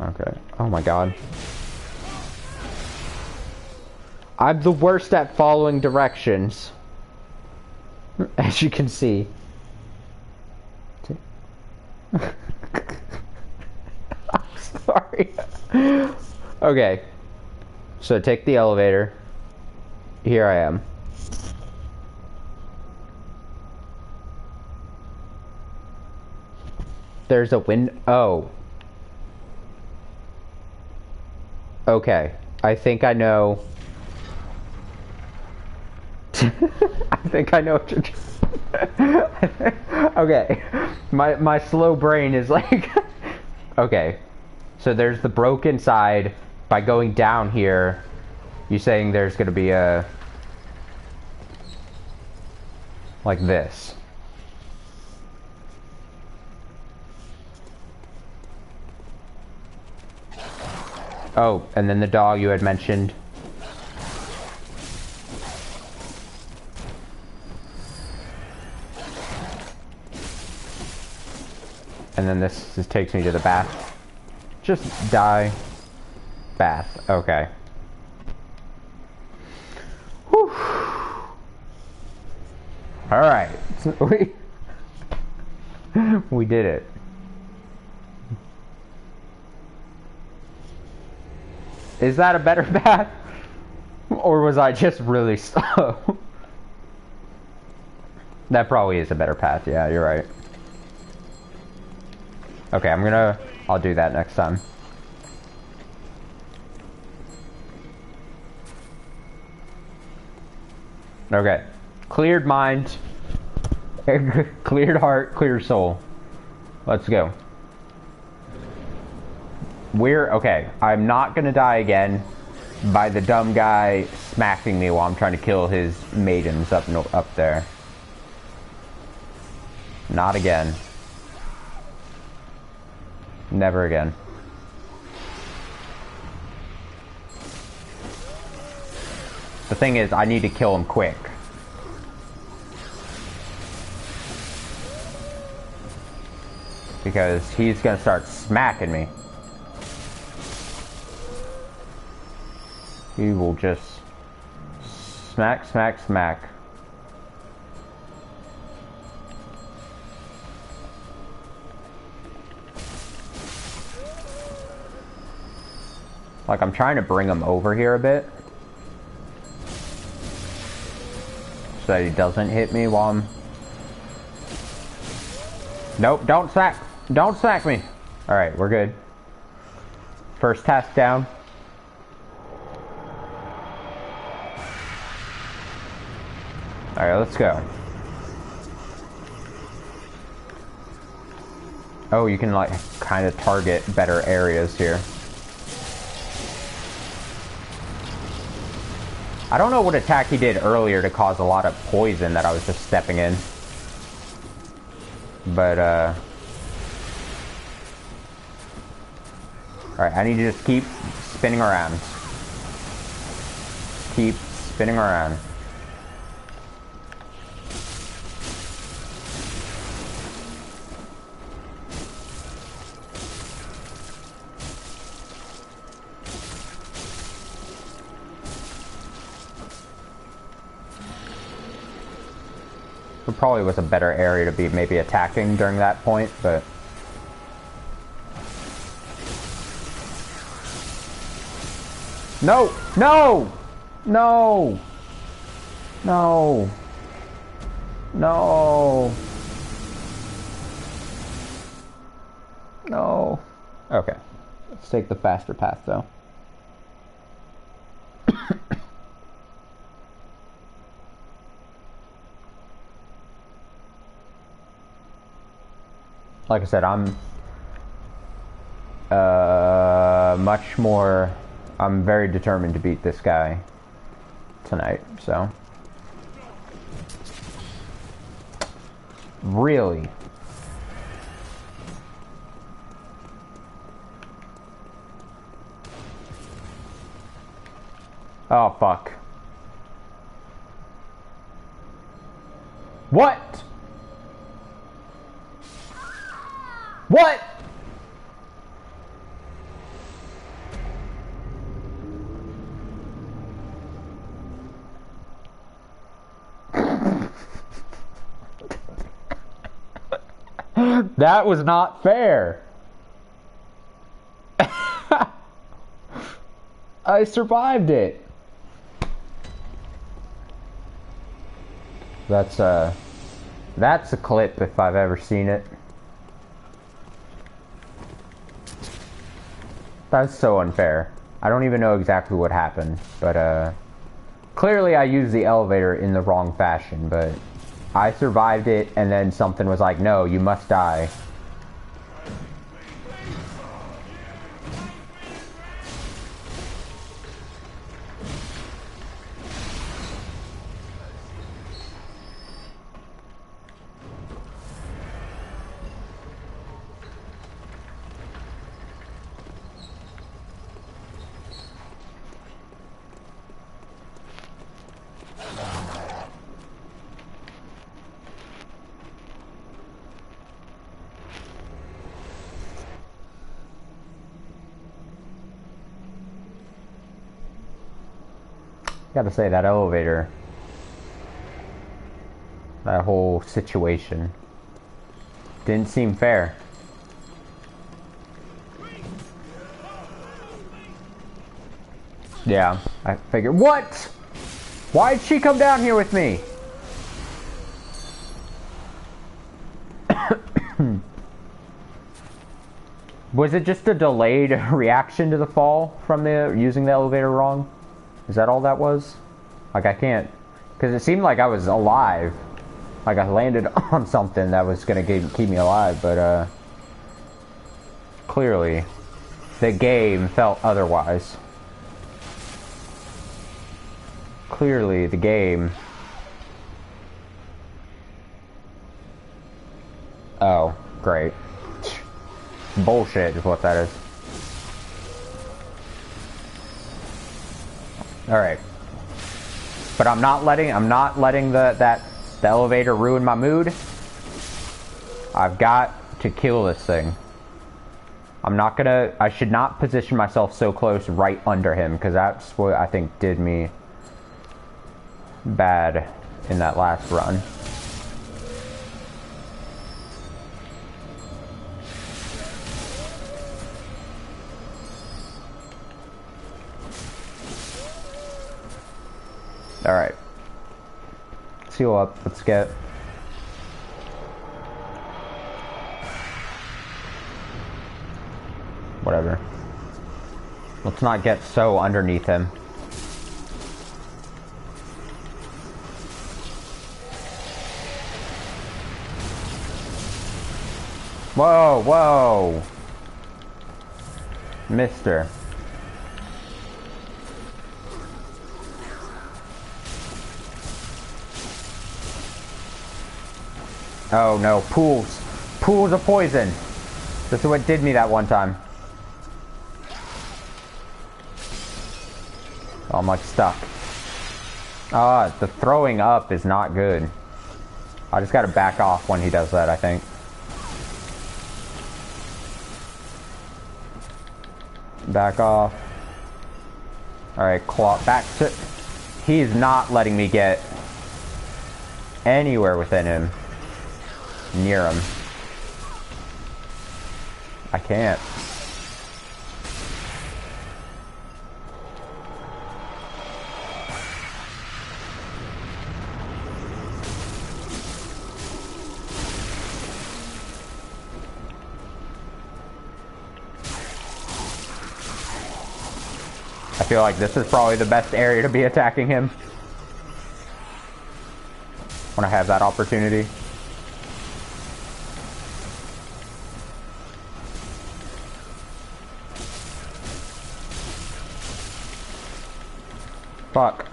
Okay. Oh my god. I'm the worst at following directions. As you can see. I'm sorry. Okay. So take the elevator. Here I am. There's a window. Oh. Okay. I think I know. I think I know what you're okay. My slow brain is like okay. So there's the broken side. By going down here, you're saying there's gonna be a like this. Oh, and then the dog you had mentioned. And then this takes me to the bath. Just die. Bath. Okay. Whew. Alright. We did it. Is that a better bath? Or was I just really slow? That probably is a better path. Yeah, you're right. Okay, I'll do that next time. Okay. Cleared mind. Cleared heart, clear soul. Let's go. Okay, I'm not gonna die again by the dumb guy smacking me while I'm trying to kill his maidens up there. Not again. Never again. The thing is, I need to kill him quick. Because he's gonna start smacking me. He will just smack, smack, smack. Like, I'm trying to bring him over here a bit. So that he doesn't hit me while I'm... Nope, don't smack me. Alright, we're good. First task down. Alright, let's go. Oh, you can, like, kind of target better areas here. I don't know what attack he did earlier to cause a lot of poison that I was just stepping in. But, alright, I need to just keep spinning around. Keep spinning around. It probably was a better area to be maybe attacking during that point, but... No! No! No! No! No! No! Okay. Let's take the faster path, though. Like I said, I'm I'm very determined to beat this guy tonight, so. Really? Oh, fuck. What? What? That was not fair. I survived it. That's a clip if I've ever seen it. That's so unfair. I don't even know exactly what happened, but clearly I used the elevator in the wrong fashion, but I survived it and then something was like, no, you must die. Gotta say, that elevator, that whole situation, didn't seem fair. Yeah, I figured. What? Why'd she come down here with me? Was it just a delayed reaction to the fall from the using the elevator wrong? Is that all that was? Like, I can't, because it seemed like I was alive. Like I landed on something that was gonna keep me alive, but clearly the game felt otherwise. Clearly the game. Oh, great. Bullshit is what that is. Alright. But I'm not letting the elevator ruin my mood. I've got to kill this thing. I should not position myself so close right under him, because that's what I think did me bad in that last run. Alright. Seal up. Let's get... whatever. Let's not get so underneath him. Whoa, whoa! Mister. Oh no, pools. Pools of poison. This is what did me that one time. Oh, I'm like stuck. Ah, the throwing up is not good. I just gotta back off when he does that, I think. Back off. Alright, claw back to... He's not letting me get anywhere within him. Near him. I can't. I feel like this is probably the best area to be attacking him when I have that opportunity. Fuck.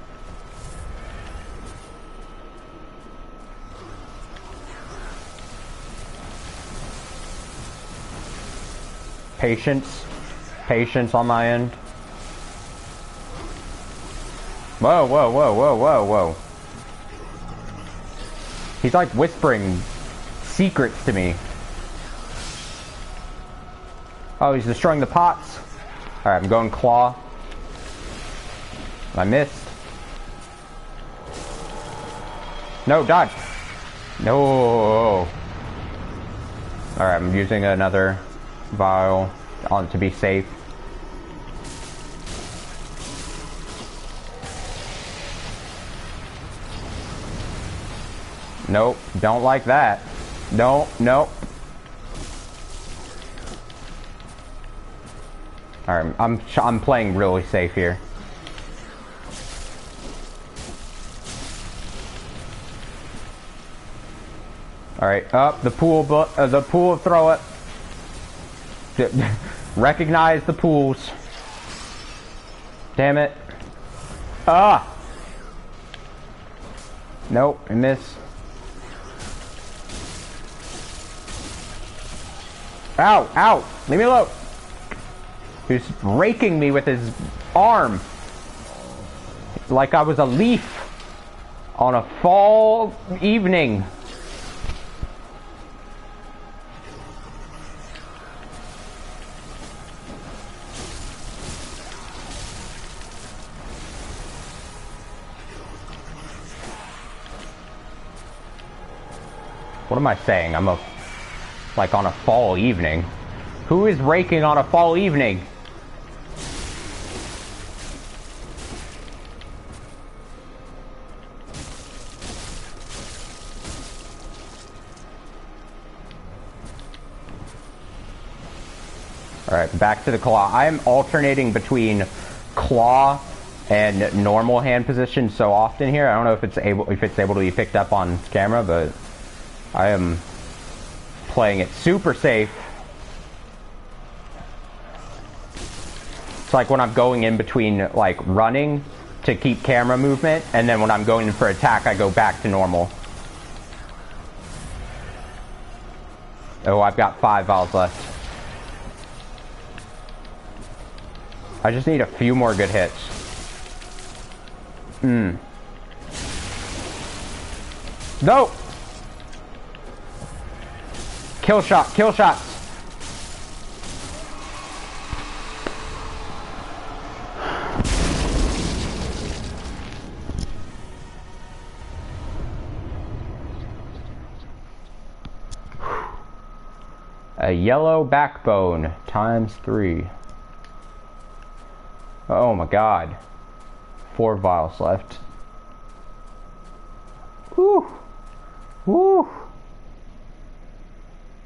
Patience. Patience on my end. Whoa, whoa, whoa, whoa, whoa, whoa. He's like whispering secrets to me. Oh, he's destroying the pots. Alright, I'm going claw. I missed. No, dodge. No. Alright, I'm using another vial to be safe. Nope, don't like that. Nope, nope. Alright, I'm playing really safe here. Alright, up the pool of throw it. Recognize the pools. Damn it. Ah! Nope, I miss. Ow, ow, leave me alone. He's raking me with his arm. Like I was a leaf on a fall evening. What am I saying? I'm like on a fall evening. Who is raking on a fall evening? Alright, back to the claw. I'm alternating between claw and normal hand position so often here. I don't know if it's able to be picked up on camera, but I am playing it super safe. It's like when I'm going in between like running to keep camera movement, and then when I'm going in for attack, I go back to normal. Oh, I've got 5 vials left. I just need a few more good hits. No! Kill shot, kill shots! A yellow backbone times 3. Oh my god. 4 vials left. Woo! Woo!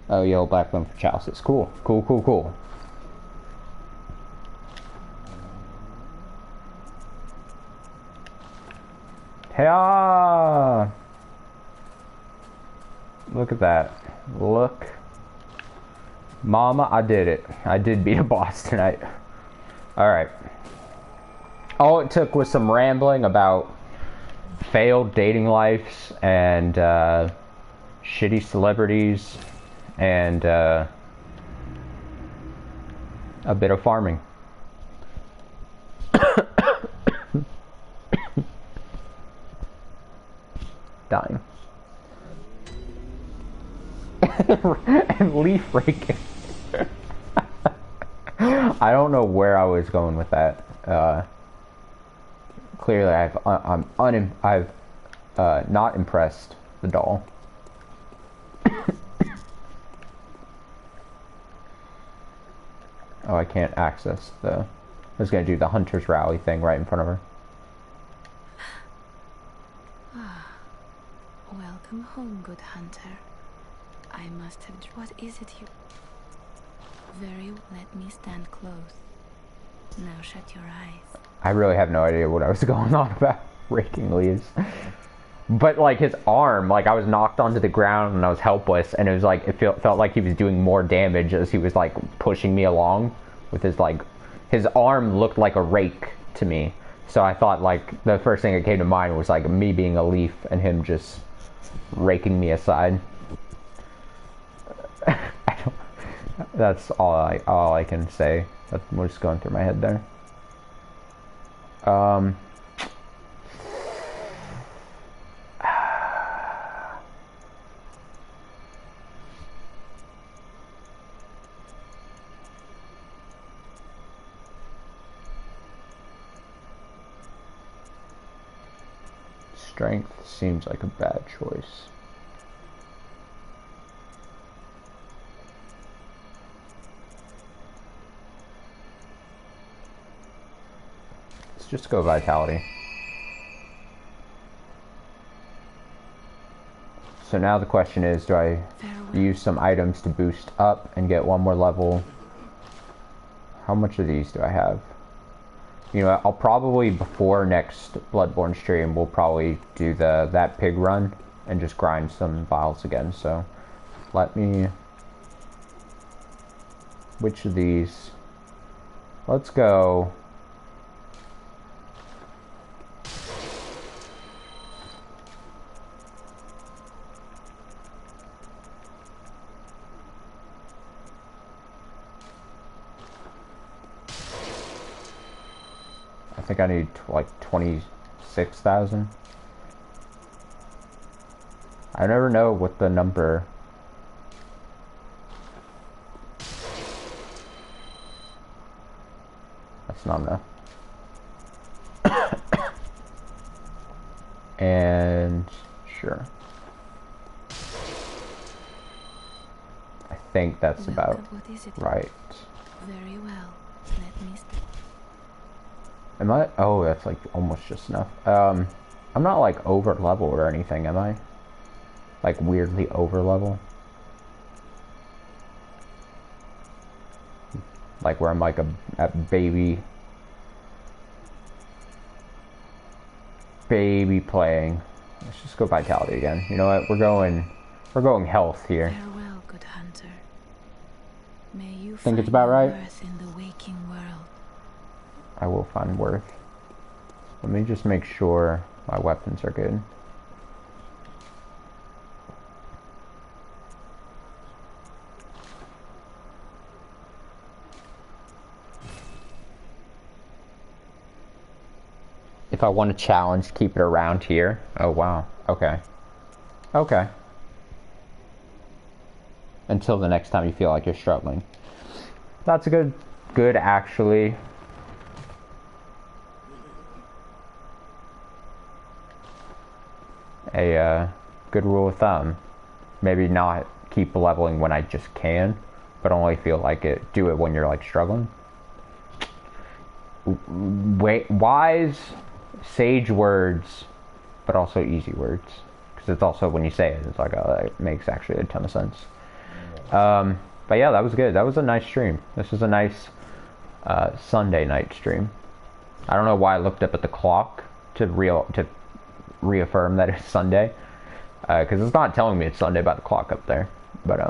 Oh, yellow backbone for chalices. Cool. Cool, cool, cool. Hey-ah! Look at that. Look. Mama, I did it. I did beat a boss tonight. Alright. All it took was some rambling about failed dating lives and shitty celebrities and a bit of farming. Dying. And leaf raking. I don't know where I was going with that. Clearly, I've not impressed the doll. Oh, I can't access the... I was gonna do the hunter's rally thing right in front of her. Welcome home, good hunter. I must have... What is it you... Very well, let me stand close. Now shut your eyes. I really have no idea what I was going on about raking leaves. But like his arm, like I was knocked onto the ground and I was helpless, and it was like, it felt like he was doing more damage as he was like pushing me along with his like, his arm looked like a rake to me. So I thought like, the first thing that came to mind was like me being a leaf and him just raking me aside. That's all I can say. That's what's going through my head there. Strength seems like a bad choice. Let's just go vitality. So now the question is, do I use some items to boost up and get one more level? How much of these do I have? You know, I'll probably, before next Bloodborne stream, we'll probably do that pig run and just grind some vials again. So let me... Which of these? Let's go... I think I need like 26,000. I never know what the number... That's not enough. And sure. think that's Well, about but what is it? right. Very well. Let me Am I? Oh, that's like almost just enough. I'm not like over level or anything, am I? Like weirdly over level? Like where I'm like a baby playing. Let's just go vitality again. You know what? We're going health here. Farewell, good hunter. May you Think it's find about your right? worth in the waking world. I will find worth. Let me just make sure my weapons are good. If I want to challenge, keep it around here. Oh, wow. Okay. Okay. Until the next time you feel like you're struggling. That's a good actually. A good rule of thumb. Maybe not keep leveling when I just can, but only feel like it. Do it when you're like struggling. Wise, sage words, but also easy words. Because it's also when you say it, it's like it makes actually a ton of sense. But yeah, that was good. That was a nice stream. This was a nice Sunday night stream. I don't know why I looked up at the clock to reaffirm that it's Sunday, because it's not telling me it's Sunday by the clock up there. But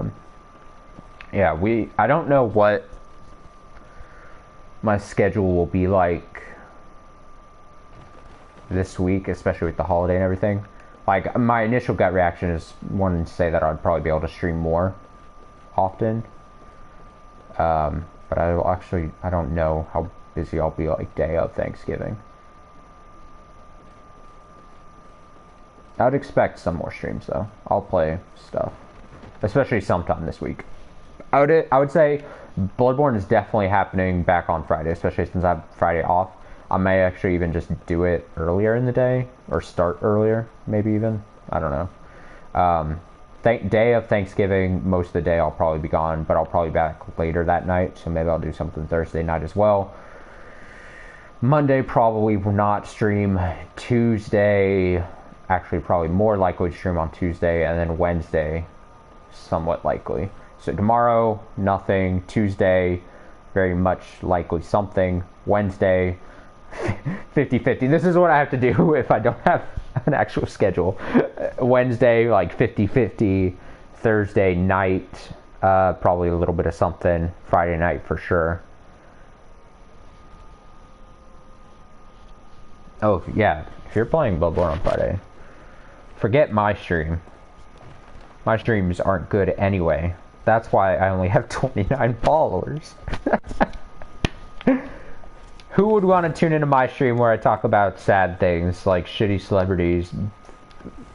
yeah, I don't know what my schedule will be like this week, especially with the holiday and everything. Like, my initial gut reaction is wanting to say that I'd probably be able to stream more often, but I don't know how busy I'll be like day of Thanksgiving. I would expect some more streams though. I'll play stuff, especially sometime this week. I would say Bloodborne is definitely happening back on Friday, especially since I have Friday off. I may actually even just do it earlier in the day, or start earlier, maybe even. I don't know. Day of Thanksgiving, most of the day I'll probably be gone, but I'll probably be back later that night, so maybe I'll do something Thursday night as well. Monday probably will not stream. Tuesday, actually probably more likely to stream on Tuesday, and then Wednesday, somewhat likely. So tomorrow, nothing. Tuesday, very much likely something. Wednesday, 50-50. This is what I have to do if I don't have an actual schedule. Wednesday, like 50-50. Thursday night, probably a little bit of something. Friday night for sure. Oh, yeah. If you're playing Bloodborne on Friday, forget my stream. My streams aren't good anyway. That's why I only have 29 followers. Who would want to tune into my stream where I talk about sad things like shitty celebrities,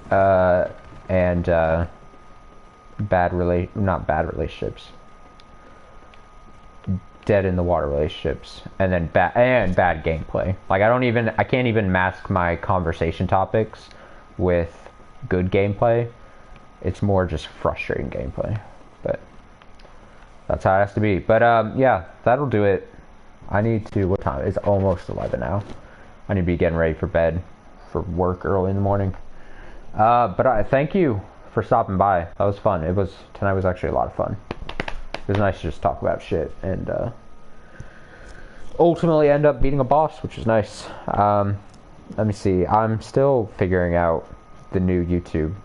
and not bad relationships, dead in the water relationships, and then bad gameplay. Like I can't even mask my conversation topics with good gameplay. It's more just frustrating gameplay, but that's how it has to be. But yeah, that'll do it. I need to, what time? It's almost 11 now. I need to be getting ready for bed for work early in the morning. But I thank you for stopping by. That was fun. Tonight was actually a lot of fun. It was nice to just talk about shit and ultimately end up beating a boss, which is nice. Let me see. I'm still figuring out the new YouTube.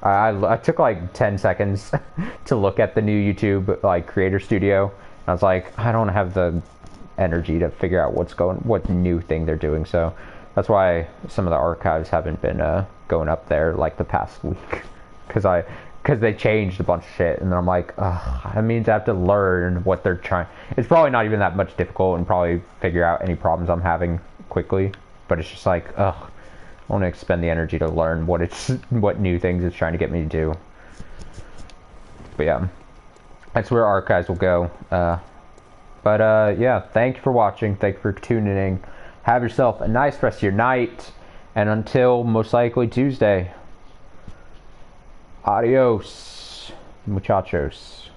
I took like 10 seconds to look at the new YouTube like creator studio. I was like, I don't have the energy to figure out what new thing they're doing, so that's why some of the archives haven't been going up there like the past week, because they changed a bunch of shit, and then I'm like, ugh, that means I have to learn what they're trying. It's probably not even that much difficult, and probably figure out any problems I'm having quickly, but it's just like, ugh, I want to expend the energy to learn what new things it's trying to get me to do. But yeah, that's where archives will go. But yeah, thank you for watching. Thank you for tuning in. Have yourself a nice rest of your night. And until most likely Tuesday, adios, muchachos.